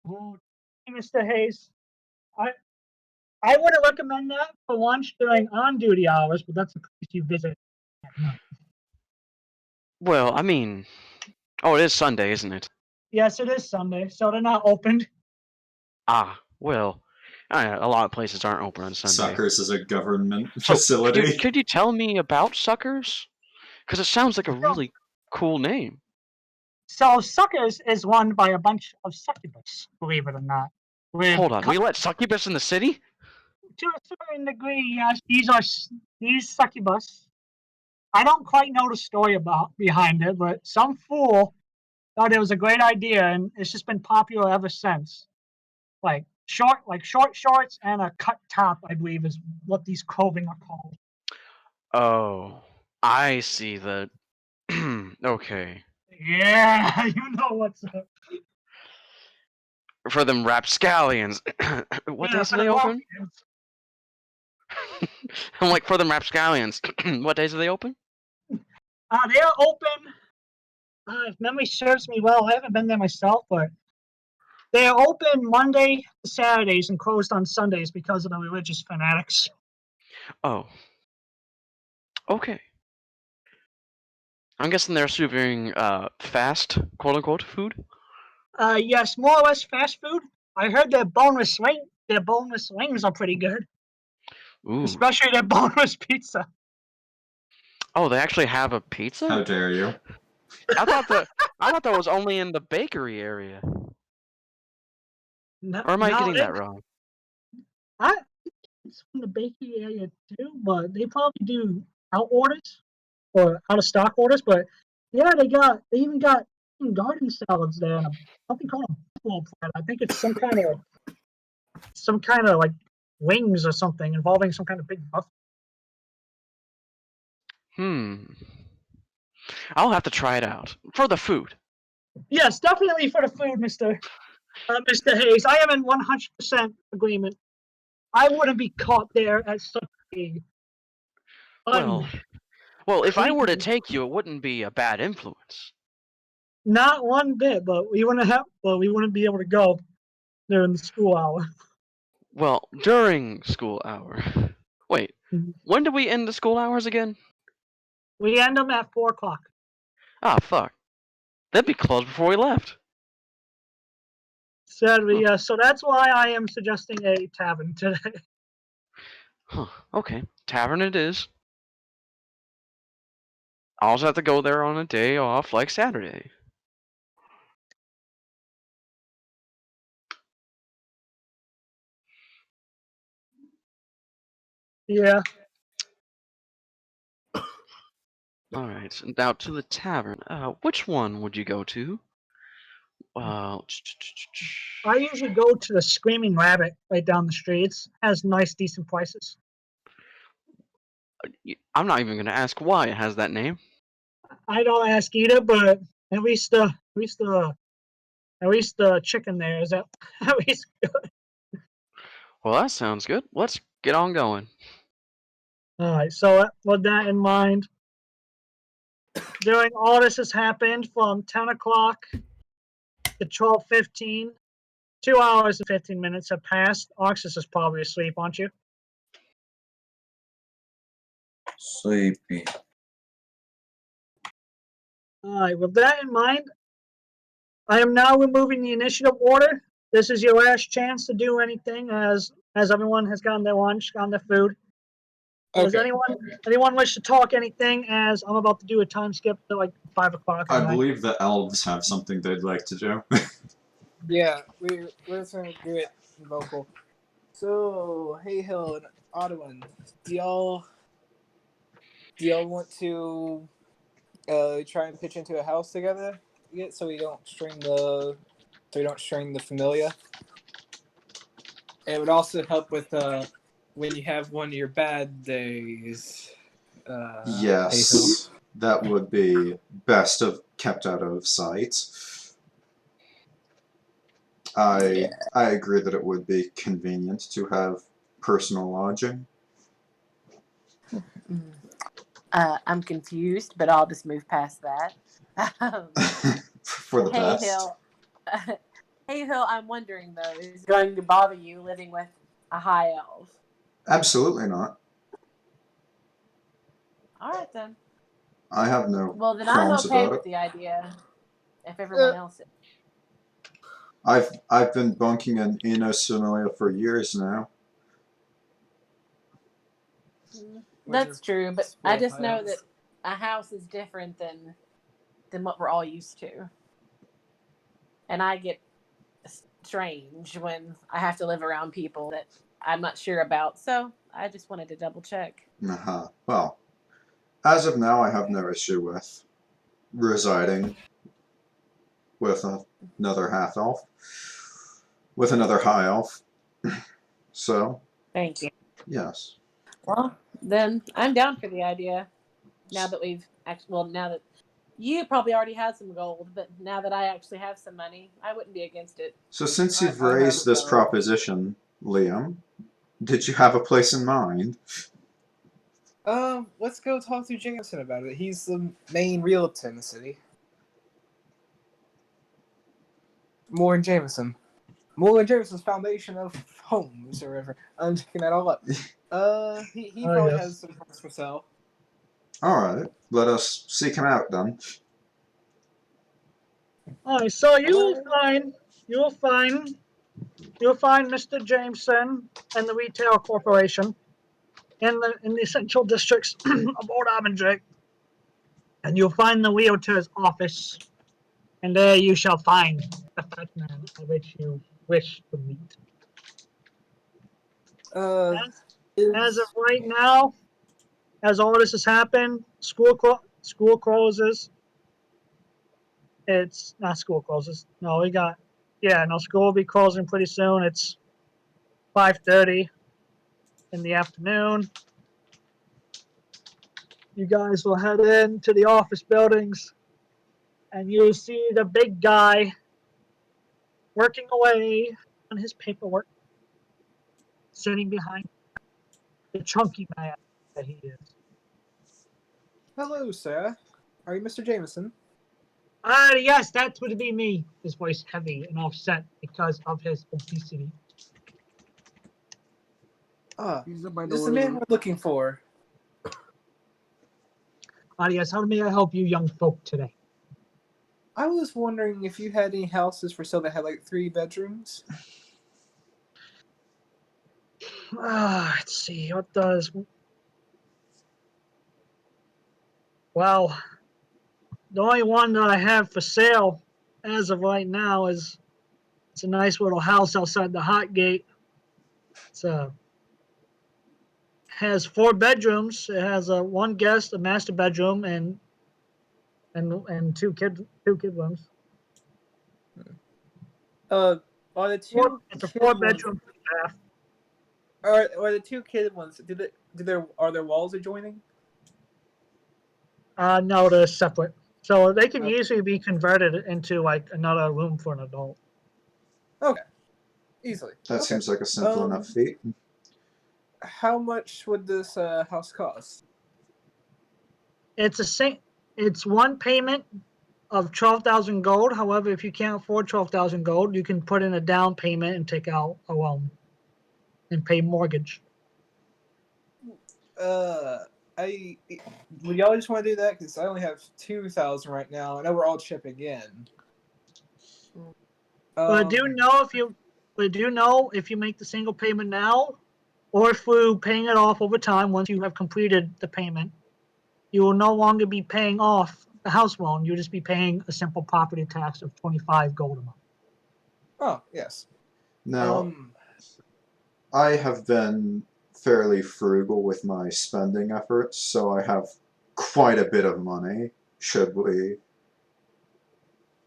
Oh, Mr. Hayes, I wouldn't recommend that for lunch during on-duty hours, but that's a place you visit at night. Well, I mean, oh, it is Sunday, isn't it? Yes, it is Sunday, so they're not opened. Ah, well, a lot of places aren't open on Sunday. Suckers is a government So, facility. could you tell me about Suckers? Because it sounds like a really cool name. So Succers is run by a bunch of succubus, believe it or not. Hold on, we let succubus in the city? To a certain degree, yes. These are these succubus. I don't quite know the story behind it, but some fool thought it was a great idea, and it's just been popular ever since. Like short shorts and a cut top, I believe, is what these clothing are called. Oh, I see the. Okay. Yeah, you know what's up. For them rapscallions. What Yeah, days for do the they open? ruffians. I'm like, for them rapscallions. What days do they open? They are open. If memory serves me well, I haven't been there myself, but they are open Monday to Saturdays and closed on Sundays because of the religious fanatics. Oh. Okay. I'm guessing they're serving fast, quote unquote, food. Yes, more or less fast food. I heard their boneless wings are pretty good, Ooh. especially their boneless pizza. Oh, they actually have a pizza? How dare you? I thought that was only in the bakery area. No, Or am I no, getting that wrong? It's from the bakery area too, but they probably do out orders or out of stock orders. But yeah, they even got garden salads there and something called a buffalo platter. I think it's some kind of like wings or something involving some kind of big buffalo. I'll have to try it out for the food. Yes, definitely for the food, Mr. Hayes. I am in 100% agreement. I wouldn't be caught there at such a Well, if I were to take you, it wouldn't be a bad influence. Not one bit, but we wouldn't be able to go during the school hour. Well, during school hour. Wait, when do we end the school hours again? We end them at 4:00. Ah, fuck. That'd be closed before we left. Sadly, yeah. So that's why I am suggesting a tavern today. Huh, okay. Tavern it is. I'll also have to go there on a day off like Saturday. Yeah. Alright, now to the tavern. Which one would you go to? I usually go to the Screaming Rabbit right down the street. It has nice, decent prices. I'm not even gonna ask why it has that name. I don't ask either, but at least the chicken there is at least good. Well, that sounds good. Let's get on going. All right. So with that in mind, during all this has happened from 10 o'clock to 12:15. 2 hours and 15 minutes have passed. Arxus is probably asleep, aren't you? Sleepy. Alright, with that in mind, I am now removing the initiative order. This is your last chance to do anything as everyone has gotten their lunch, gotten their food. Does anyone wish to talk anything as I'm about to do a time skip to like 5 o'clock? I believe the elves have something they'd like to do. Yeah, we're just gonna do it vocal. So, Haehil and Adewyn, do y'all want to try and pitch into a house together? So we don't strain the familia. It would also help with when you have one of your bad days. Yes, Haehil. that would be best kept out of sight. I agree that it would be convenient to have personal lodging. I'm confused, but I'll just move past that. For the best. Haehil, I'm wondering though, is it going to bother you living with a high elf? Absolutely not. All right then. I have no Well, then I'm qualms okay about with it. the idea. If everyone else is. I've been bunking in Enos Familia for years now. That's true, but I just know that a house is different than what we're all used to. And I get strange when I have to live around people that I'm not sure about. So I just wanted to double check. Uh-huh. Well, as of now, I have no issue with residing with another half elf, with another high elf. So, Thank you. yes. Well, then I'm down for the idea. Now that we've now that you probably already had some gold, but now that I actually have some money, I wouldn't be against it. So since you've I have raised this no- proposition, Liam, did you have a place in mind? Let's go talk to Jamesson about it. He's the main realtor in the city. Moore and Jamesson. Moore and Jameson's foundation of homes, or whatever. I'm checking that all up. He Oh, probably yes. has some homes for sale. Alright, let us seek him out then. Alright, so you'll find Mr. Jameson and the retail corporation in the central districts of Old Abend, and you'll find the realtor's office, and there you shall find the fat man of which you wish to meet. As of right now, as all this has happened, school closes. It's not school closes. No, school will be closing pretty soon. It's 5:30 in the afternoon. You guys will head into the office buildings, and you'll see the big guy working away on his paperwork, sitting behind the chunky man that he is. Hello, sir. Are you Mr. Jamesson? Yes, that would be me. His voice heavy and offset because of his obesity. He's a This is the man minority. we're looking for. Yes, how may I help you young folk today? I was wondering if you had any houses for sale that had like 3 bedrooms. Let's see, what does... Well, the only one that I have for sale as of right now is it's a nice little house outside the hot gate. It's has 4 bedrooms. It has one guest, a master bedroom, and two kid rooms. Are the 2 It's a kid 4 ones? bedroom bath. Are the 2 kid ones? Are their walls adjoining? No, they're separate. So they can Okay. easily be converted into like another room for an adult. Okay, easily. That Okay. seems like a simple enough feat. How much would this house cost? It's one payment of 12,000 gold. However, if you can't afford 12,000 gold, you can put in a down payment and take out a loan and pay mortgage. Would y'all just want to do that? Because I only have 2,000 right now. I know we're all chipping in. But I do know if you make the single payment now, or through paying it off over time once you have completed the payment, you will no longer be paying off the house loan. You'll just be paying a simple property tax of 25 gold a month. Oh, yes. Now, I have been fairly frugal with my spending efforts, so I have quite a bit of money should we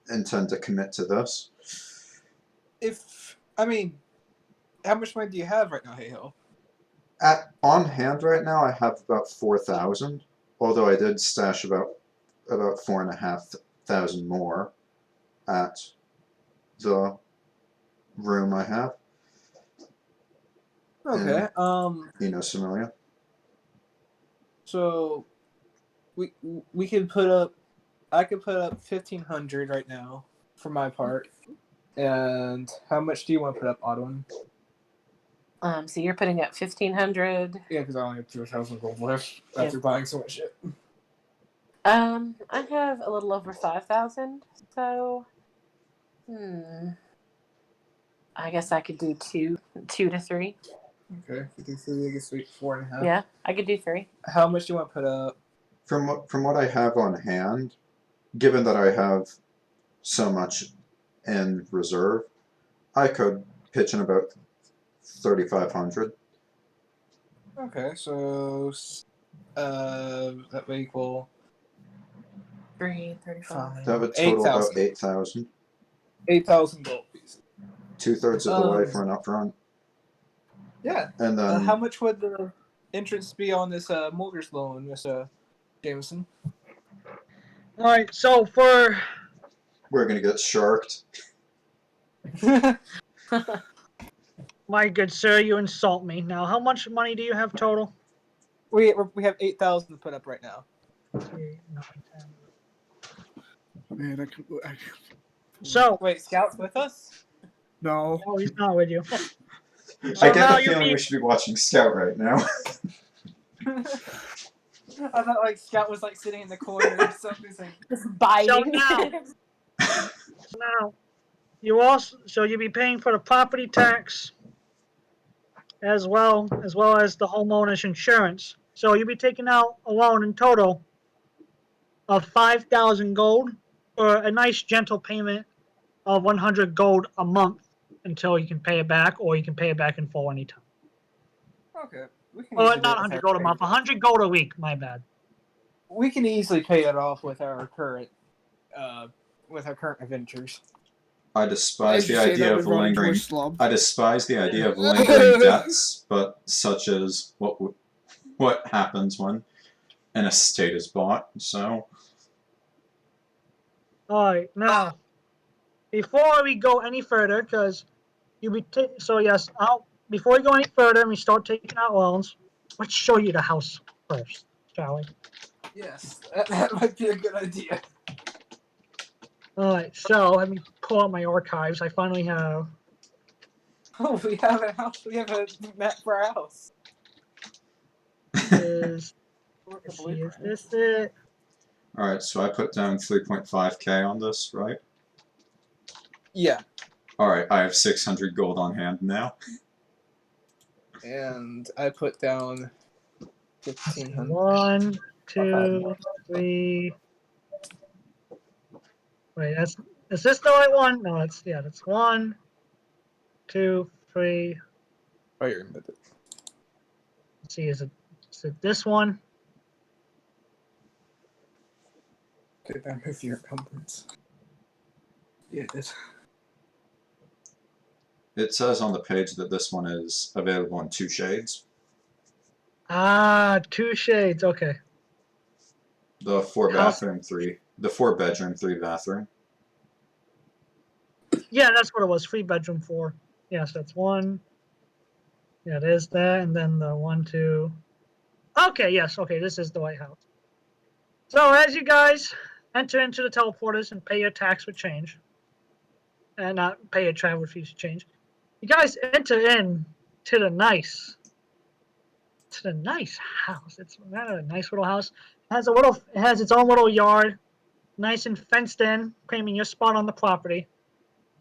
intend to commit to this. How much money do you have right now, Haehil? On hand right now, I have about 4,000, although I did stash about 4,500 more at the room I have. Okay. Somalia. So we could put up. I could put up 1,500 right now for my part. And how much do you want to put up, Adewyn? So you're putting up 1,500. Yeah, because I only have 2,000 gold left after buying so much shit. I have a little over 5,000. So, I guess I could do 2 to 3. Okay, 53, I guess 4.5. Yeah, I could do 3. How much do you want to put up? From what I have on hand, given that I have so much in reserve, I could pitch in about 3,500. Okay, so that would equal 335. To have a total of 8,000. 8,000. 8,000 gold pieces. 2/3 of the way for an upfront. Yeah. And then How much would the interest be on this mortgage loan, Mr. Jamesson? All right, so for we're going to get sharked. my good sir, you insult me. Now, how much money do you have total? we have 8,000 to put up right now. 8, 9, 10. Man, So, Wait, Scout's with us? no. oh, he's not with you. I So get now the you're feeling we should be watching Scout right now. I thought like Scout was like sitting in the corner or something. He's like, Just biting. Now, you'll be paying for the property tax as well as the homeowner's insurance. So you'll be taking out a loan in total of 5,000 gold for a nice gentle payment of 100 gold a month until you can pay it back, or you can pay it back in full anytime. okay, we can Or easily do not it with 100 our gold a month, 100 gold a week. My bad. We can easily pay it off with our current adventures. I despise As the you say idea that, of we run into a lingering. slum. I despise the idea of lingering debts, but such as what happens when an estate is bought. So All right, now before we go any further, because before we go any further and we start taking out loans, let's show you the house first, shall we? Yes, that might be a good idea. All right, so let me pull out my archives. I finally have. Oh, we have a house. We have a map for our house. Let's The see, is blueprint. this it? all right, so I put down 3.5k on this, right? Yeah, All right, I have 600 gold on hand now. and I put down 1,500. 1, 2, 3. Wait, is this the right one? No, that's 1, 2, 3. Oh, you're in with it. Let's see, is it this one? Did I move your encumbrance? Yeah, it is. It says on the page that this one is available in 2 shades. Ah, 2 shades. Okay. The 4 House- bathroom, 3. The 4 bedroom, 3 bathroom. Yeah, that's what it was. 3 bedroom, 4. Yes, that's 1. Yeah, it is that, and then the 1, 2. Okay, yes. Okay, this is the White House. So as you guys enter into the teleporters and pay your tax with change, and not pay your travel fees with change, you guys enter in to the nice house. It's a nice little house. It has its own little yard, nice and fenced in, claiming your spot on the property.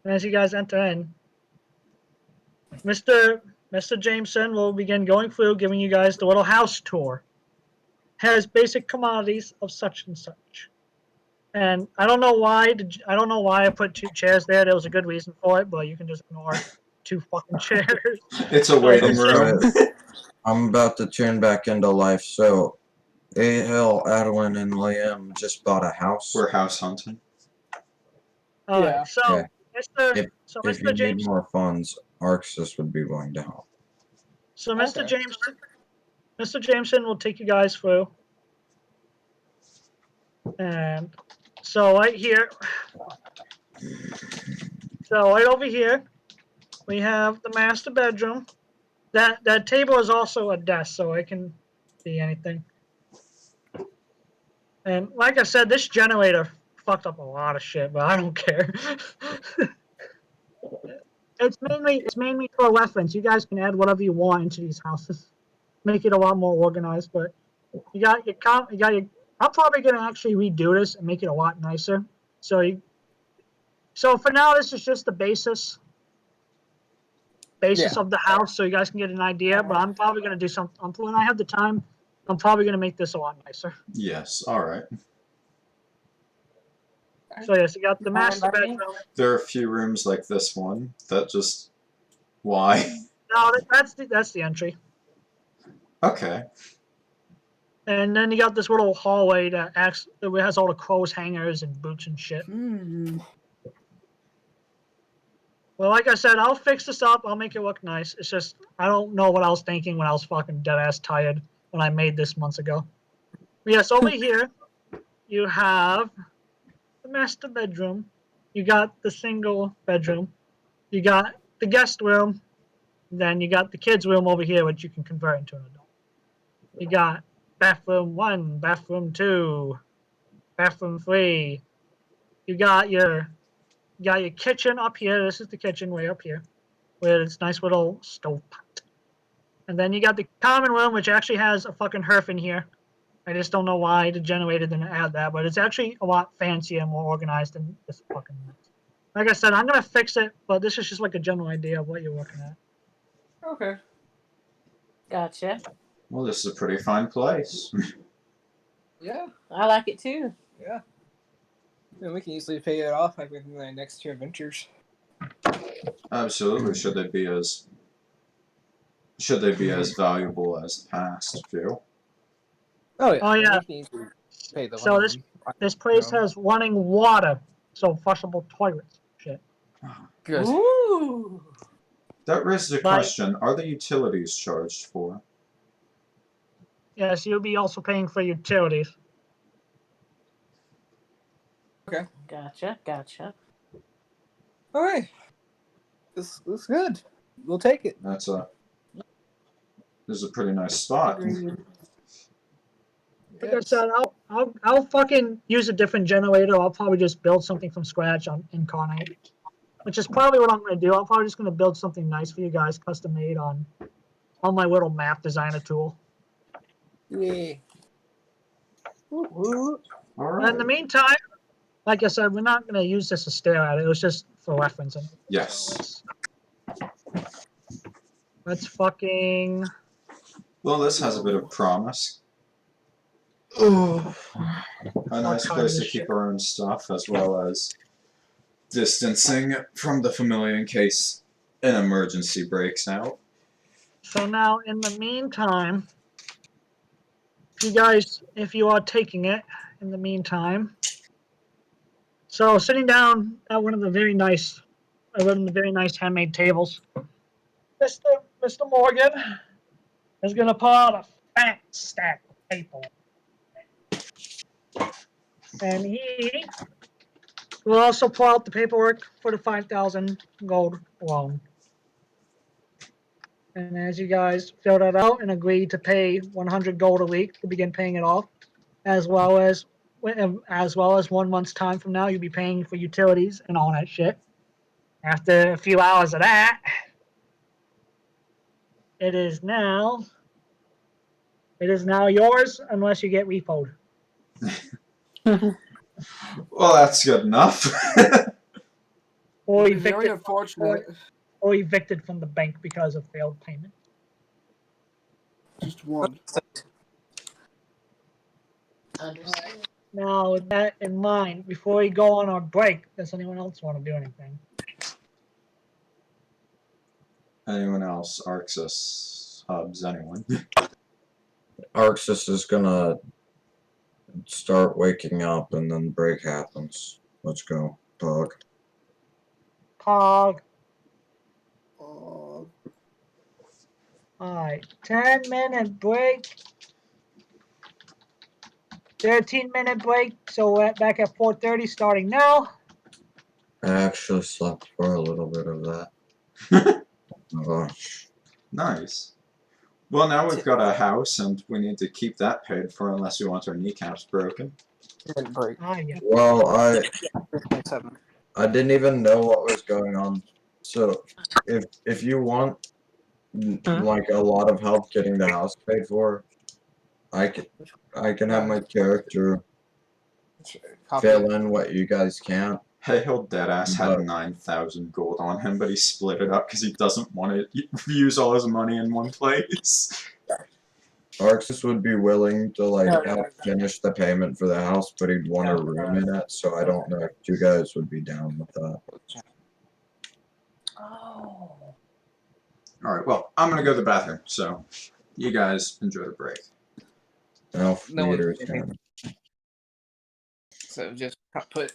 And as you guys enter in, Mr. Jamesson will begin going through, giving you guys the little house tour. Has basic commodities of such and such. And I don't know why I put 2 chairs there. There was a good reason for it, but you can just ignore 2 fucking chairs. It's a waiting room. I'm about to turn back into life, so Haehil, Adewyn, and Liam just bought a house. We're house hunting. Yeah. So, Yeah. Mr. If you need James, more funds, Arxus would be willing to help. so Okay. Mr. Jameson will take you guys through. And so right here, right over here, we have the master bedroom. That table is also a desk, so it can be anything. And like I said, this generator fucked up a lot of shit, but I don't care. It's mainly for reference. You guys can add whatever you want into these houses, make it a lot more organized. But I'm probably gonna actually redo this and make it a lot nicer. So for now, this is just the basis of the house, so you guys can get an idea. But I'm probably gonna do something when I have the time. I'm probably gonna make this a lot nicer. Yes, alright. So yes, you got the master bedroom. There are a few rooms like this one that just... Why? No, that's the entry. Okay. And then you got this little hallway that has all the clothes hangers and boots and shit. Well, like I said, I'll fix this up. I'll make it look nice. It's just, I don't know what I was thinking when I was fucking dead-ass tired when I made this months ago. But yes, over here, you have the master bedroom. You got the single bedroom. You got the guest room. Then you got the kids' room over here, which you can convert into an adult. You got bathroom 1, bathroom 2, bathroom 3. You got your kitchen up here. This is the kitchen way up here, with its nice little stove pot. And then you got the common room, which actually has a fucking hearth in here. I just don't know why the generator didn't add that, but it's actually a lot fancier and more organized than this fucking mess. Like I said, I'm gonna fix it, but this is just like a general idea of what you're looking at. Okay. Gotcha. Well, this is a pretty fine place. Yeah. I like it too. Yeah. And we can easily pay it off like within the next 2 adventures. Absolutely. Should they be as valuable as the past few? Oh yeah. Oh, yeah. We can easily pay the So this place has running water, so flushable toilets. Shit. Good. Ooh. That raises a Like- question. Are the utilities charged for? Yes, you'll be also paying for utilities. Okay. Gotcha. All right. This looks good. We'll take it. This is a pretty nice spot. Like I said, I'll fucking use a different generator. I'll probably just build something from scratch on Incarnate, which is probably what I'm going to do. I'm probably just going to build something nice for you guys, custom made on my little map designer tool. Yeah. All And right. in the meantime, like I said, we're not going to use this to stare at it. It was just for reference. Yes. Let's fucking... Well, this has a bit of promise. A nice place to keep our own stuff, as well as distancing from the familiar in case an emergency breaks out. So now, in the meantime, if you are taking it, in the meantime, so sitting down at one of the very nice handmade tables, Mr. Morgan is going to pull out a fat stack of paper. And he will also pull out the paperwork for the 5,000 gold loan. And as you guys fill that out and agree to pay 100 gold a week to begin paying it off, as well as 1 month's time from now, you'll be paying for utilities and all that shit. After a few hours of that, it is now yours unless you get repoed. Well, that's good enough. Or It'd be very unfortunate. or evicted from the bank because of failed payment. Just one. Understood. Now, with that in mind, before we go on our break, does anyone else want to do anything? Anyone else? Arxus, Hubs, anyone? Arxus is gonna start waking up and then break happens. Let's go, dog. Pog. Oh, Alright, 10-minute break. 13-minute break, so we're back at 4:30 starting now. I actually slept for a little bit of that. Oh my gosh. Nice. Well, now we've got a house, and we need to keep that paid for unless we want our kneecaps broken. Didn't break. Yeah. Well, 7. I didn't even know what was going on. So if you want like a lot of help getting the house paid for, I can have my character fill in what you guys can't. Haehil Deadass had 9,000 gold on him, but he split it up because he doesn't want to use all his money in one place. Arxus would be willing to like help finish the payment for the house, but he'd want a room in it, so I don't know if you guys would be down with that. Oh. Alright, well, I'm gonna go to the bathroom, so You guys enjoy the break. Elf No one- leader is gone. So just put.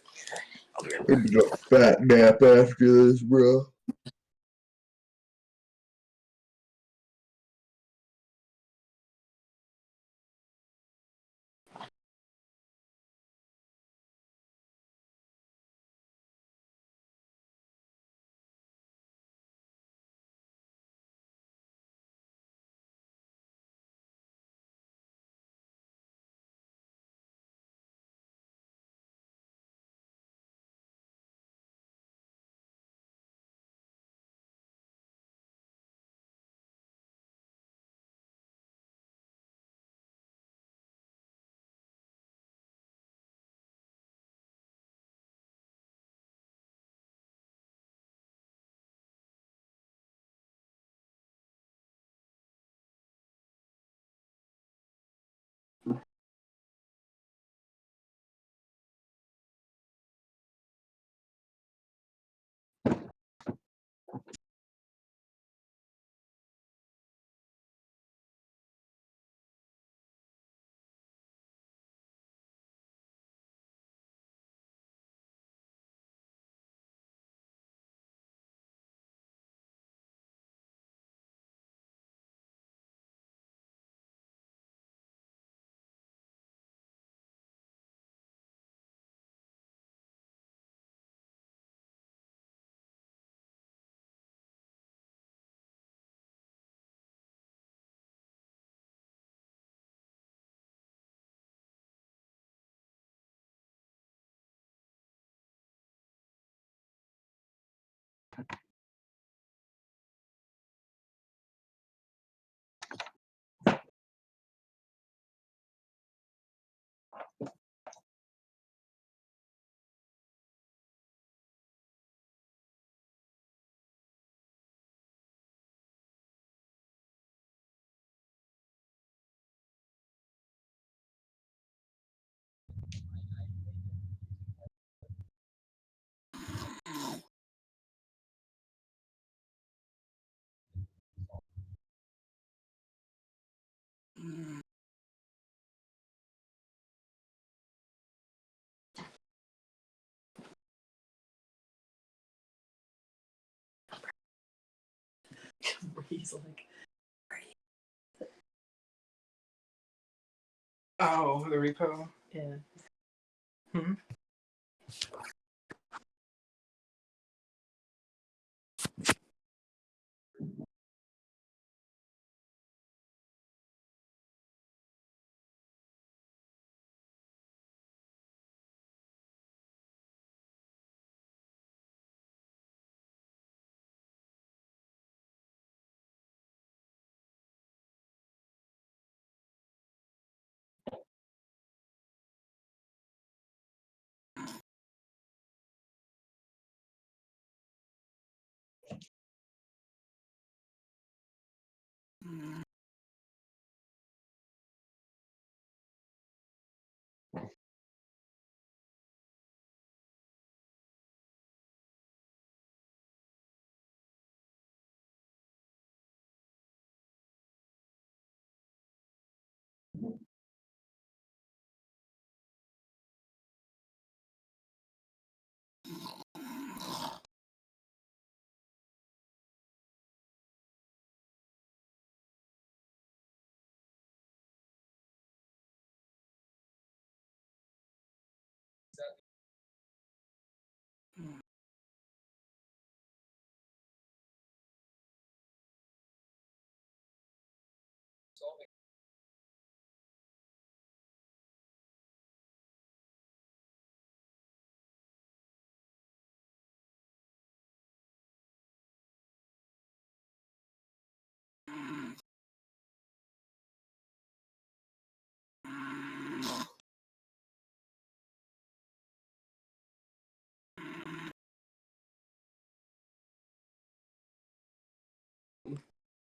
I'm gonna fat nap after this, bro. He's like, oh, the repo. Yeah. Hmm.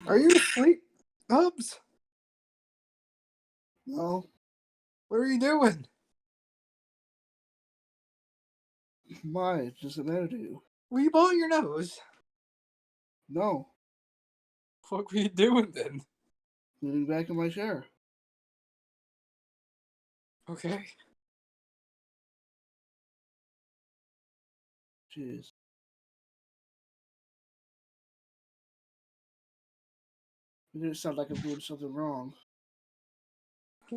Are you asleep, Hubs? No, What are you doing? why? It's just an interview. Were you blowing your nose? No, What were you doing then? Leaning back in my chair. Okay. Jeez. It didn't sound like I'm doing something wrong.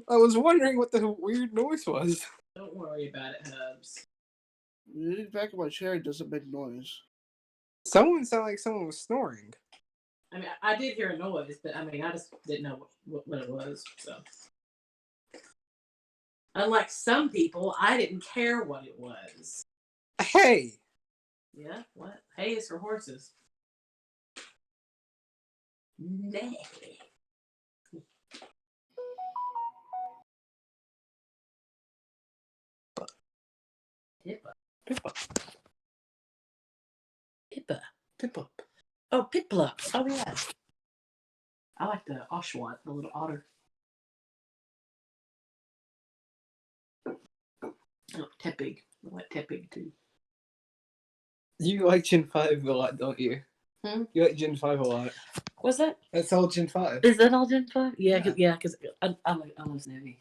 I was wondering what the weird noise was. Don't worry about it, Hubs. Leaning back in my chair doesn't make noise. Someone sounded like someone was snoring. I mean, I did hear a noise, but I mean, I just didn't know what it was. So, unlike some people, I didn't care what it was. Hey! Yeah, what? Hay is for horses. Nay. Pippa. Pippa. Pippa. Pippa. Oh, Piplup. Oh, yeah. I like the Oshawott, the little otter. Oh, Tepig. I like Tepig, too. You like Gen 5 a lot, don't you? Hmm? You like Gen 5 a lot. What's that? That's all Gen 5. Is that all Gen 5? Yeah, Yeah. because I love Snivy.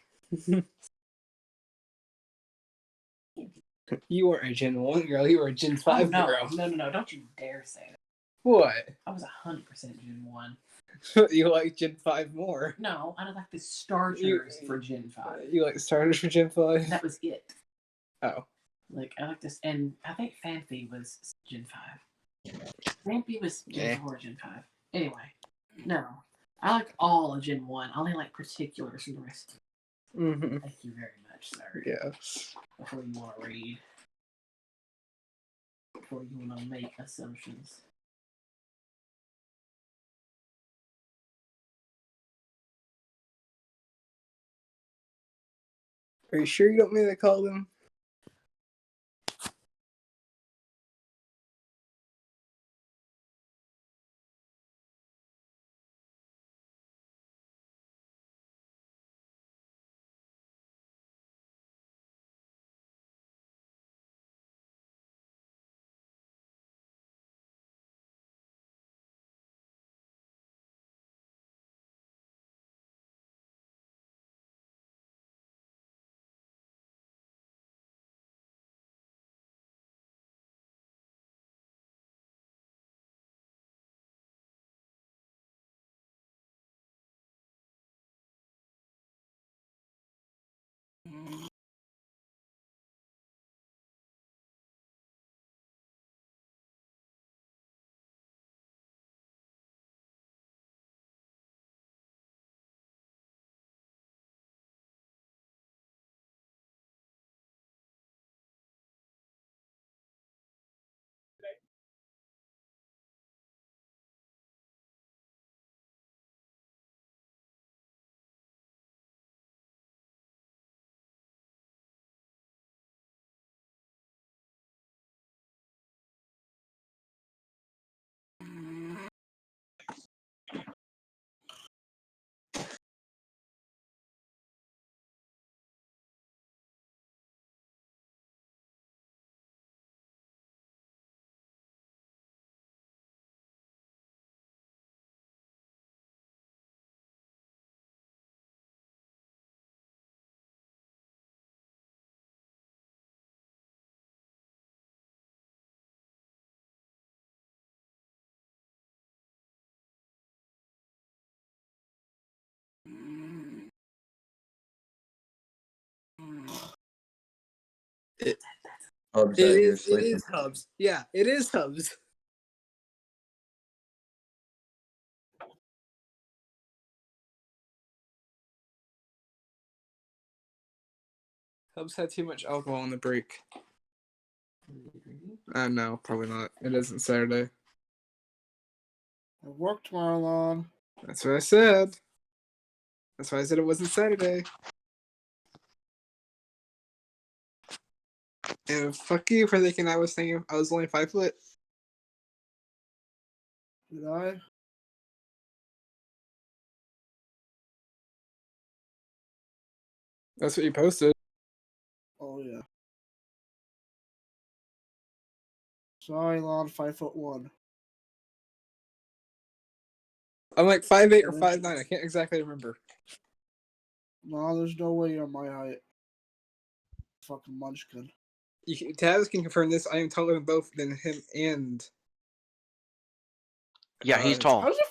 You weren't a Gen 1 girl, you were a Gen 5 no. girl. No, don't you dare say that. What? I was 100% Gen 1. You like Gen 5 more. No, I don't like the starters for Gen 5. You like starters for Gen 5? That was it. Oh. Like, I like this, and I think Fanfi was Gen 5. Fanfi was Gen 4, Gen 5. Anyway, no. I like all of Gen 1. I only like particulars from the rest. Mm-hmm. Thank you very much, sir. Yeah. Before you want to read. Before you want to make assumptions. Are you sure you don't mean to call them? Hubs, It you're is. It sleeping. is Hubs. Yeah, it is Hubs. Hubs had too much alcohol on the break. No, probably not. It isn't Saturday. I work tomorrow, Lon. That's what I said. That's why I said it wasn't Saturday. And fuck you for thinking I was only 5 foot. Did I? That's what you posted. Oh, yeah. Sorry, Lon, 5'1". I'm like 5'8" or 5'9". I can't exactly remember. No, there's no way you're my height. Fucking munchkin. Taz can confirm this. I am taller than both than him and. Yeah, he's tall. How's it?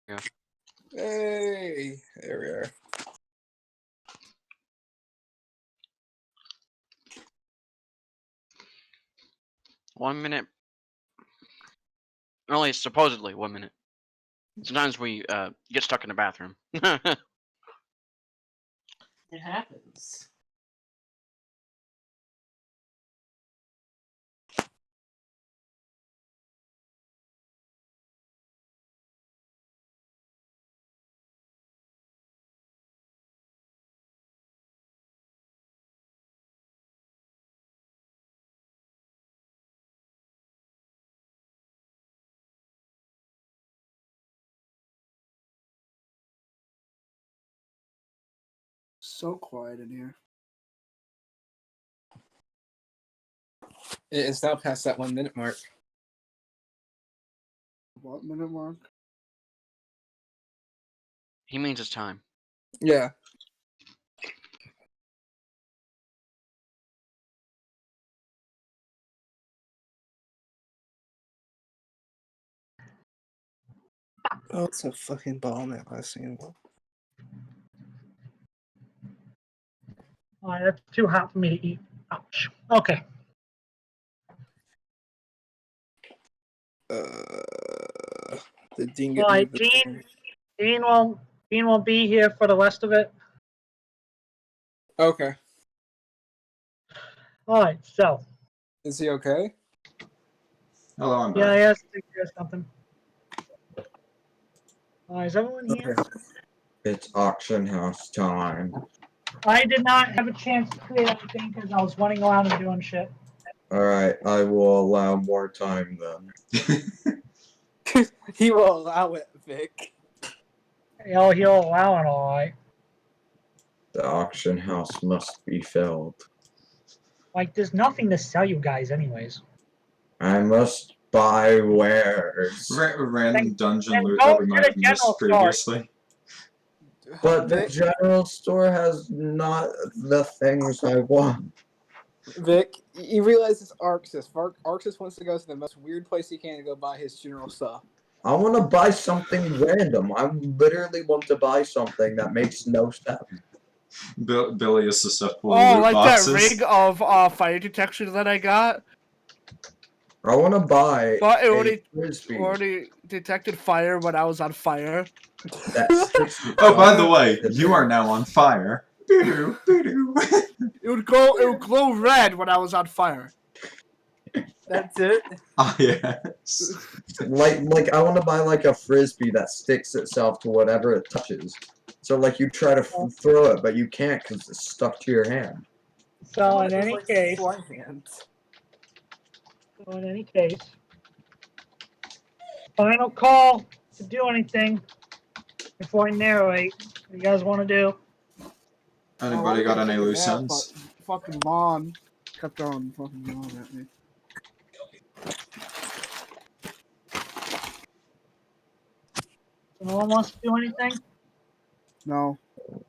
Yeah. Hey, there we are. One minute. Only supposedly 1 minute. Sometimes we get stuck in the bathroom. It happens. So quiet in here. It's now past that 1 minute mark. What minute mark? He means it's time. Yeah. Oh, it's a fucking ball in that last scene. Alright, that's too hot for me to eat. Ouch. Okay. Did Dean get Alright, moved? Dean won't be here for the rest of it. Okay. Alright, so. Is he okay? Hello, I'm Yeah, back. he has to take care of something. Is everyone here? Okay. It's auction house time. I did not have a chance to create anything because I was running around and doing shit. Alright, I will allow more time then. He will allow it, Vic. He'll allow it, alright. The auction house must be filled. Like, there's nothing to sell you guys anyways. I must buy wares. Random dungeon then loot go that we to might the have missed general store. previously. But the Vic, general store has not the things I want. Vic, you realize it's Arxus. Arxus wants to go to the most weird place he can to go buy his general stuff. I want to buy something random. I literally want to buy something that makes no sense. Billy is susceptible to Oh, loot like boxes. that rig of fire detection that I got. I want to buy But it a frisbee already detected fire when I was on fire. that sticks. Oh, by the way, you are now on fire. Boo-doo, boo-doo. It would glow red when I was on fire. That's it? Ah, yes. Like I want to buy like a frisbee that sticks itself to whatever it touches. So like you try to throw it, but you can't because it's stuck to your hand. So in any case, final call to do anything before I narrate. What you guys want to do? Anybody got any loose ends? Fucking Vaughn kept throwing fucking Vaughn at me. No one wants to do anything? No.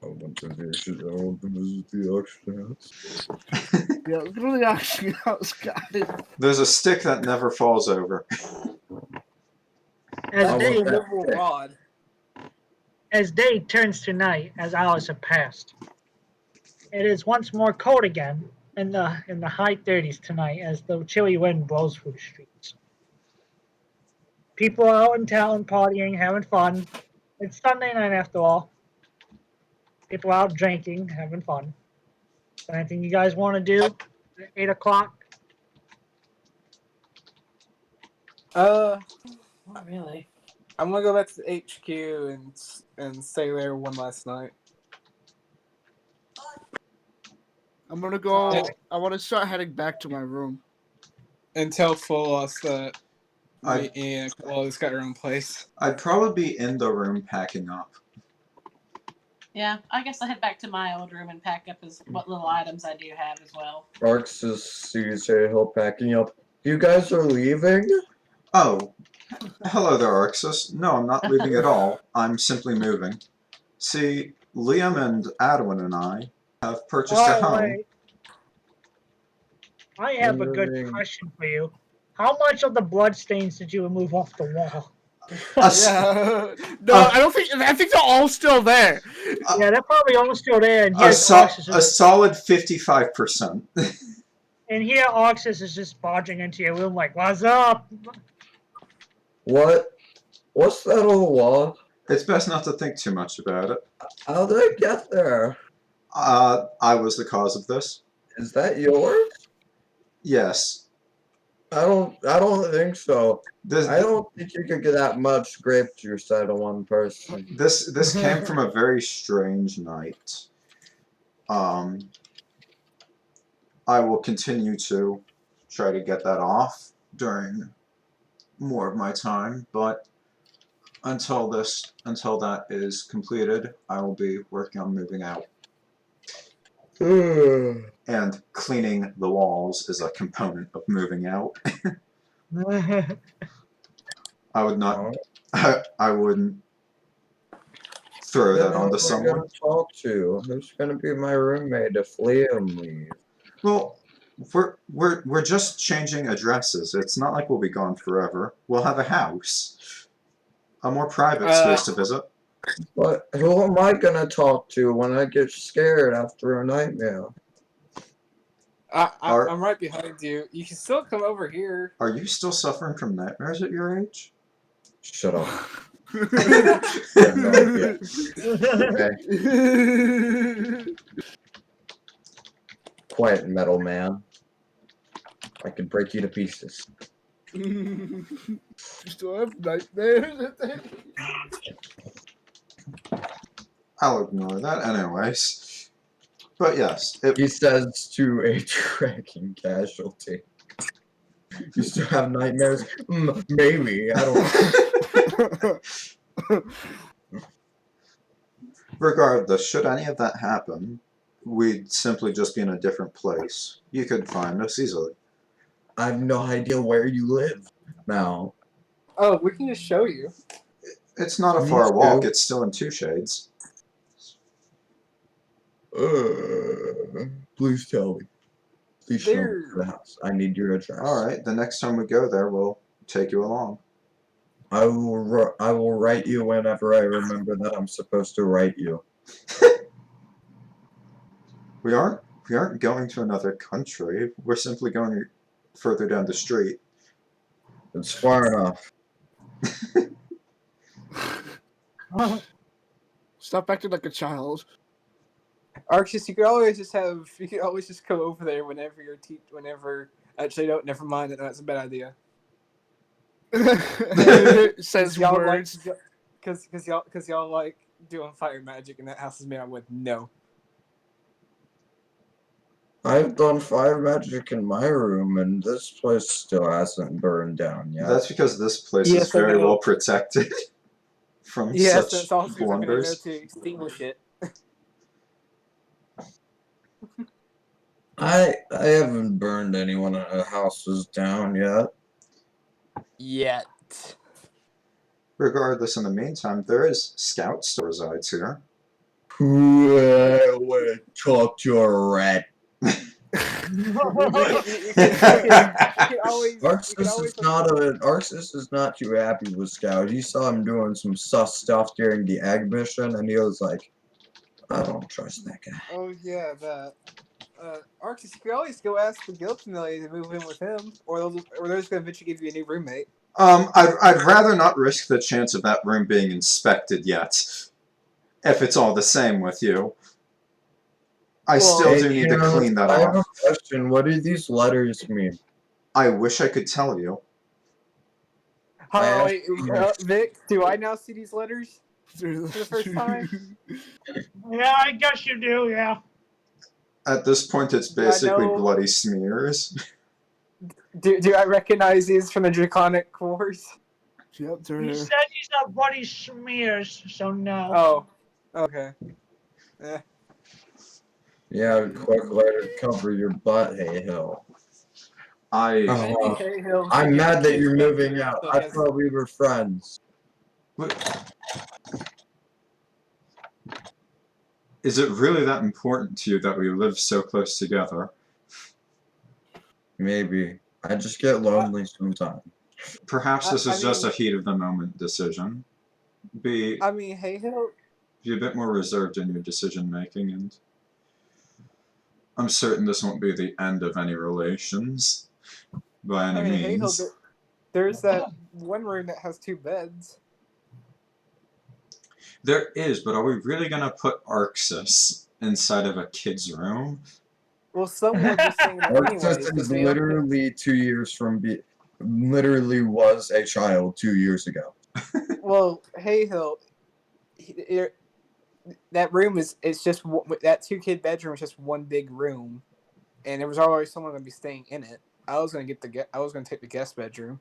I want to visit the auction house. Yeah, look at the auction house, guys. There's a stick that never falls over. As I they want that Liberal stick. rod. as day turns to night, as hours have passed. It is once more cold again in the high 30s tonight as the chilly wind blows through the streets. People are out in town partying, having fun. It's Sunday night after all. People are out drinking, having fun. Anything you guys want to do at 8 o'clock? Not really. I'm gonna go back to the HQ and stay there one last night. I'm gonna go. I want to start heading back to my room. And tell Folas that I- me and Kobold's got her own place. I'd probably be in the room packing up. Yeah, I guess I'll head back to my old room and pack up what little items I do have as well. Arxus sees Haehil packing up. You guys are leaving? Oh, hello there, Arxus. No, I'm not leaving at all. I'm simply moving. See, Liam and Adewyn and I have purchased a home. Wait. I have a good question for you. How much of the bloodstains did you remove off the wall? Yeah. No, I don't think. I think they're all still there. Yeah, they're probably all still there. And A, here, so- a solid 55%. and here, Arxus is just barging into your room like, "What's up?" What? What's that on the wall? It's best not to think too much about it. How did I get there? I was the cause of this. Is that yours? Yes. I don't think so. This I don't think you could get that much grape juice out of one person. this came from a very strange night. I will continue to try to get that off during more of my time, but until that is completed, I will be working on moving out. And cleaning the walls is a component of moving out. I would not. I wouldn't throw that onto someone. Gonna talk to? Who's gonna be my roommate if Liam leaves? Well, we're just changing addresses. It's not like we'll be gone forever. We'll have a house, a more private space to visit. But who am I gonna talk to when I get scared after a nightmare? I'm right behind you. You can still come over here. Are you still suffering from nightmares at your age? Shut up. I have no idea. Okay. Quiet, metal man. I could break you to pieces. You still have nightmares? I'll ignore that anyways. But yes, He says to a tracking casualty. You still have nightmares? Maybe. I don't know. regardless, should any of that happen, we'd simply just be in a different place. You could find us easily. I have no idea where you live now. Oh, we can just show you. It's not a Me far too. walk. It's still in 2 shades. Please tell me. Please show me There. the house. I need your address. All right. The next time we go there, we'll take you along. I will write you whenever I remember that I'm supposed to write you. We aren't going to another country. We're simply going further down the street. It's far enough. Stop acting like a child. Arxus, you could always just come over there whenever actually no, never mind, that's a bad idea. Says y'all words. because y'all like doing fire magic and that house is made out with no. I've done fire magic in my room, and this place still hasn't burned down yet. That's because this place Yes, is very I know. well protected from Yes, such that's also because I'm gonna know blunders. to extinguish it. I haven't burned anyone in a houses down yet. Yet. Regardless, in the meantime, there is Scout still resides here. I want to talk to a rat. Arxus is not too happy with Scout. He saw him doing some sus stuff during the egg mission, and he was like, I don't trust that guy. Oh yeah, that. Arxus, you could always go ask the guild familiar to move in with him, or they're just gonna eventually give you a new roommate. I'd rather not risk the chance of that room being inspected yet. If it's all the same with you. I still do need to clean that I have a off. question. What do these letters mean? I wish I could tell you. Oh, wait, Vic, do I now see these letters for the first time? Yeah, I guess you do, yeah. At this point, it's basically bloody smears. Do I recognize these from the Draconic Wars? Yep, You said these are bloody smears, so no. Oh, okay. Yeah, quick letter to cover your butt, Haehil. I'm mad that you're moving out. I thought we were friends. Is it really that important to you that we live so close together? Maybe. I just get lonely sometimes. Perhaps this is just a heat of the moment decision. Haehil. Be a bit more reserved in your decision making, and I'm certain this won't be the end of any relations by any means. Haehil, there's that one room that has 2 beds. There is, but are we really gonna put Arxus inside of a kid's room? Well, someone was just saying that Arxus is literally 2 years from literally was a child 2 years ago. Well, Haehil, that room it's just that 2-kid bedroom is just one big room, and there was always someone gonna be staying in it. I was gonna take the guest bedroom.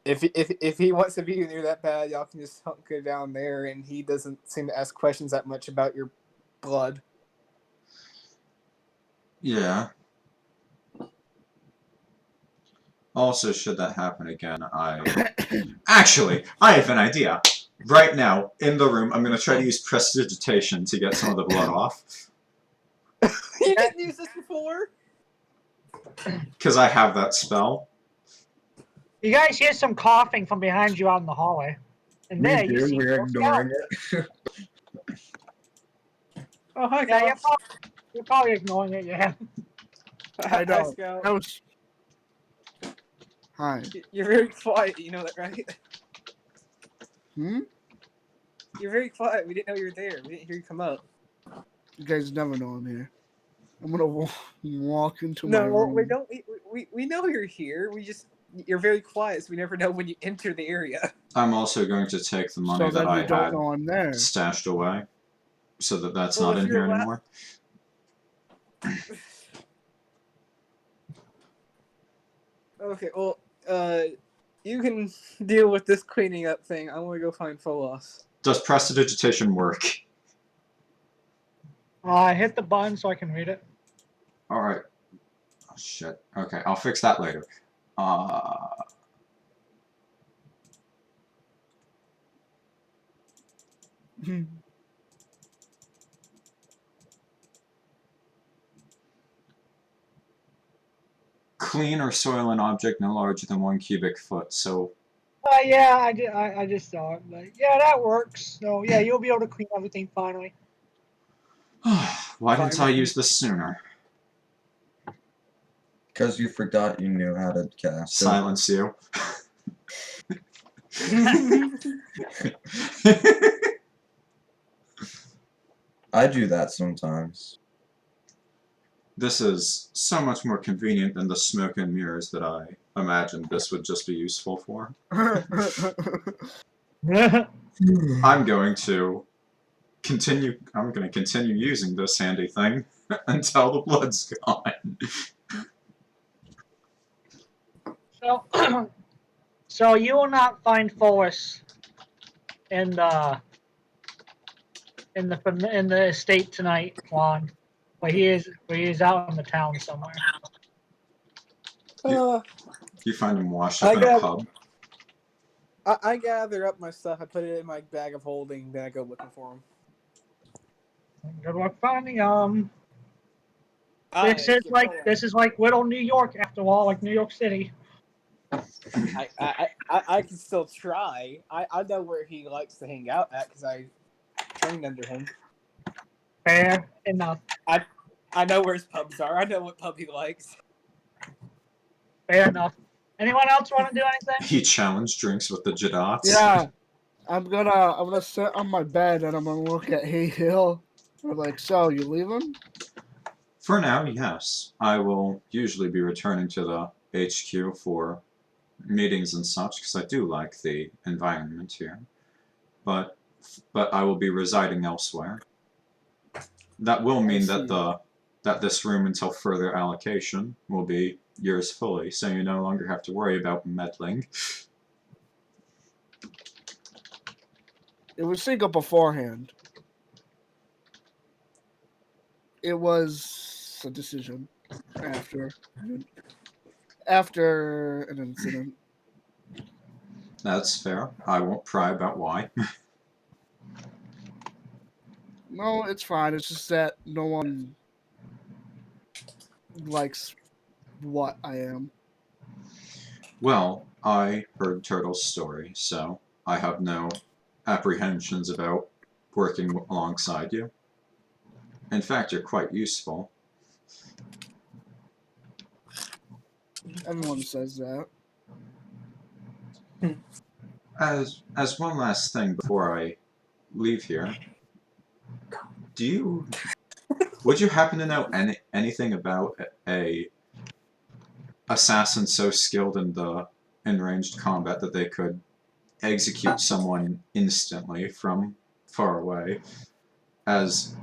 If he wants to be near that bad, y'all can just go down there, and he doesn't seem to ask questions that much about your blood. Yeah. Also, should that happen again, Actually, I have an idea. Right now, in the room, I'm going to try to use prestidigitation to get some of the blood off. You didn't use this before? Because I have that spell. You guys hear some coughing from behind you out in the hallway. And We there you do, see we're ignoring it. Oh, hi, Yeah, guys. you're probably ignoring it, yeah. I know. Scout. Hi. You're very quiet, you know that, right? Hmm? You're very quiet. We didn't know you were there. We didn't hear you come up. You guys never know I'm here. I'm gonna walk into my room. No, we don't. We know you're here. You're very quiet, so we never know when you enter the area. I'm also going to take the money that I don't had know I'm there. stashed away, so that that's not in here anymore. Okay, well, you can deal with this cleaning up thing. I want to go find Folas. Does prestidigitation work? Hit the button so I can read it. Alright. Oh, shit. Okay, I'll fix that later. Clean or soil an object no larger than 1 cubic foot, so... Yeah, I just saw it. But yeah, that works. So yeah, you'll be able to clean everything finally. Why didn't I use this sooner? Because you forgot you knew how to cast. Silence you. I do that sometimes. This is so much more convenient than the smoke and mirrors that I imagined this would just be useful for. I'm going to continue using this handy thing until the blood's gone. So you will not find Folas in the estate tonight, Juan. But he is out in the town somewhere. You find him washed up in a pub. I gather up my stuff. I put it in my bag of holding. Then I go looking for him. Good luck finding him. This is like little New York after all, like New York City. I can still try. I know where he likes to hang out at because I trained under him. Fair enough. I know where his pubs are. I know what pub he likes. Fair enough. Anyone else want to do anything? He challenged drinks with the Jadats. Yeah, I'm gonna sit on my bed and I'm gonna look at Haehil. We're like, so you leaving? For now, yes. I will usually be returning to the HQ for meetings and such, because I do like the environment here. But I will be residing elsewhere. That will mean that this room, until further allocation, will be yours fully, so you no longer have to worry about meddling. It was single beforehand. It was a decision after an incident. That's fair. I won't pry about why. No, it's fine. It's just that no one likes what I am. Well, I heard Turtle's story, so I have no apprehensions about working alongside you. In fact, you're quite useful. Everyone says that. As one last thing before I leave here, would you happen to know anything about a assassin so skilled in ranged combat that they could execute someone instantly from far away, as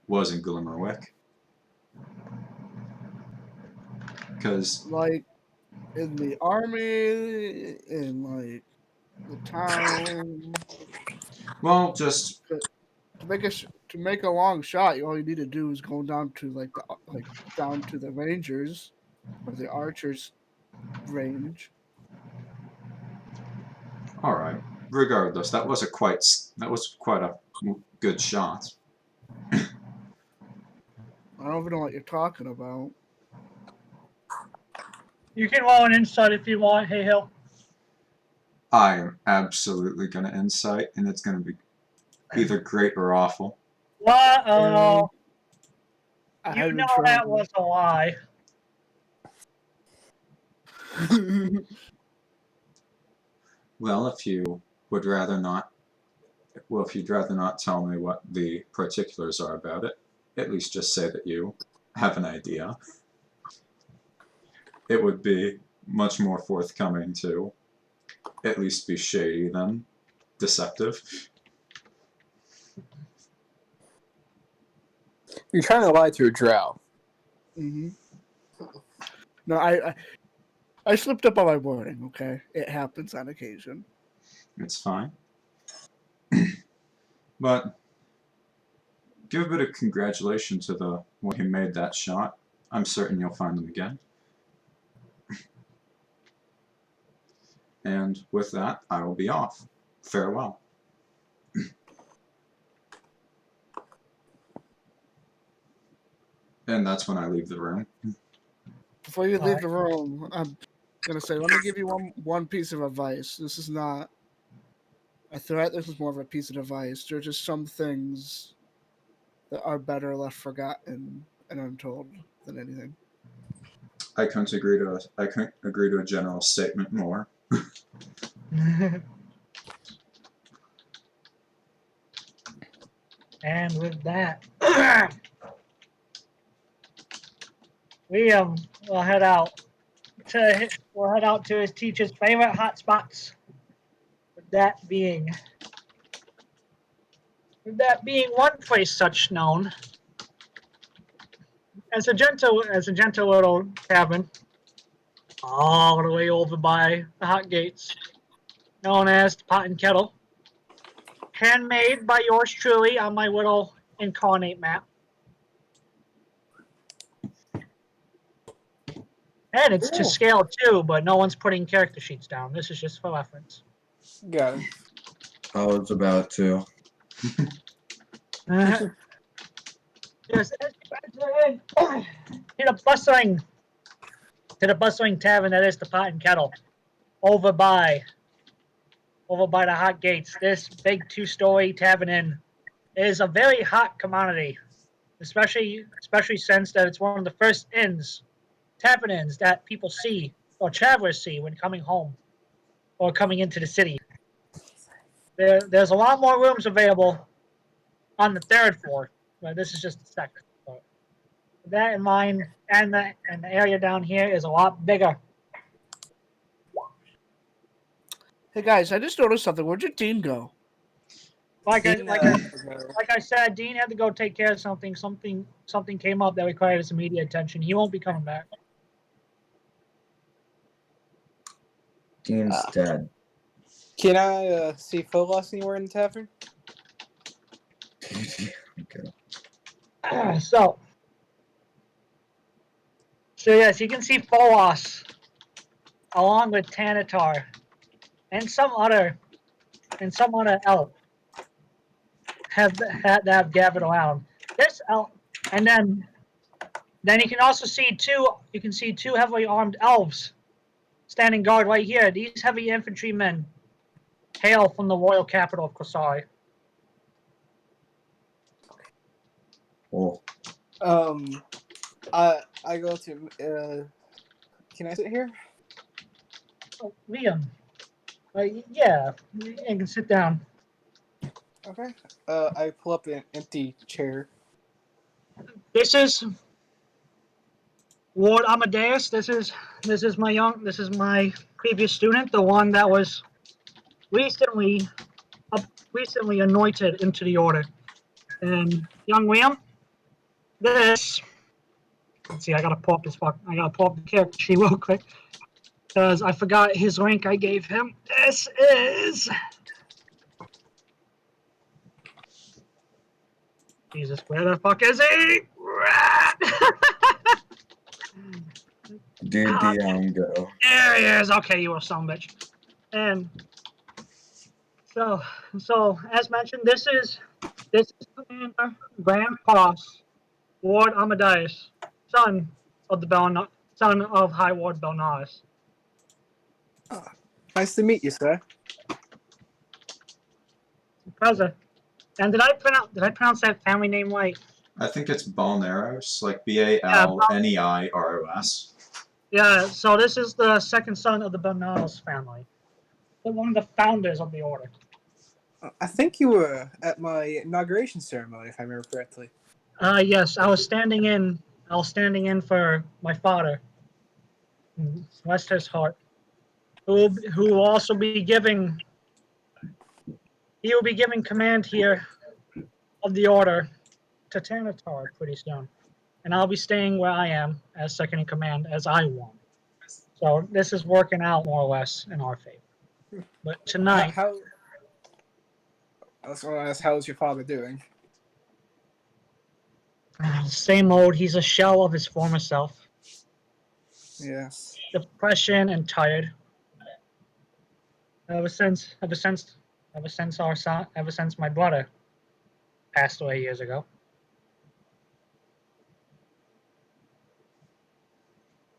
was in Glimmerwick? Because like in the army, in like the town. well, just to make a long shot, all you need to do is go down to down to the rangers or the archers range. all right. Regardless, that was quite a good shot. I don't even know what you're talking about. You can roll an insight if you want, Haehil. I am absolutely gonna insight, and it's gonna be either great or awful. Well, I you know that was a lie. Well, if you'd rather not tell me what the particulars are about it, at least just say that you have an idea. It would be much more forthcoming to at least be shady than deceptive. You're trying to lie to a drow. Mm-hmm. No, I slipped up on my wording, okay? It happens on occasion. It's fine. But give a bit of congratulations to the one who made that shot. I'm certain you'll find them again. And with that, I will be off. Farewell. And that's when I leave the room. Before you leave the room, I'm gonna say, let me give you one piece of advice. This is not a threat. This is more of a piece of advice. There are just some things that are better left forgotten and untold than anything. I couldn't agree to a general statement more. And with that, Liam will head out to his teacher's favorite hotspots. With that being one place such known as a gentle little cabin, all the way over by the hot gates, known as the Pot and Kettle, handmade by yours truly on my little incarnate map. And it's to scale too, but no one's putting character sheets down. This is just for reference. Got it. I was about to. Yes, as to the bustling tavern that is the Pot and Kettle, over by the hot gates. This big 2-story tavern inn is a very hot commodity, especially since that it's one of the first tavern inns that people see or travelers see when coming home or coming into the city. There's a lot more rooms available on the 3rd floor, but this is just the 2nd. So with that in mind, and the area down here is a lot bigger. Hey guys, I just noticed something. Where'd your dean go? Like Dean, I said, Dean had to go take care of something. Something came up that required his immediate attention. He won't be coming back. Dean's dead. Can I see Folas anywhere in the tavern? Okay. So yes, you can see Folas along with Tannatar and some other elf have gathered around this elf, and then you can also see two heavily armed elves standing guard right here. These heavy infantrymen hail from the royal capital of Kosari. Cool. I go to. Can I sit here? Oh, Liam, yeah, you can sit down. Okay. I pull up an empty chair. This is Ward Asmadias. This is my previous student, the one that was recently anointed into the order. And young Liam, let's see, I gotta pull up the character sheet real quick because I forgot his rank I gave him. This is Jesus. Where the fuck is he? Dude, go. There he is. Okay, you were son of a bitch. And so as mentioned, this is Commander Grand Cross Ward Asmadias, son of High Ward Balneiros. Nice to meet you, sir. Pleasure. And did I pronounce that family name right? I think it's Balneiros, like Balneiros. Yeah, so this is the second son of the Balneiros family. They're one of the founders of the order. I think you were at my inauguration ceremony, if I remember correctly. Yes, I was standing in for my father, bless his heart, who will also be giving. He will be giving command here of the order to Tannatar pretty soon, and I'll be staying where I am as second in command as I want. So this is working out more or less in our favor. But tonight, I was going to ask, how's your father doing? same old. He's a shell of his former self. Yes. Depression and tired. Ever since my brother passed away years ago.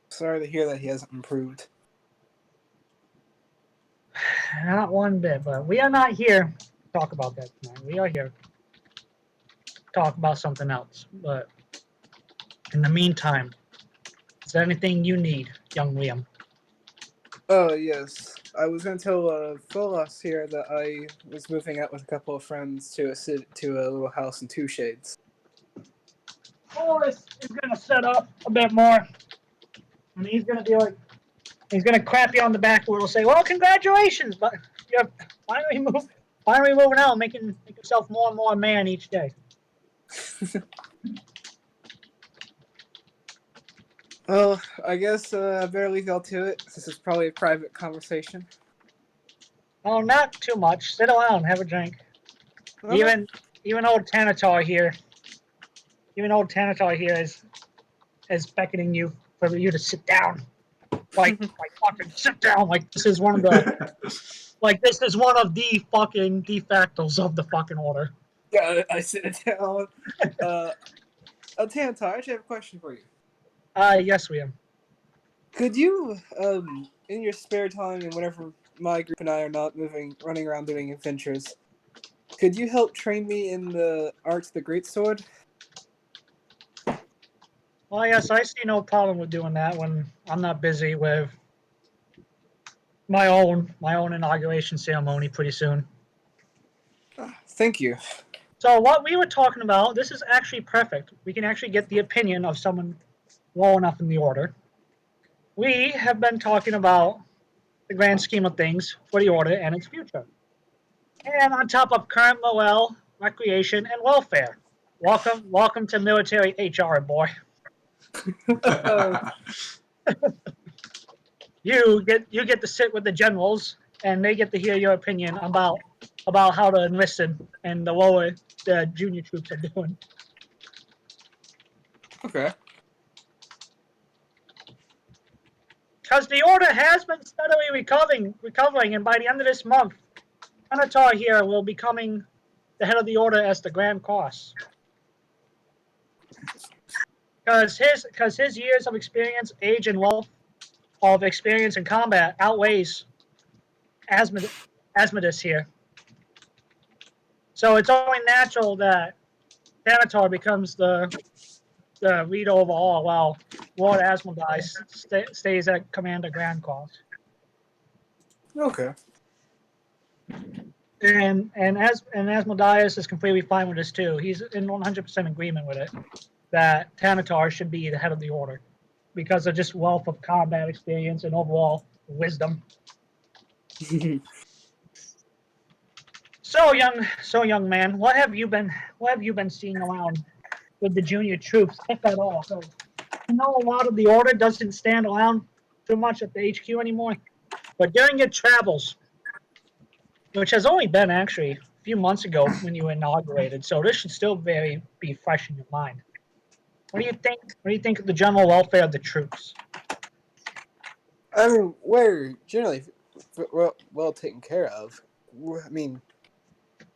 Sorry to hear that he hasn't improved. Not one bit, but we are not here to talk about that tonight. We are here to talk about something else. But in the meantime, is there anything you need, young Liam? Oh, yes. I was going to tell Folas here that I was moving out with a couple of friends to a little house in Two Shades. Folas is going to set up a bit more. And he's going to be like, he's going to clap you on the back and will say, well, congratulations, but you're finally moving out, making yourself more and more a man each day. Well, I guess I better leave y'all to it. This is probably a private conversation. Oh, not too much. Sit down, have a drink. Okay. Even old Tannatar here is beckoning you for you to sit down. Like fucking sit down. Like this is one of the de factos of the fucking order. Yeah, I sit down. Tannatar, I actually have a question for you. Yes, Liam. Could you, in your spare time and whenever my group and I are not running around doing adventures, could you help train me in the arts of the greatsword? Well, yes, I see no problem with doing that when I'm not busy with my own inauguration ceremony pretty soon. Thank you. So what we were talking about, this is actually perfect. We can actually get the opinion of someone low enough in the order. We have been talking about the grand scheme of things for the order and its future. And on top of current morale, recreation, and welfare. Welcome to military HR, boy. You get to sit with the generals, and they get to hear your opinion about how to enlist and the lower the junior troops are doing. Okay. Because the order has been steadily recovering, and by the end of this month, Tannatar here will be becoming the head of the order as the Grand Cross. Because his years of experience, age, and wealth of experience in combat outweighs Asmadias here. So it's only natural that Tannatar becomes the leader overall, while Lord Asmadias stays at Commander Grand Cross. Okay. And Asmadias is completely fine with this too. He's in 100% agreement with it that Tannatar should be the head of the order because of just wealth of combat experience and overall wisdom. So young man, what have you been seeing around with the junior troops, if at all? So, you know, a lot of the order doesn't stand around too much at the HQ anymore. But during your travels, which has only been actually a few months ago when you were inaugurated, so this should still be fresh in your mind. What do you think? What do you think of the general welfare of the troops? I mean, we're generally well taken care of. I mean,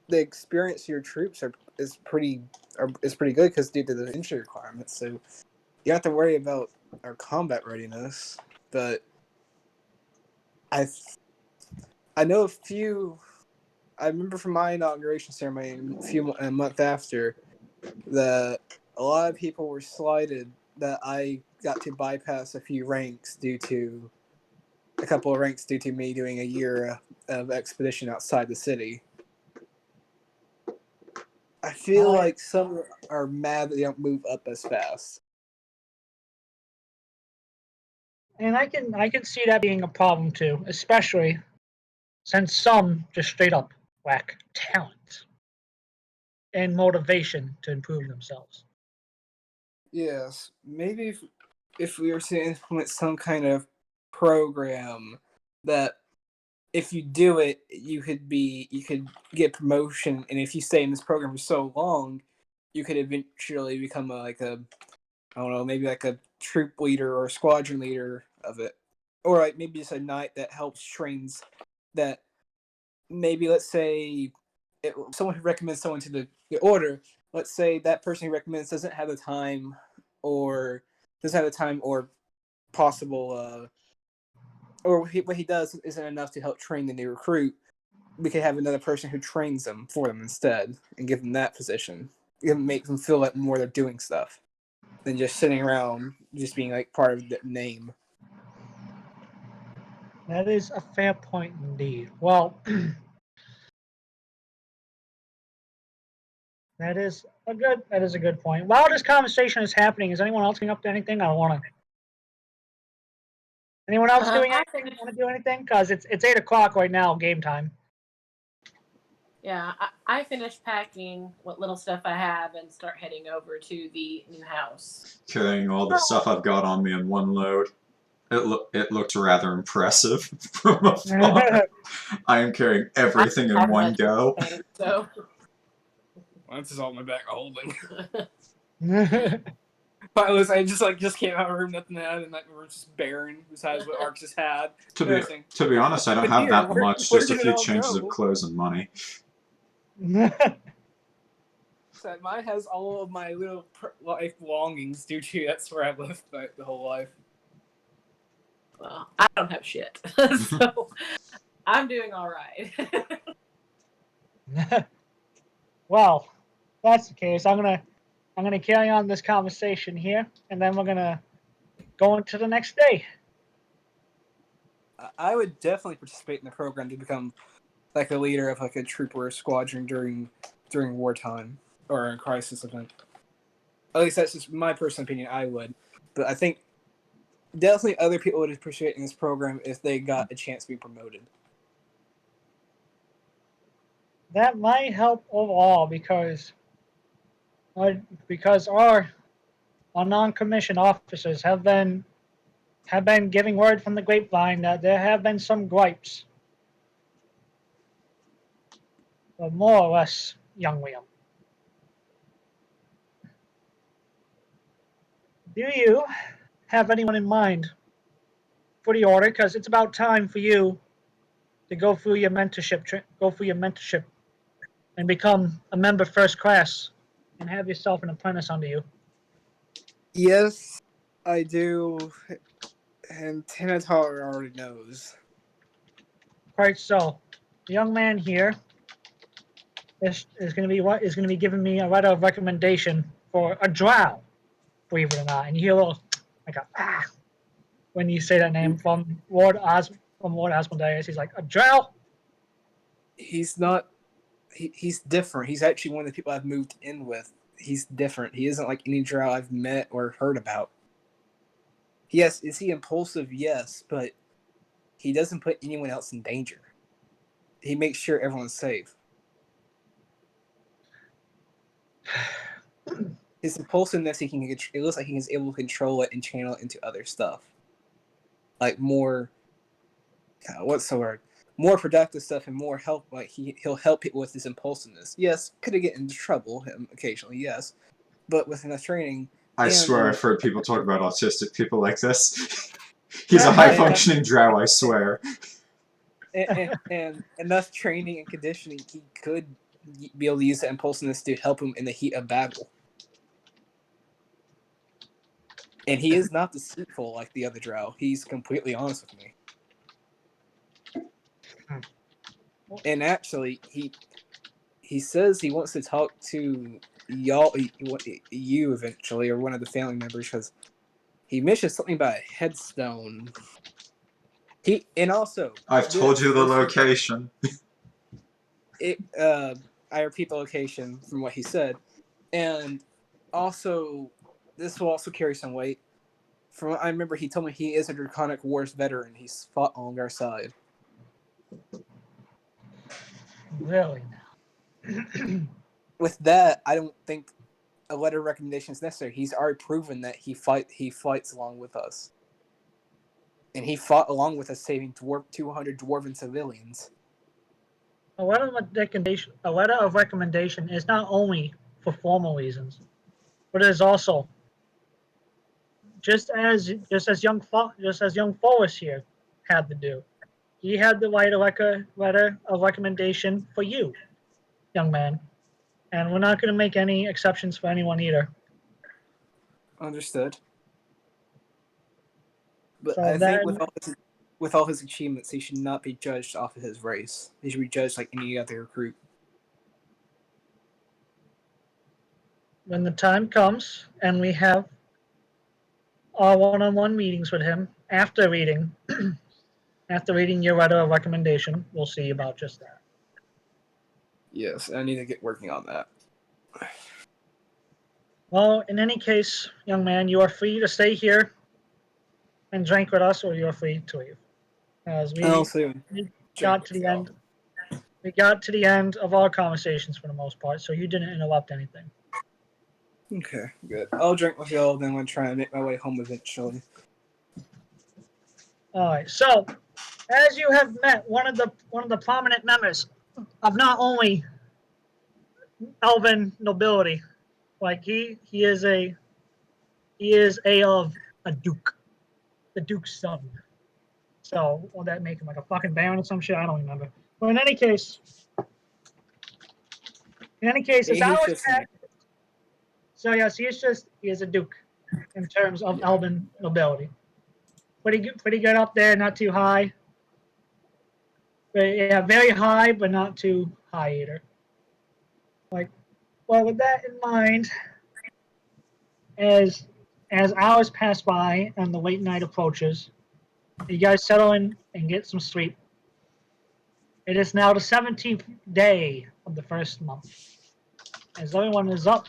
the experience of your troops is pretty good because due to the entry requirements, so you don't have to worry about our combat readiness. But I know a few. I remember from my inauguration ceremony a month after that a lot of people were slighted that I got to bypass a few ranks due to me doing a year of expedition outside the city. I feel like some are mad that they don't move up as fast. And I can see that being a problem too, especially since some just straight up lack talent and motivation to improve themselves. Yes, maybe if we were to implement some kind of program that if you do it, you could get promotion, and if you stay in this program for so long, you could eventually become maybe like a troop leader or a squadron leader of it, or like maybe just a knight that helps trains that. Maybe let's say someone who recommends someone to the order. Let's say that person who recommends doesn't have the time, or possible, or what he does isn't enough to help train the new recruit. We could have another person who trains them for them instead, and give them that position. It make them feel like more they're doing stuff than just sitting around, just being like part of the name. That is a fair point indeed. Well, that is a good point. While this conversation is happening, is anyone else getting up to anything? I don't want to. Anyone else doing anything? Want to do anything? Because it's 8:00 right now, game time. Yeah, I finished packing what little stuff I have and start heading over to the new house. Carrying all the stuff I've got on me in one load. It looked rather impressive from afar. I am carrying everything in one go. So. Well, this is all my bag of holding. I just came out of the room, nothing had, and that room just barren besides what Arxus had. To be honest, I don't have that much, just a few changes of clothes and money. said, mine has all of my little life belongings due to that's where I lived the whole life. Well, I don't have shit, so I'm doing all right. Well, if that's the case, I'm gonna carry on this conversation here, and then we're gonna go into the next day. I would definitely participate in the program to become like a leader of like a troop or a squadron during wartime or a crisis event. At least that's just my personal opinion. I would, but I think definitely other people would appreciate in this program if they got a chance to be promoted. That might help overall because our non-commissioned officers have been giving word from the grapevine that there have been some gripes. But more or less, young Liam. Do you have anyone in mind for the order? Because it's about time for you to go through your mentorship, and become a member first class, and have yourself an apprentice under you. Yes, I do, and Tannatar already knows. Quite so. The young man here is going to be giving me a letter of recommendation for a drow, believe it or not. And you hear a little like a when you say that name from Lord Asmadias. He's like, a drow? He's not. He's different. He's actually one of the people I've moved in with. He's different. He isn't like any drow I've met or heard about. Yes, is he impulsive? Yes, but he doesn't put anyone else in danger. He makes sure everyone's safe. His impulsiveness, it looks like he's able to control it and channel it into other stuff. Like more, what's the word? More productive stuff and more help. Like he'll help people with his impulsiveness. Yes, could he get into trouble him occasionally? Yes, but with enough training. I swear I've heard people talk about autistic people like this. He's a high-functioning drow, I swear. And enough training and conditioning, he could be able to use the impulsiveness to help him in the heat of battle. And he is not deceitful like the other drow. He's completely honest with me. And actually, he says he wants to talk to you eventually, or one of the family members, because he mentioned something about a headstone. I've told you the location. I repeat the location from what he said, and also this will also carry some weight. From what I remember, he told me he is a Draconic Wars veteran. He's fought on our side. Really? With that, I don't think a letter of recommendation is necessary. He's already proven that he fights along with us. And he fought along with us, saving 200 dwarven civilians. A letter of recommendation is not only for formal reasons, but it is also just as young Folas here had to do. He had to write a letter of recommendation for you, young man, and we're not going to make any exceptions for anyone either. Understood. But So I then, think with all his achievements, he should not be judged off of his race. He should be judged like any other recruit. when the time comes and we have our one-on-one meetings with him after reading your letter of recommendation, we'll see about just that. Yes, I need to get working on that. Well, in any case, young man, you are free to stay here and drink with us, or you are free to leave. As we got to the end. We got to the end of our conversations for the most part, so you didn't interrupt anything. Okay, good. I'll drink with y'all, then I'll try and make my way home eventually. All right. So, as you have met one of the prominent members of not only elven nobility, like he is a duke, the duke's son. So, will that make him like a fucking baron or some shit? I don't remember. But in any case, it's So yes, he is a duke in terms of elven nobility. Pretty good up there, not too high. But yeah, very high, but not too high either. Like, well, with that in mind, as hours pass by and the late night approaches, you guys settle in and get some sleep. It is now the 17th day of the first month. As everyone is up,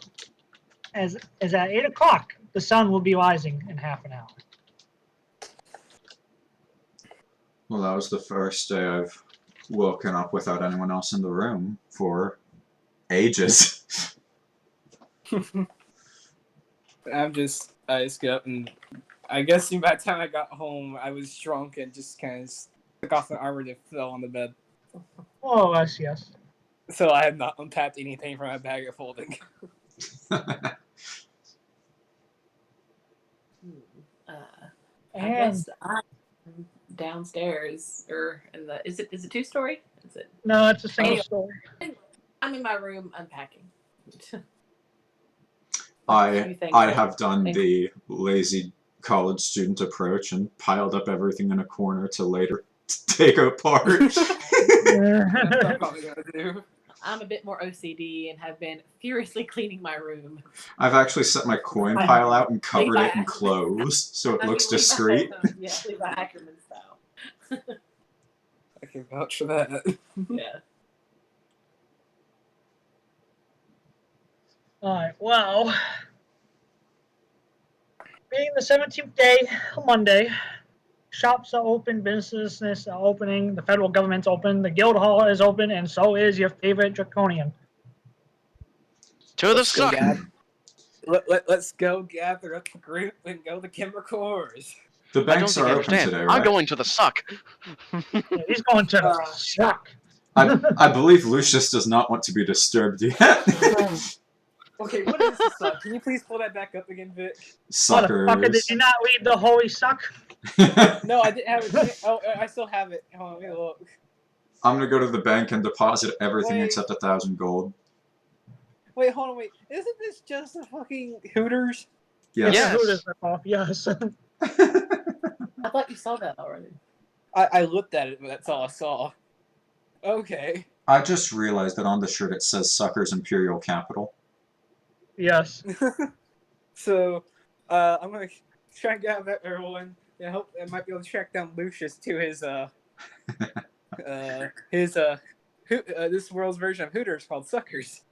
as at 8 o'clock, the sun will be rising in half an hour. Well, that was the first day I've woken up without anyone else in the room for ages. I just get up and I guess by the time I got home, I was drunk and just kind of took off my armor and fell on the bed. Oh, yes. So I have not unpacked anything from my bag of holding. I guess I'm downstairs, or in the is it 2-story? Is it? No, it's a single story. I'm in my room unpacking. I have done the lazy college student approach and piled up everything in a corner to later take apart. That's what I'm probably gonna do. I'm a bit more OCD and have been furiously cleaning my room. I've actually set my coin pile out and covered it in clothes so it looks discreet. Yeah, Levi Ackerman style. I can vouch for that. Yeah. Alright, well, being the 17th day, Monday, shops are open, businesses are opening, the federal government's open, the guild hall is open, and so is your favorite draconian. To the suck. Let's go gather up the group and go to chemicals. The I don't banks think are you open understand. today, I'm right? going to the suck. Yeah, he's going to the suck. I believe Lucius does not want to be disturbed yet. Okay, what is the suck? Can you please pull that back up again, Vic? Suckers. Motherfucker, did you not read the holy suck? No, I didn't have it. Oh, I still have it. Hold on, let me look. I'm gonna go to the bank and deposit everything Wait. except 1,000 gold. Wait, hold on, wait. Isn't this just a fucking Hooters? Yes. It's a Yes. Hooters ripoff, yes. I thought you saw that already. I looked at it, but that's all I saw. Okay. I just realized that on the shirt it says Suckers Imperial Capital. Yes. So, I'm gonna try and get out everyone. I hope I might be able to track down Lucius to his this world's version of Hooters called Suckers.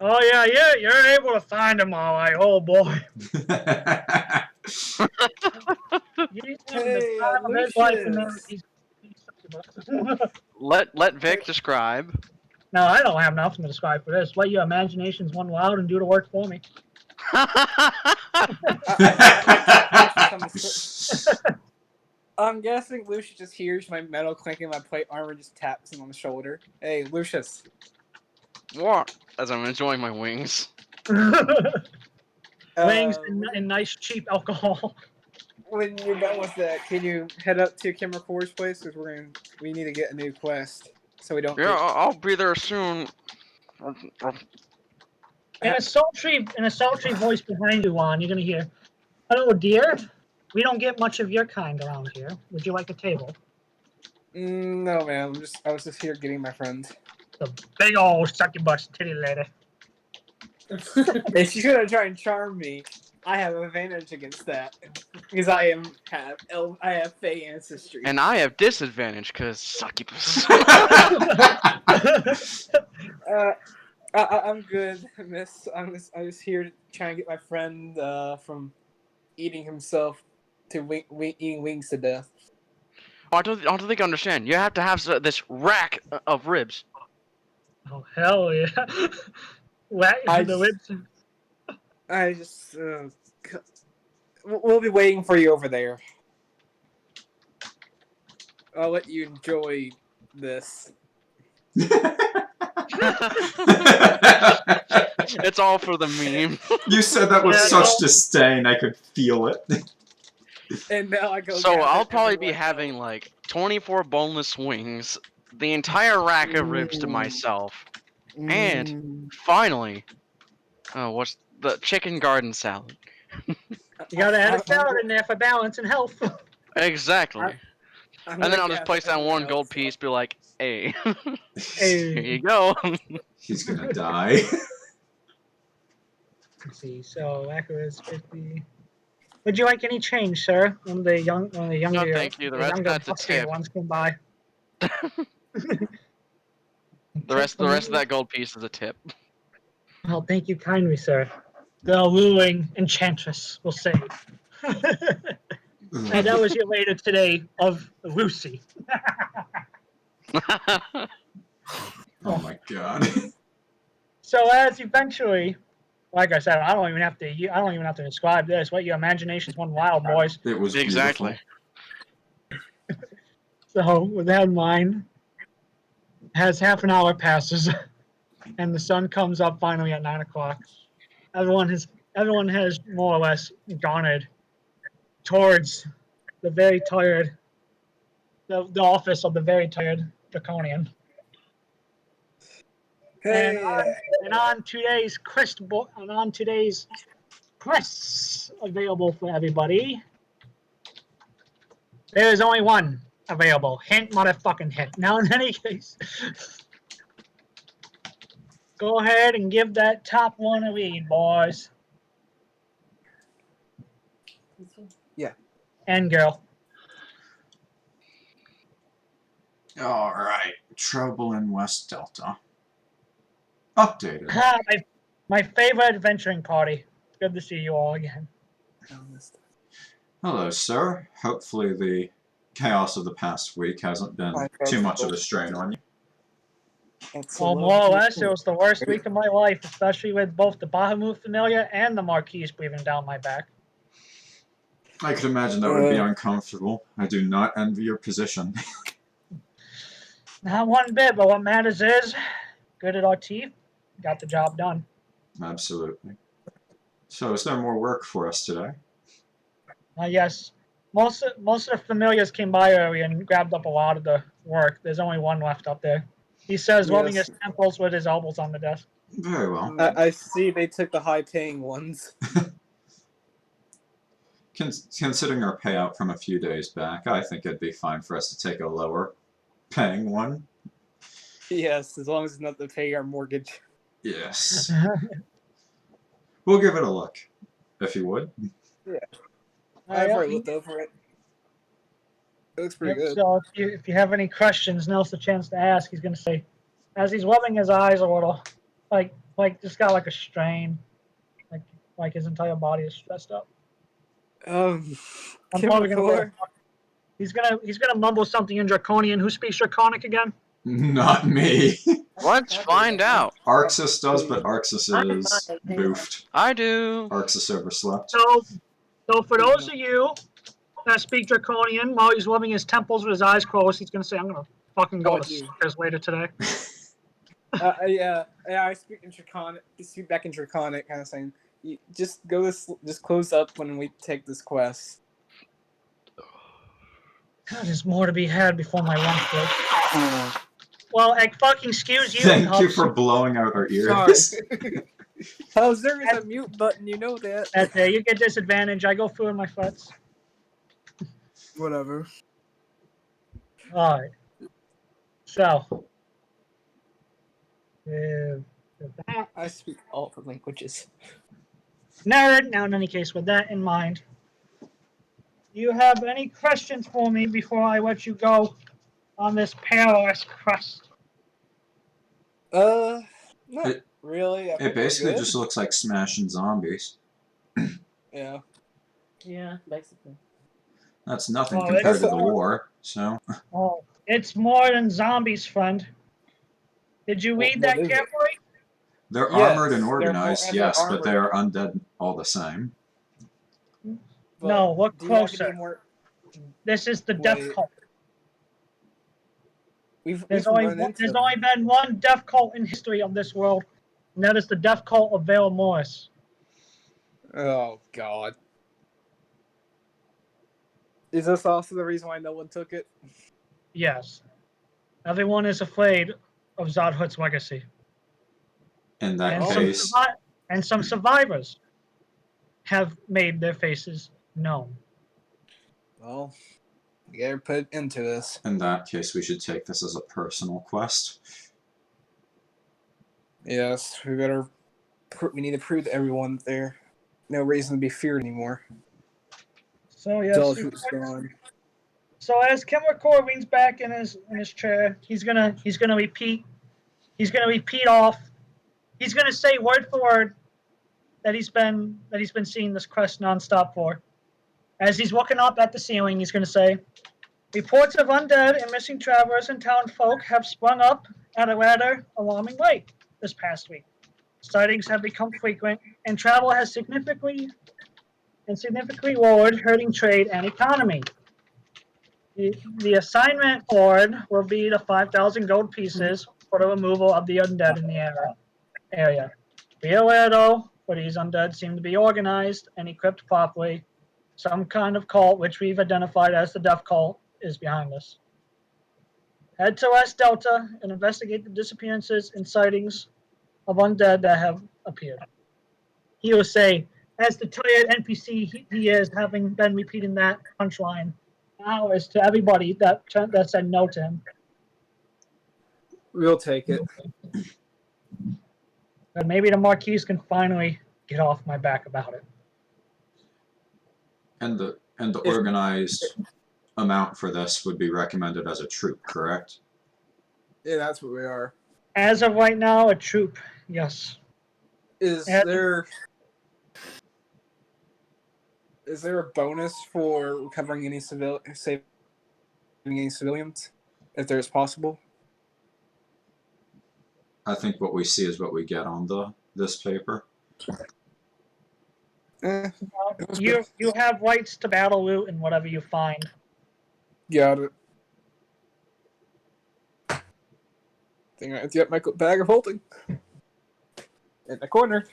Oh, yeah, you're able to find them all right. Oh, boy. Hey, Lucius. Let Vic describe. No, I don't have nothing to describe for this. Let your imaginations run wild and do the work for me. I'm guessing Lucius just hears my metal clinking my plate armor and just taps him on the shoulder. Hey, Lucius. What? As I'm enjoying my wings. Wings and nice cheap alcohol. When you're done with that, can you head up to Kimmer Core's place? Because we need to get a new quest. So we don't Yeah, I'll be there soon. In a sultry voice behind you, Juan, you're gonna hear, "Hello, dear. We don't get much of your kind around here. Would you like a table?" No, man. I was just here getting my friend. The big old succubus titty lady. If she's gonna try and charm me, I have an advantage against that because I have Fey ancestry. And I have disadvantage because succubus. I'm good, miss. I'm just here to try and get my friend from eating himself to eating wings to death. I don't think you understand. You have to have this rack of ribs. Oh, hell yeah. The ribs. I just we'll be waiting for you over there. I'll let you enjoy this. It's all for the meme. You said that with such disdain, I could feel it. And now I go. So I'll probably be having like 24 boneless wings, the entire rack of ribs to myself, and finally, what's the chicken garden salad. You gotta add a I'm salad in there for balance and health. Exactly. I'm And then gonna I'll just cast place down everything one gold else, piece, be like, hey, Hey. here you go. He's gonna die. Let's see. So Echo is 50. Would you like any change, sir? When the younger, thank you. The rest of that's a buskier tip. ones come by. The rest of that gold piece is a tip. Well, thank you kindly, sir. The alluring enchantress will say. And that was your later today of Lucy. Oh my god. So as eventually, like I said, I don't even have to describe this. What your imagination's one wild, boys. It was Exactly. beautiful. So with that in mind, as half an hour passes, and the sun comes up finally at 9 o'clock, everyone has more or less garnered towards the very tired, the office of the very tired draconian. Hey. And on today's quests available for everybody, there is only one available. Hint, motherfucking hint. Now, in any case, go ahead and give that top one a read, boys. Yeah. And girl. Alright. Trouble in West Delta. Updated. Ah, my favorite adventuring party. Good to see you all again. Hello, sir. Hopefully the chaos of the past week hasn't been too much of a strain on you. Well, more or less, it was the worst week of my life, especially with both the Bahamut familiar and the Marquise breathing down my back. I could imagine that would be uncomfortable. I do not envy your position. Not one bit, but what matters is, good at our teeth, got the job done. Absolutely. So, is there more work for us today? Yes, most of the familiars came by early and grabbed up a lot of the work. There's only one left up there. He says, rubbing his temples with his elbows on the desk. Very well. I see they took the high-paying ones. Considering our payout from a few days back, I think it'd be fine for us to take a lower paying one. Yes, as long as it's not to pay our mortgage. Yes. We'll give it a look, if you would. Yeah. I've already looked over it. It looks pretty good. So if you have any questions, now's the chance to ask. He's going to say, as he's rubbing his eyes a little, like just got like a strain, like his entire body is stressed up. I'm probably gonna. He's gonna mumble something in Draconian. Who speaks Draconic again? Not me. Let's find out. Arxus does, but Arxus is boofed. I do. Arxus overslept. So for those of you that speak Draconian, while he's rubbing his temples with his eyes closed, he's gonna say, "I'm gonna fucking go to Succers later today." Yeah, I speak in Draconic. Speak back in Draconic, kind of saying, "Just close up when we take this quest." God, there's more to be had before my lunch break. Well, fucking excuse you. Thank you for blowing out our ears. Oh, there is a mute button, you know that. That's it. You get disadvantage. I go through in my foots. Whatever. All right. So, with that, I speak all the languages. nerd. Now, in any case, with that in mind, do you have any questions for me before I let you go on this perilous quest? Not really. It basically just looks like smashing zombies. Yeah. Yeah, basically. That's nothing compared to the war, so... Oh, it's more than zombies, friend. Did you read that carefully? They're armored and organized, yes, but they're undead all the same. No, look closer. This is the death cult. There's only been one death cult in history of this world, and that is the death cult of Vale Morris. Oh, God. Is this also the reason why no one took it? Yes. Everyone is afraid of Zodhut's legacy. In that and case... and some survivors have made their faces known. Well, we gotta put into this. In that case, we should take this as a personal quest. Yes, we better. We need to prove to everyone that there's no reason to be feared anymore. So yes. Tell us who's gone. So as Kimmercore leans back in his chair, he's gonna repeat. He's gonna repeat off. He's gonna say word for word that he's been seeing this quest nonstop for. As he's looking up at the ceiling, he's gonna say, "Reports of undead and missing travelers and town folk have sprung up at a rather alarming rate this past week. Sightings have become frequent, and travel has significantly lowered herding trade and economy. The assignment award will be the 5,000 gold pieces for the removal of the undead in the area. Be aware, though, for these undead seem to be organized and equipped properly. Some kind of cult, which we've identified as the Death Cult, is behind us. Head to West Delta and investigate the disappearances and sightings of undead that have appeared." He will say, as the tired NPC he is, having been repeating that punchline hours to everybody that said no to him. We'll take it. But maybe the Marquise can finally get off my back about it. And the organized amount for this would be recommended as a troop, correct? Yeah, that's what we are. As of right now, a troop, yes. Is there a bonus for recovering any saving any civilians, if there's possible? I think what we see is what we get on this paper. You have rights to battle loot and whatever you find. Got it. Think I get my bag of holding in the corner.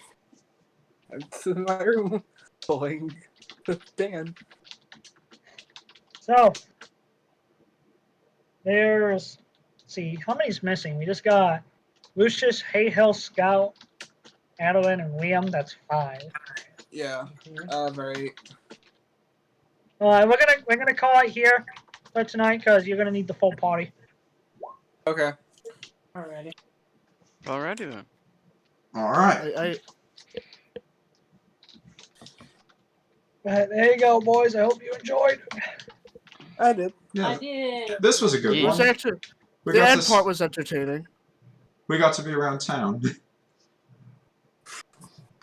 I'm in my room pulling Dan. So, let's see, how many's missing? We just got Lucius, Haehil, Scout, Adewyn, and Liam. That's 5. Yeah. Right. We're gonna call it here for tonight because you're gonna need the full party. Okay. Alrighty. Alrighty then. All right. There you go, boys. I hope you enjoyed. I did. Yeah, I did. this was a good Yeah. It was one. actually, We the got end to part was entertaining. we got to be around town.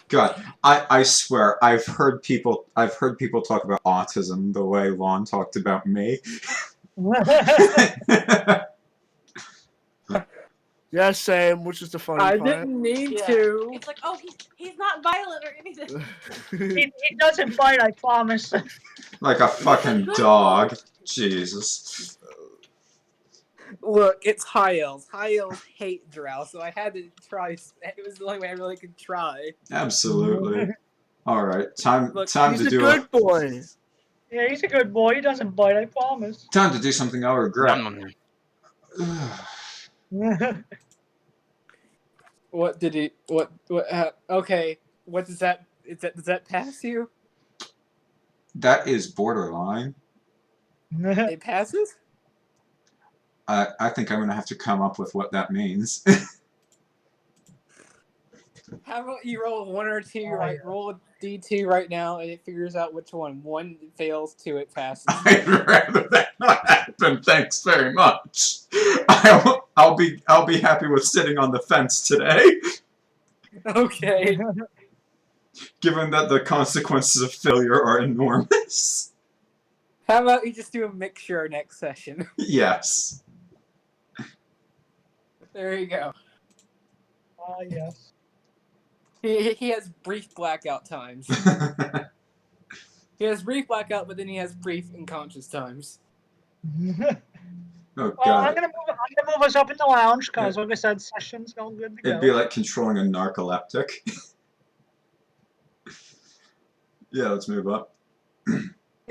God, I swear I've heard people talk about autism the way Lon talked about me. Yeah, same, which is the funny I part. didn't mean Yeah. to. It's like, oh, he's not violent or anything. he doesn't bite, I promise. Like a fucking dog. Jesus. Look, it's high elves. High elves hate drow, so I had to try. It was the only way I really could try. Absolutely. All right, time Look, to He's a do good boy. Yeah, he's a good boy. He doesn't bite, I promise. time to do something I'll regret. Nom, nom, nom. What did he? What? Okay. What does that? Does that pass you? That is borderline. It passes. I think I'm gonna have to come up with what that means. How about you roll 1 or 2? Oh, Right, yeah. roll a d2 right now, and it figures out which one. 1 fails, 2 it passes. I'd rather that not happen. Thanks very much. I'll be happy with sitting on the fence today, Okay. given that the consequences of failure are enormous. How about you just do a mixture next session? Yes. There you go. Yes. He has brief blackout times. He has brief blackout, but then he has brief unconscious times. Oh Well, god. I'm gonna move us up in the lounge because, like I said, session's going good to go. It'd be like controlling a narcoleptic. Yeah, let's move up.